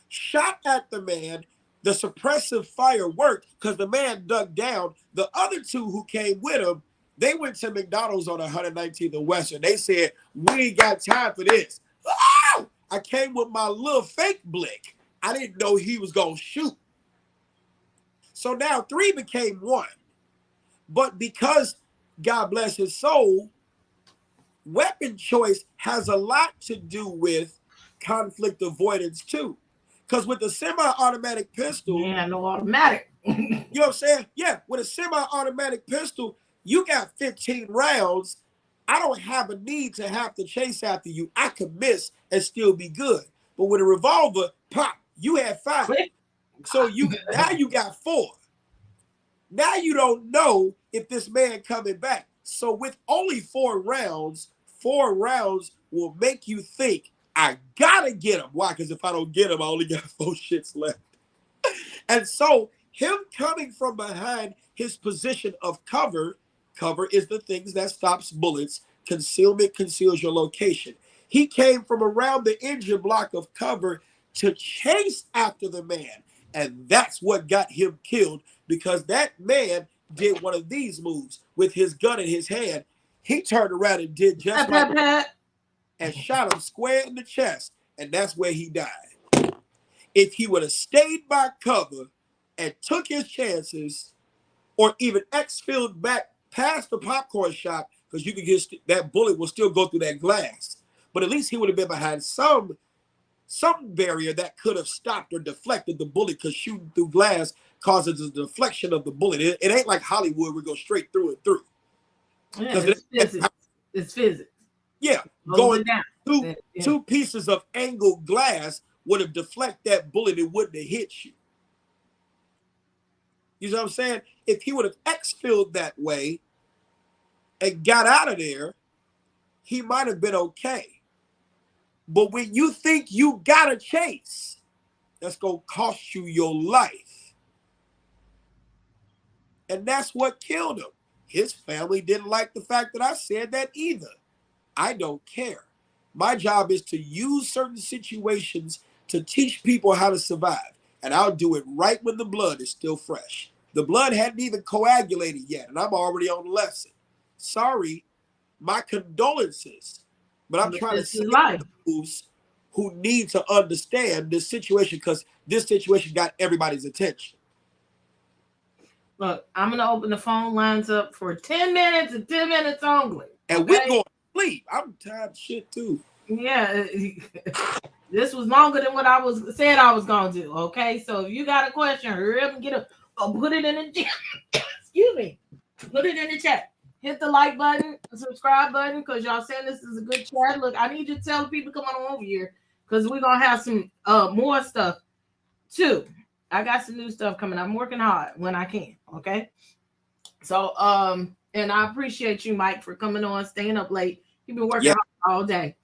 shot at the man. The suppressive fire worked because the man dug down. The other two who came with him, they went to McDonald's on 119th and Western. They said, we ain't got time for this. Oh! I came with my little fake blick. I didn't know he was going to shoot. So now 3 became 1. But because, God bless his soul, weapon choice has a lot to do with conflict avoidance too. Because with the semi-automatic pistol, no automatic. You know what I'm saying? Yeah, with a semi-automatic pistol, you got 15 rounds. I don't have a need to have to chase after you. I could miss and still be good. But with a revolver, pop, you had 5. So now you got 4. Now you don't know if this man coming back. So with only 4 rounds will make you think, I gotta get him. Why? Because if I don't get him, I only got 4 shits left. And so him coming from behind his position of cover is the things that stops bullets. Concealment conceals your location. He came from around the engine block of cover to chase after the man. And that's what got him killed, because that man did one of these moves with his gun in his hand. He turned around and did just like that and shot him square in the chest. And that's where he died. If he would have stayed by cover and took his chances, or even exfilled back past the popcorn shop, because you could get that bullet will still go through that glass. But at least he would have been behind some barrier that could have stopped or deflected the bullet, because shooting through glass causes a deflection of the bullet. It ain't like Hollywood, we go straight through and through. Yeah, it's physics. Yeah, going down. Two pieces of angled glass would have deflected that bullet. It wouldn't have hit you. You know what I'm saying? If he would have exfilled that way and got out of there, he might have been okay. But when you think you got to chase, that's going to cost you your life. And that's what killed him. His family didn't like the fact that I said that either. I don't care. My job is to use certain situations to teach people how to survive. And I'll do it right when the blood is still fresh. The blood hadn't even coagulated yet, and I'm already on the lesson. Sorry, my condolences. But I'm trying to save those who need to understand this situation, because this situation got everybody's attention. Look, I'm going to open the phone lines up for 10 minutes and 10 minutes only. And we're going to sleep. I'm tired of shit too. Yeah. This was longer than what I said I was going to do. Okay. So if you got a question, hurry up and get up. Or put it in the chat. Excuse me. Put it in the chat. Hit the like button, subscribe button, because y'all saying this is a good chat. Look, I need you to tell the people come on over here, because we're going to have some more stuff too. I got some new stuff coming. I'm working hard when I can. Okay. So, and I appreciate you, Mike, for coming on, staying up late. You've been working hard all day.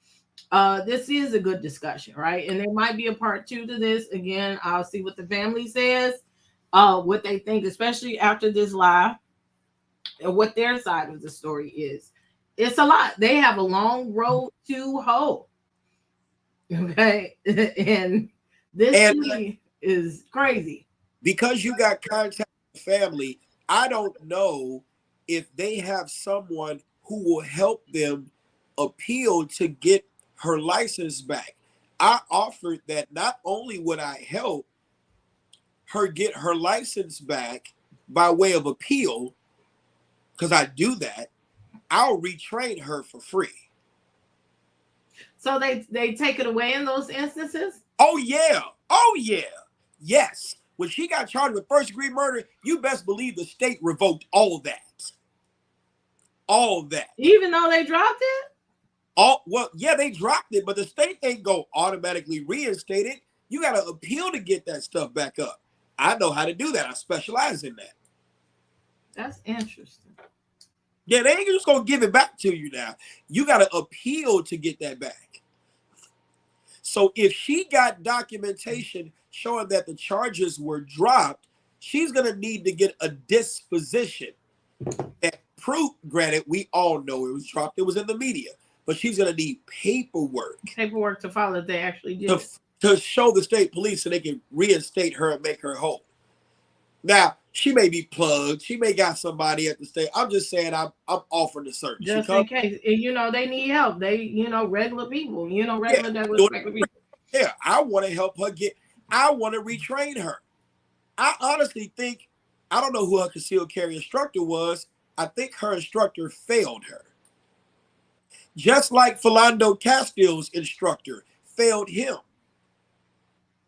This is a good discussion, right? And there might be a part 2 to this. Again, I'll see what the family says, what they think, especially after this live, and what their side of the story is. It's a lot. They have a long road to hoe. Okay. And this is crazy. Because you got contact family, I don't know if they have someone who will help them appeal to get her license back. I offered that not only would I help her get her license back by way of appeal, because I do that, I'll retrain her for free. So they take it away in those instances? Oh yeah. Oh yeah. Yes. When she got charged with first-degree murder, you best believe the state revoked all that. All that. Even though they dropped it? Well, yeah, they dropped it, but the state ain't go automatically reinstate it. You got to appeal to get that stuff back up. I know how to do that. I specialize in that. That's interesting. Yeah, they ain't just gonna give it back to you now. You got to appeal to get that back. So if she got documentation showing that the charges were dropped, she's gonna need to get a disposition. That proof, granted, we all know it was dropped. It was in the media. But she's going to need paperwork. Paperwork to follow that they actually did. To show the state police so they can reinstate her and make her whole. Now, she may be plugged. She may got somebody at the state. I'm just saying I'm offering the service. Just in case. And, they need help. They, regular people. Regular people. Yeah, I want to help her I want to retrain her. I honestly think, I don't know who her concealed carry instructor was. I think her instructor failed her. Just like Philando Castile's instructor failed him.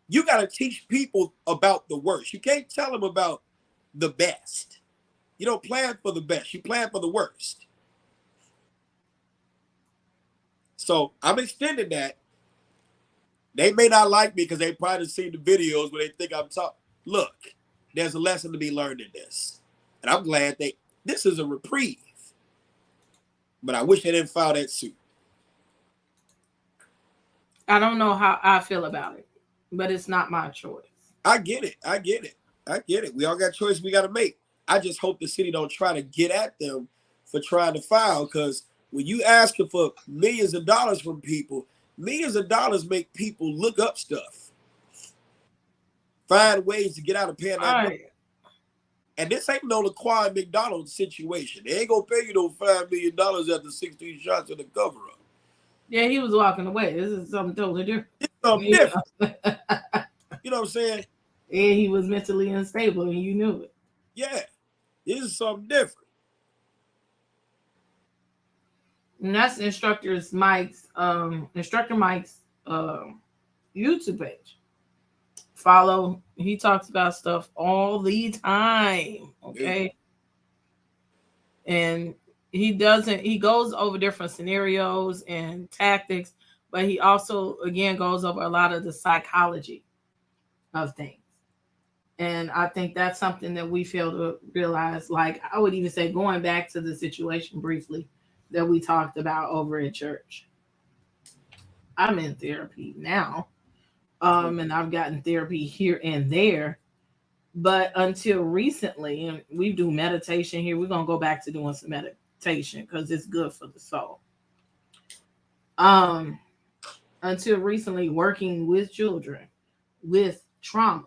You got to teach people about the worst. You can't tell them about the best. You don't plan for the best. You plan for the worst. So I'm extending that. They may not like me because they probably seen the videos where they think I'm talking. Look, there's a lesson to be learned in this. And I'm glad this is a reprieve. But I wish they didn't file that suit. I don't know how I feel about it, but it's not my choice. I get it. We all got choices we got to make. I just hope the city don't try to get at them for trying to file, because when you asking for millions of dollars from people, millions of dollars make people look up stuff, find ways to get out of paying that money. And this ain't no Laquan McDonald situation. They ain't gonna pay you no $5 million after 16 shots in the cover up. Yeah, he was walking away. This is something totally different. It's something different. You know what I'm saying? And he was mentally unstable, and you knew it. Yeah, this is something different. And that's Instructor Mike's YouTube page. Follow. He talks about stuff all the time. Okay. Yeah. And he goes over different scenarios and tactics, but he also, again, goes over a lot of the psychology of things. And I think that's something that we fail to realize. Like, I would even say, going back to the situation briefly that we talked about over at church. I'm in therapy now. And I've gotten therapy here and there. But until recently, and we do meditation here, we're going to go back to doing some meditation because it's good for the soul. Until recently, working with children with traumas,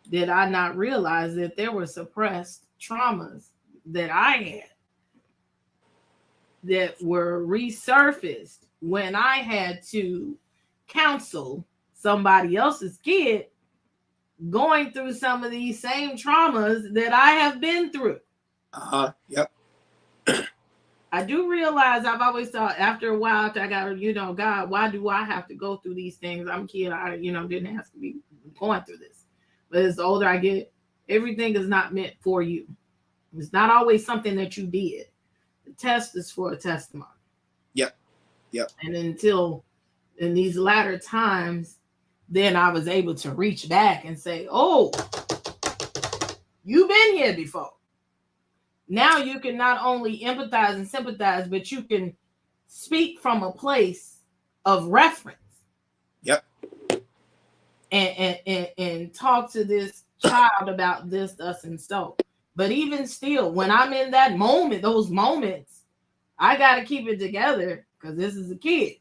did I not realize that there were suppressed traumas that I had that were resurfaced when I had to counsel somebody else's kid going through some of these same traumas that I have been through. Yep. I do realize, I've always thought, after a while, after I got, God, why do I have to go through these things? I'm a kid. I, didn't have to be going through this. But as the older I get, everything is not meant for you. It's not always something that you did. The test is for a testimony. Yep. And until in these latter times, then I was able to reach back and say, oh, you've been here before. Now you can not only empathize and sympathize, but you can speak from a place of reference. Yep. And talk to this child about this, thus, and so. But even still, when I'm in that moment, those moments, I got to keep it together because this is a kid.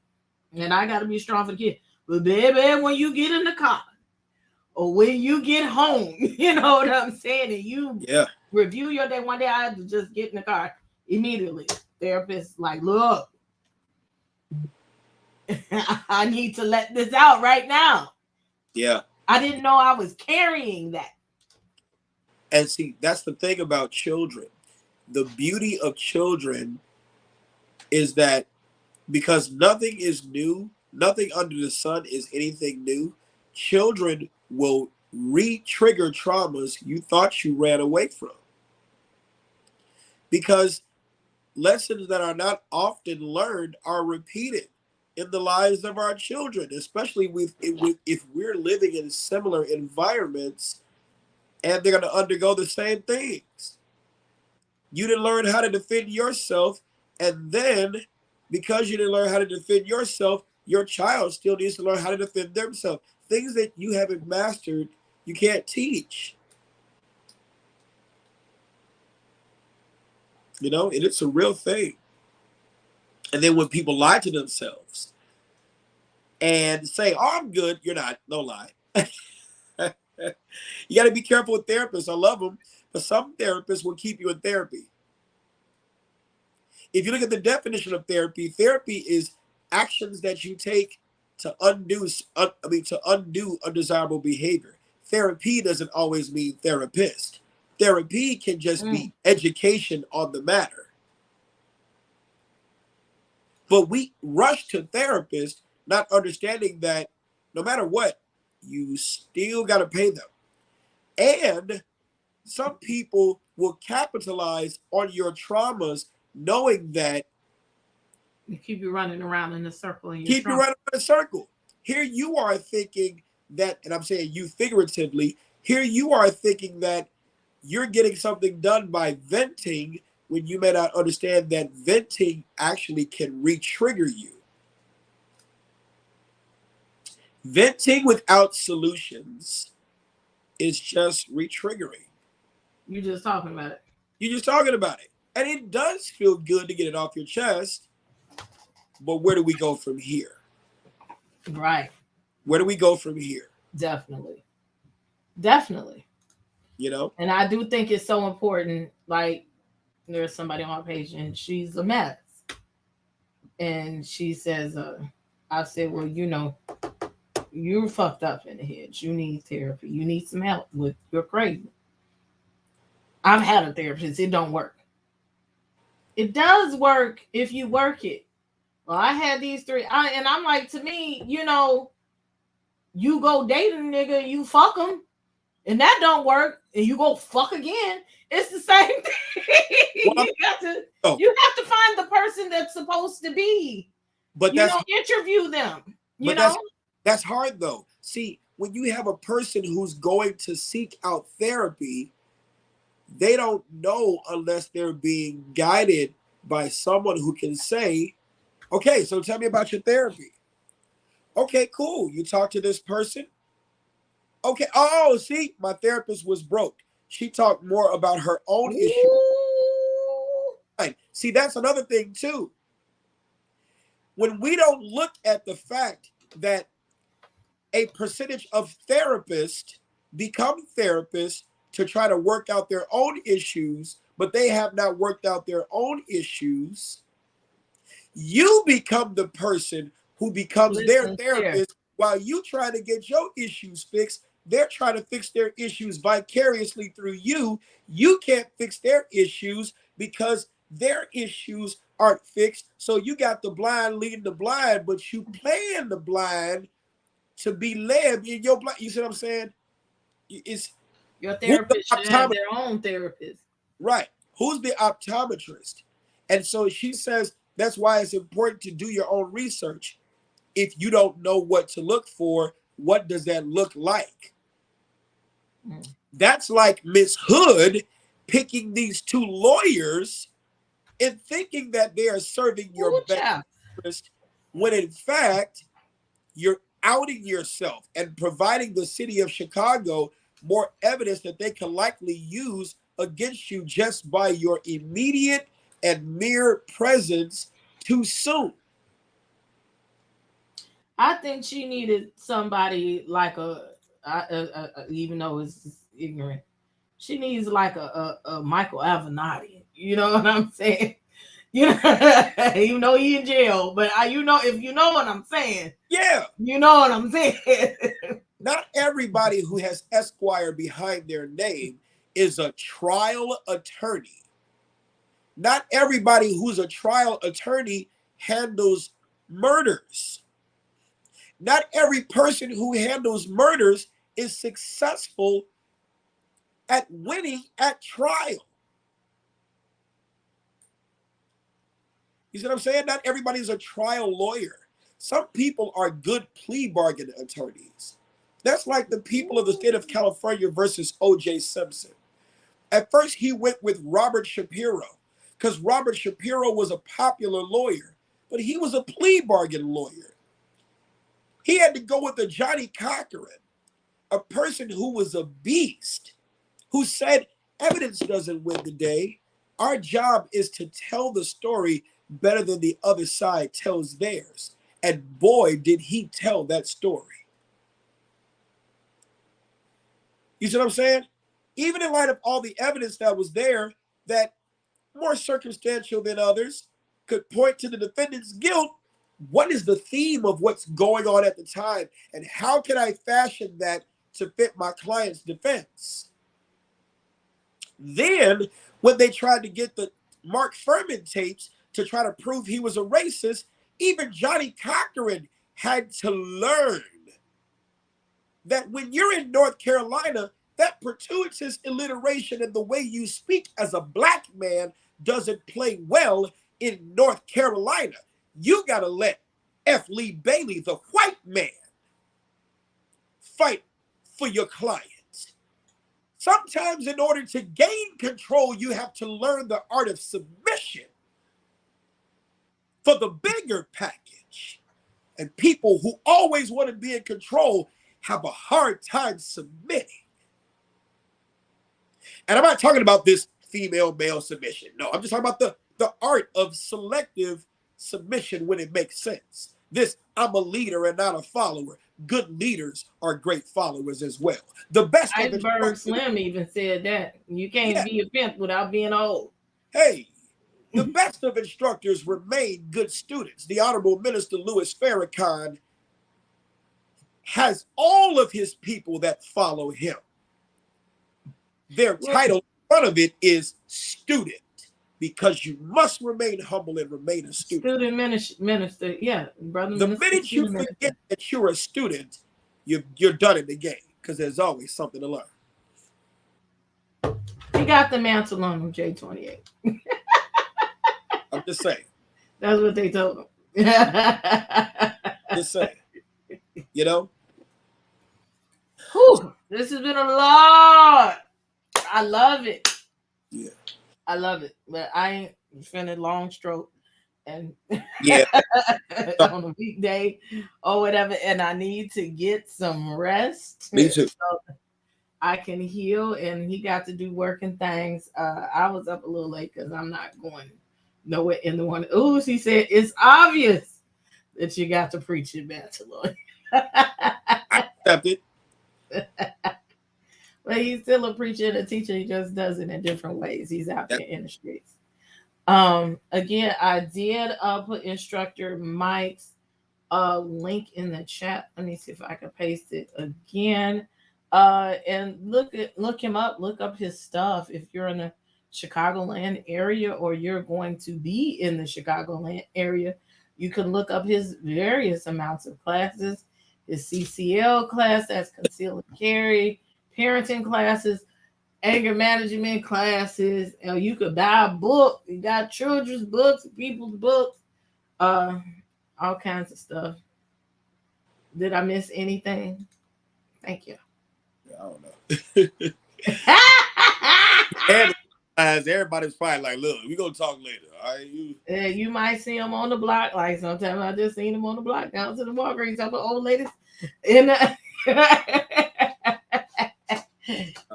And I got to be strong for the kid. But baby, when you get in the car or when you get home, you know what I'm saying? And you Yeah. review your day. One day I had to just get in the car immediately. Therapist like, look, I need to let this out right now. Yeah. I didn't know I was carrying that. And see, that's the thing about children. The beauty of children is that because nothing is new, nothing under the sun is anything new, children will re-trigger traumas you thought you ran away from. Because lessons that are not often learned are repeated in the lives of our children, especially if we're living in similar environments and they're going to undergo the same things. You didn't learn how to defend yourself, and then because you didn't learn how to defend yourself, your child still needs to learn how to defend themselves. Things that you haven't mastered, you can't teach. You know, and it's a real thing. And then when people lie to themselves and say, oh, I'm good, you're not, no lie. You got to be careful with therapists. I love them, but some therapists will keep you in therapy. If you look at the definition of therapy, therapy is actions that you take to undo undesirable behavior. Therapy doesn't always mean therapist. Therapy can just be education on the matter. But we rush to therapists not understanding that no matter what, you still got to pay them. And some people will capitalize on your traumas knowing that You keep you running around in a circle. You running around in a circle. Here you are thinking that, and I'm saying you figuratively, here you are thinking that you're getting something done by venting when you may not understand that venting actually can re-trigger you. Venting without solutions is just re-triggering. You're just talking about it. You're just talking about it. And it does feel good to get it off your chest. But where do we go from here? Right. Where do we go from here? Definitely. Definitely. You know? And I do think it's so important. Like, there's somebody on my page and she's a mess. And she says, I said, well, you know, you're fucked up in the head. You need therapy. You need some help with your craving. I've had a therapist. It don't work. It does work if you work it. Well, I had these three. And I'm like, to me, you know, you go date a nigga, you fuck him, and that don't work, and you go fuck again. It's the same thing. Well, you have to find the person that's supposed to be. But you know, interview them. You know, that's hard though. See, when you have a person who's going to seek out therapy, they don't know unless they're being guided by someone who can say, okay, so tell me about your therapy. Okay, cool. You talk to this person. Okay. Oh, see, my therapist was broke. She talked more about her own issue. Right. See, that's another thing too. When we don't look at the fact that a percentage of therapists become therapists to try to work out their own issues, but they have not worked out their own issues, you become the person who becomes their therapist while you try to get your issues fixed. They're trying to fix their issues vicariously through you. You can't fix their issues because their issues aren't fixed. So you got the blind leading the blind, but you playing the blind to be led in your blind. You see what I'm saying? It's your therapist should have their own therapist. Right. Who's the optometrist? And so she says that's why it's important to do your own research. If you don't know what to look for, what does that look like? That's like Miss Hood picking these two lawyers and thinking that they are serving your best interest, when in fact, you're outing yourself and providing the city of Chicago more evidence that they can likely use against you just by your immediate and mere presence too soon. I think she needed somebody like Even though it's ignorant. She needs like a Michael Avenatti. You know what I'm saying? You know, even though he in jail, but you know, if you know what I'm saying, Yeah. you know what I'm saying. Not everybody who has Esquire behind their name is a trial attorney. Not everybody who's a trial attorney handles murders. Not every person who handles murders is successful at winning at trial. You see what I'm saying? Not everybody's a trial lawyer. Some people are good plea bargain attorneys. That's like the people of the state of California versus O.J. Simpson. At first, he went with Robert Shapiro because Robert Shapiro was a popular lawyer, but he was a plea bargain lawyer. He had to go with a Johnny Cochran, a person who was a beast, who said, evidence doesn't win the day. Our job is to tell the story better than the other side tells theirs. And boy, did he tell that story. You see what I'm saying? Even in light of all the evidence that was there that more circumstantial than others could point to the defendant's guilt, what is the theme of what's going on at the time? And how can I fashion that to fit my client's defense? Then, when they tried to get the Mark Furman tapes to try to prove he was a racist, even Johnny Cochran had to learn that when you're in North Carolina, that gratuitous alliteration and the way you speak as a black man doesn't play well in North Carolina. You got to let F. Lee Bailey, the white man, fight for your client. Sometimes in order to gain control, you have to learn the art of submission for the bigger package. And people who always want to be in control have a hard time submitting. And I'm not talking about this female-male submission. No, I'm just talking about the art of selective submission when it makes sense. This, I'm a leader and not a follower. Good leaders are great followers as well. The best Iceberg Slim even said that. You can't be a pimp without being old. Hey, the best of instructors remain good students. The Honorable Minister Louis Farrakhan has all of his people that follow him. Their title in front of it is student, because you must remain humble and remain a student. Student minister, yeah, brother. The minute you forget that you're a student, you're done in the game, because there's always something to learn. He got the mantle on him, J28. I'm just saying. That's what they told him. Just saying. You know? Whew, this has been a lot. I love it. Yeah. I love it. But I ain't finna long stroke and yeah on a weekday or whatever. And I need to get some rest. Me too. So I can heal, and he got to do working things. I was up a little late because I'm not going nowhere in the one. Oh, she said it's obvious that you got to preach it back to Lord. I accept it. But he's still a preacher and a teacher. He just does it in different ways. He's out there in the streets. Again, I did put Instructor Mike's link in the chat. Let me see if I can paste it again. And look him up. Look up his stuff if you're in the Chicagoland area or you're going to be in the Chicagoland area. You can look up his various amounts of classes. His CCL class, that's conceal and carry, parenting classes, anger management classes. You could buy a book. You got children's books, people's books, all kinds of stuff. Did I miss anything? Thank you. I don't know. And everybody's probably like, look, we're going to talk later. All right? You might see him on the block. Like sometimes I just seen him on the block down to the Walgreens. Some old ladies in the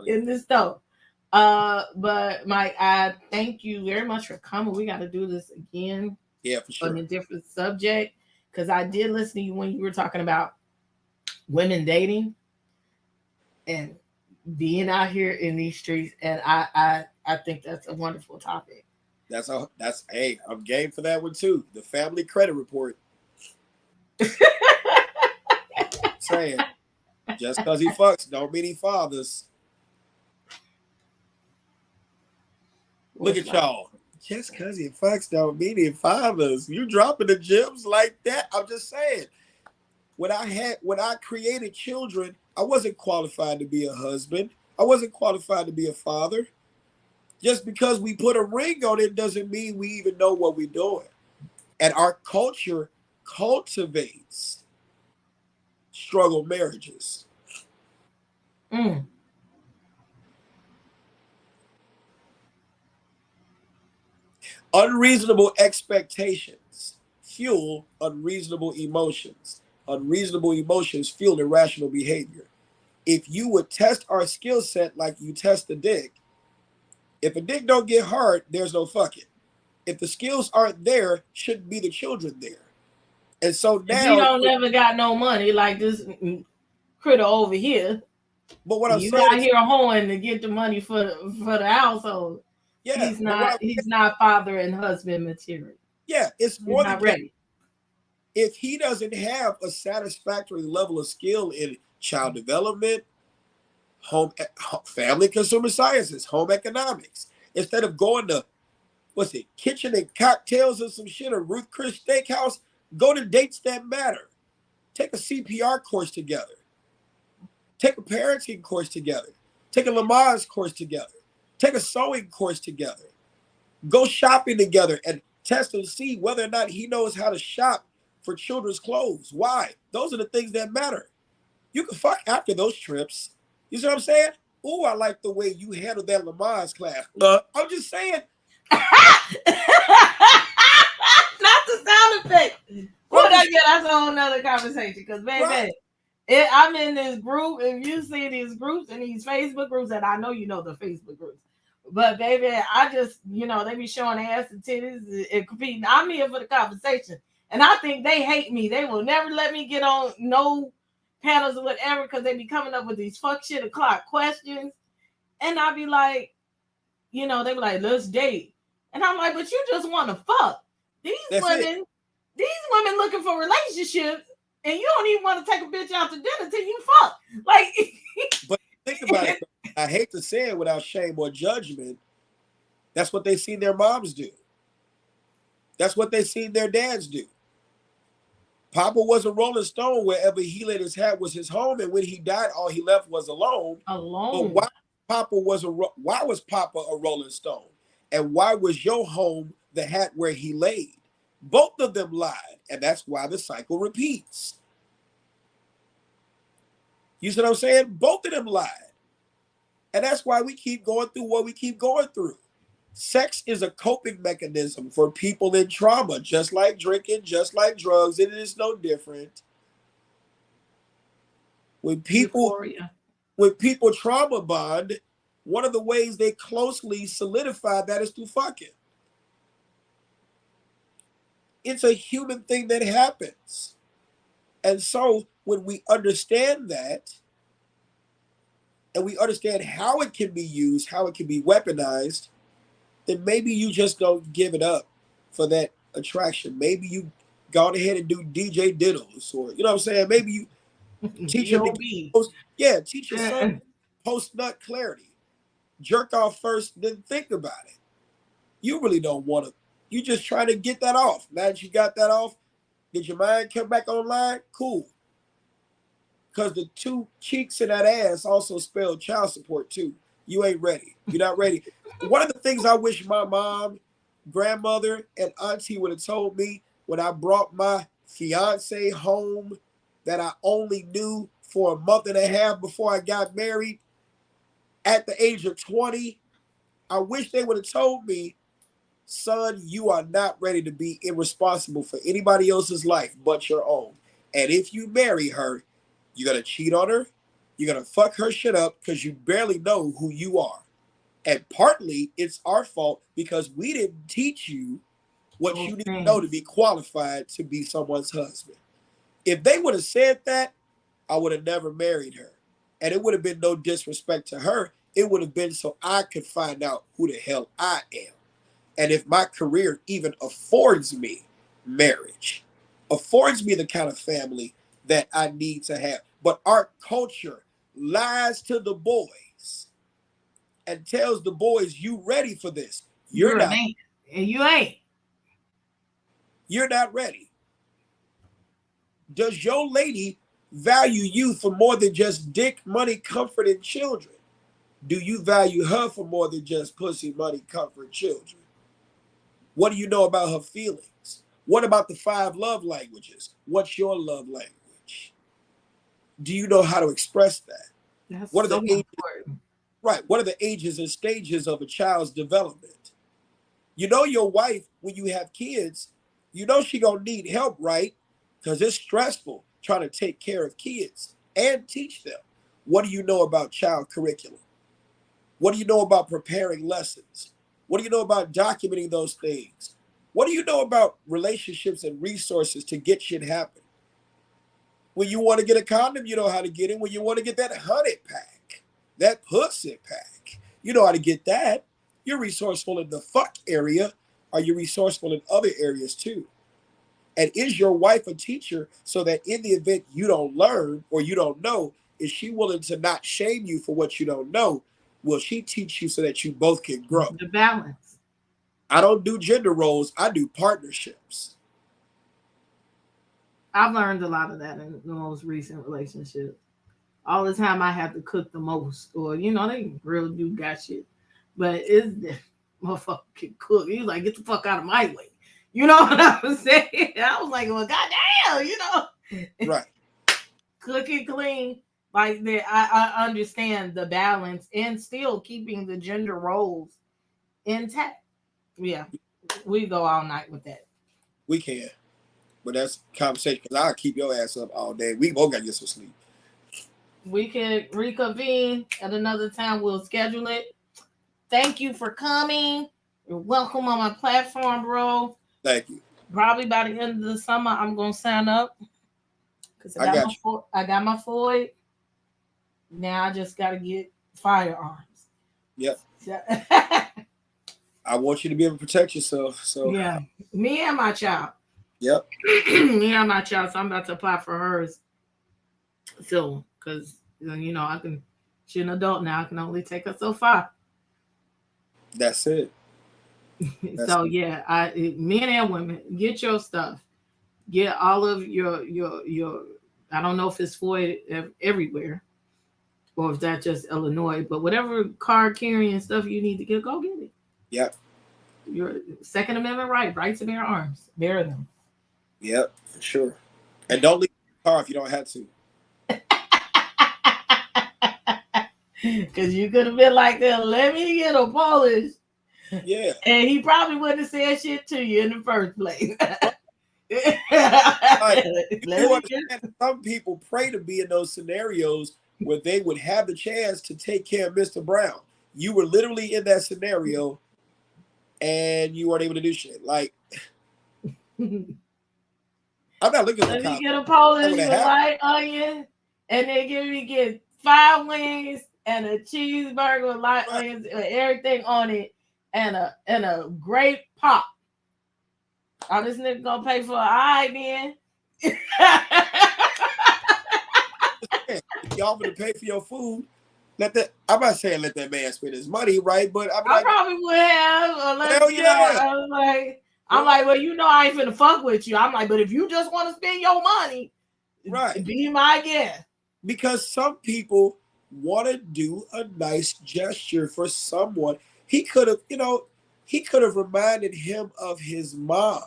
in the store. But Mike, I thank you very much for coming. We got to do this again. Yeah, for sure. On a different subject, because I did listen to you when you were talking about women dating. and being out here in these streets, and I think that's a wonderful topic. Hey, I'm game for that one too. The family credit report. Saying just because he fucks don't mean he fathers. Look at y'all. Just because he fucks don't mean he fathers. You dropping the gems like that. I'm just saying. When I created children, I wasn't qualified to be a husband. I wasn't qualified to be a father. Just because we put a ring on it doesn't mean we even know what we're doing. And our culture cultivates struggle marriages. Unreasonable expectations fuel unreasonable emotions. Unreasonable emotions fuel irrational behavior. If you would test our skill set like you test the dick, if a dick don't get hard, there's no fucking. If the skills aren't there, shouldn't be the children there. And so now, if you don't never got no money like this critter over here, but what I'm you saying out is, here hoeing to get the money for the household. Yeah, he's not father and husband material. Yeah, it's more than ready. If he doesn't have a satisfactory level of skill in child development, family consumer sciences, home economics, instead of going to kitchen and cocktails or some shit or Ruth Chris Steakhouse, go to Dates That Matter. Take a CPR course together. Take a parenting course together. Take a Lamaze course together. Take a sewing course together. Go shopping together and test and see whether or not he knows how to shop for children's clothes. Why? Those are the things that matter. You can fuck after those trips. You see what I'm saying? Ooh, I like the way you handled that Lamaze class. I'm just saying. Not the sound effect. Well, that's a whole nother conversation. Because, baby, I'm in this group. If you see these groups and these Facebook groups, and I know you know the Facebook groups, but, baby, I just, they be showing ass and titties and competing. I'm here for the conversation. And I think they hate me. They will never let me get on no panels or whatever because they be coming up with these fuck shit o'clock questions. And I be like, they be like, let's date. And I'm like, but you just want to fuck. These women looking for relationships, and you don't even want to take a bitch out to dinner till you fuck. Like, but think about it. I hate to say it without shame or judgment. That's what they seen their moms do. That's what they seen their dads do. Papa was a Rolling Stone wherever he laid his hat was his home, and when he died, all he left was alone. Alone. But why was Papa a Rolling Stone? And why was your home the hat where he laid? Both of them lied, and that's why the cycle repeats. You see what I'm saying? Both of them lied. And that's why we keep going through what we keep going through. Sex is a coping mechanism for people in trauma, just like drinking, just like drugs. It is no different. When people trauma bond, one of the ways they closely solidify that is through fucking. It's a human thing that happens. And so when we understand that, and we understand how it can be used, how it can be weaponized, then maybe you just don't give it up for that attraction. Maybe you go ahead and do DJ Diddles, or you know what I'm saying? Maybe you teach him teach your son post-nut clarity. Jerk off first, then think about it. You really don't want to. You just try to get that off. Now that you got that off, did your mind come back online? Cool. Because the two cheeks in that ass also spell child support too. You ain't ready. You're not ready. One of the things I wish my mom, grandmother, and auntie would have told me when I brought my fiance home that I only knew for a month and a half before I got married at the age of 20, I wish they would have told me, son, you are not ready to be irresponsible for anybody else's life but your own. And if you marry her, you're going to cheat on her. You're going to fuck her shit up because you barely know who you are. And partly it's our fault because we didn't teach you what you need to know to be qualified to be someone's husband. If they would have said that, I would have never married her. And it would have been no disrespect to her. It would have been so I could find out who the hell I am. And if my career even affords me marriage, affords me the kind of family that I need to have. But our culture lies to the boys and tells the boys, you ready for this. You're a not. man, and you ain't. You're not ready. Does your lady value you for more than just dick, money, comfort, and children? Do you value her for more than just pussy, money, comfort, children? What do you know about her feelings? What about the 5 love languages? What's your love language? Do you know how to express that? That's what are so the ages, important. right? What are the ages and stages of a child's development? You know your wife, when you have kids, you know she gonna need help, right? Because it's stressful trying to take care of kids and teach them. What do you know about child curriculum? What do you know about preparing lessons? What do you know about documenting those things? What do you know about relationships and resources to get shit happen? When you want to get a condom, you know how to get it. When you want to get that honey pack, that pussy pack, you know how to get that. You're resourceful in the fuck area. Are you resourceful in other areas too? And is your wife a teacher so that in the event you don't learn or you don't know, is she willing to not shame you for what you don't know? Will she teach you so that you both can grow? The balance. I don't do gender roles. I do partnerships. I've learned a lot of that in the most recent relationship. All the time I have to cook the most, or they really do got shit. But it's the motherfucker can cook. He's like, get the fuck out of my way. You know what I'm saying? I was like, well, goddamn, Right. Cook it clean. Like that, I understand the balance and still keeping the gender roles intact. Yeah, we go all night with that. We can. But that's conversation because I'll keep your ass up all day. We both got to get some sleep. We can reconvene at another time. We'll schedule it. Thank you for coming. You're welcome on my platform, bro. Thank you. Probably by the end of the summer, I'm going to sign up. Because I got my Floyd. Now I just got to get firearms. Yep. I want you to be able to protect yourself. So yeah, me and my child. Yep. Me and my child. So I'm about to apply for hers. So, because I can. She's an adult now. I can only take her so far. That's it. So yeah, men and women, get your stuff. Get all of your. I don't know if it's Floyd everywhere, or if that's just Illinois. But whatever card carrying stuff you need to get, go get it. Yep. Your Second Amendment right to bear arms. Bear them. Yep, for sure. And don't leave your car if you don't have to. Because you could have been like that. Let me get a polish. Yeah. And he probably wouldn't have said shit to you in the first place. Some people pray to be in those scenarios where they would have the chance to take care of Mr. Brown. You were literally in that scenario and you weren't able to do shit. Like, I'm not looking for Let me get a Polish with white onion, and then get 5 wings and a cheeseburger with light onions and everything on it, and a grape pop. Oh, this nigga gonna pay for it. All right, then. Y'all gonna pay for your food. I'm not saying let that man spend his money, right? But I probably would have, unless I was like, I'm like, well, I ain't finna fuck with you. I'm like, but if you just want to spend your money, right, be my guest. Because some people want to do a nice gesture for someone. He could have reminded him of his mom.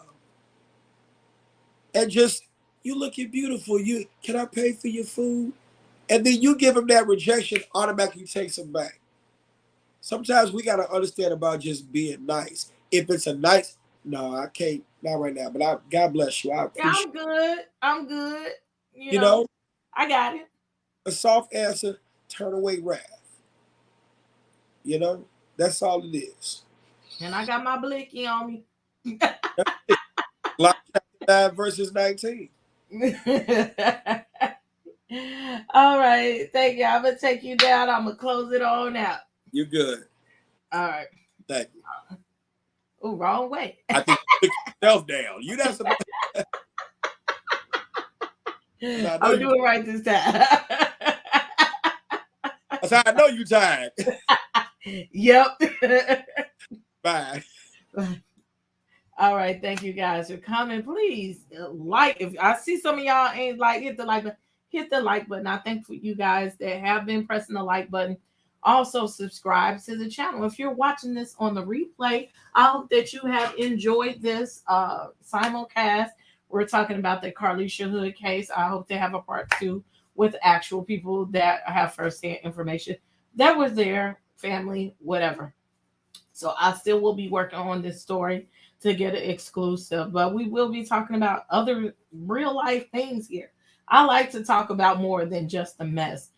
And just, you looking beautiful. Can I pay for your food? And then you give him that rejection, automatically takes him back. Sometimes we got to understand about just being nice. If it's a nice, no, I can't, not right now, but God bless you. I appreciate I'm good. You know? I got it. A soft answer, turn away wrath. That's all it is. And I got my blicky on me. Chapter 9, verses 19. All right. Thank you. I'm going to take you down. I'm going to close it on out. You're good. All right. Thank you. Oh, wrong way. I think you took yourself down. You not supposed I'll do it right this time. That's how I know you tired. Yep. Bye. All right. Thank you guys for coming. Please like. If I see some of y'all ain't like, hit the like button. Hit the like button. I thank for you guys that have been pressing the like button. Also subscribe to the channel. If you're watching this on the replay, I hope that you have enjoyed this simulcast. We're talking about the Carlishia Hood case. I hope they have a part 2 with actual people that have firsthand information that was there, family, whatever. So I still will be working on this story to get it exclusive, but we will be talking about other real life things here. I like to talk about more than just the mess.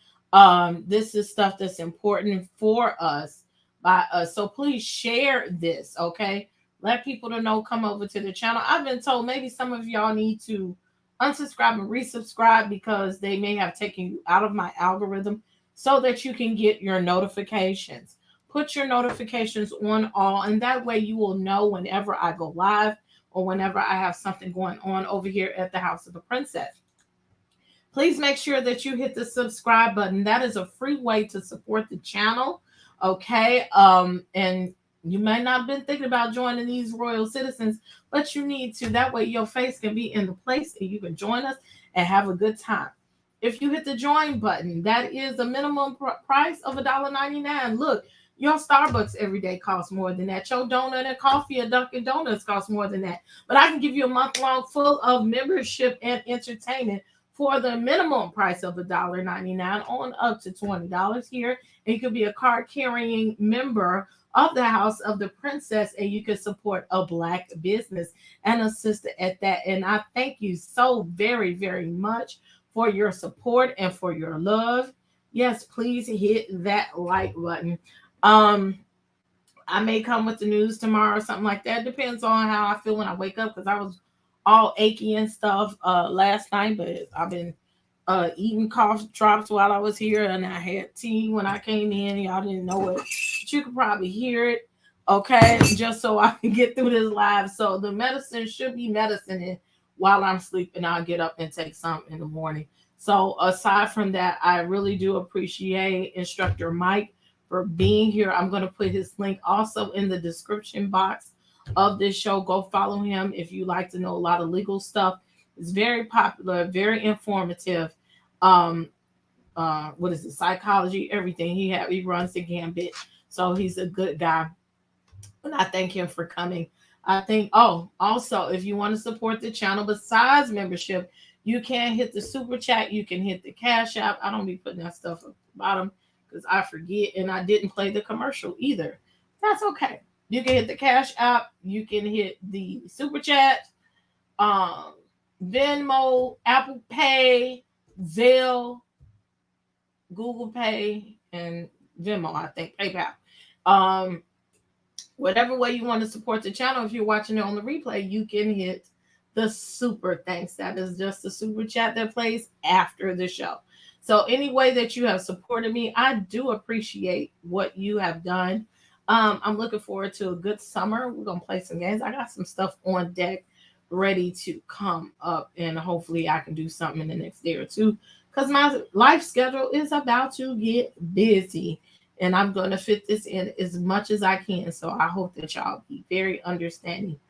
This is stuff that's important for us by us. So please share this, okay? Let people to know, come over to the channel. I've been told maybe some of y'all need to unsubscribe and resubscribe because they may have taken you out of my algorithm so that you can get your notifications. Put your notifications on all, and that way you will know whenever I go live or whenever I have something going on over here at the House of the Princess. Please make sure that you hit the subscribe button. That is a free way to support the channel, okay? And you may not have been thinking about joining these royal citizens, but you need to. That way your face can be in the place and you can join us and have a good time. If you hit the join button, that is a minimum price of $1.99. Look, your Starbucks every day costs more than that. Your donut and coffee at Dunkin' Donuts costs more than that. But I can give you a month long full of membership and entertainment for the minimum price of $1.99 on up to $20 here. And you could be a card-carrying member of the House of the Princess, and you can support a Black business and assist at that. And I thank you so very, very much for your support and for your love. Yes, please hit that like button. I may come with the news tomorrow or something like that. Depends on how I feel when I wake up, because I was all achy and stuff last night, but I've been eating cough drops while I was here, and I had tea when I came in. Y'all didn't know it, but you could probably hear it, okay, just so I can get through this live. So the medicine should be medicine while I'm sleeping. I'll get up and take some in the morning. So aside from that, I really do appreciate Instructor Mike for being here. I'm going to put his link also in the description box of this show. Go follow him if you like to know a lot of legal stuff. It's very popular, very informative. What is it? Psychology, everything. He runs the gambit. So he's a good guy. And I thank him for coming. I think, also, if you want to support the channel besides membership, you can hit the super chat. You can hit the Cash App. I don't be putting that stuff at the bottom because I forget, and I didn't play the commercial either. That's okay. You can hit the Cash App. You can hit the super chat, Venmo, Apple Pay, Zelle, Google Pay, and Venmo, I think, PayPal. Whatever way you want to support the channel, if you're watching it on the replay, you can hit the super thanks. That is just the super chat that plays after the show. So any way that you have supported me, I do appreciate what you have done. I'm looking forward to a good summer. We're going to play some games. I got some stuff on deck ready to come up, and hopefully I can do something in the next day or two, because my life schedule is about to get busy, and I'm going to fit this in as much as I can. So I hope that y'all be very understanding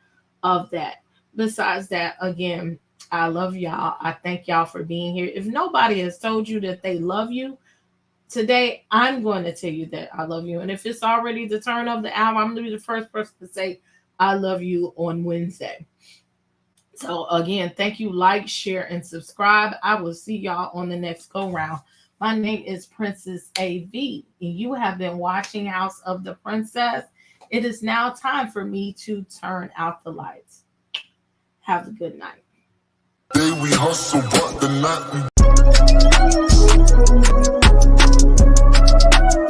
of that. Besides that, again, I love y'all. I thank y'all for being here. If nobody has told you that they love you today, I'm going to tell you that I love you. And if it's already the turn of the hour, I'm going to be the first person to say I love you on Wednesday. So again, thank you. Like, share, and subscribe. I will see y'all on the next go round. My name is Princess A.V. and you have been watching House of the Princess. It is now time for me to turn out the lights. Have a good night. Day we hustle, but the night we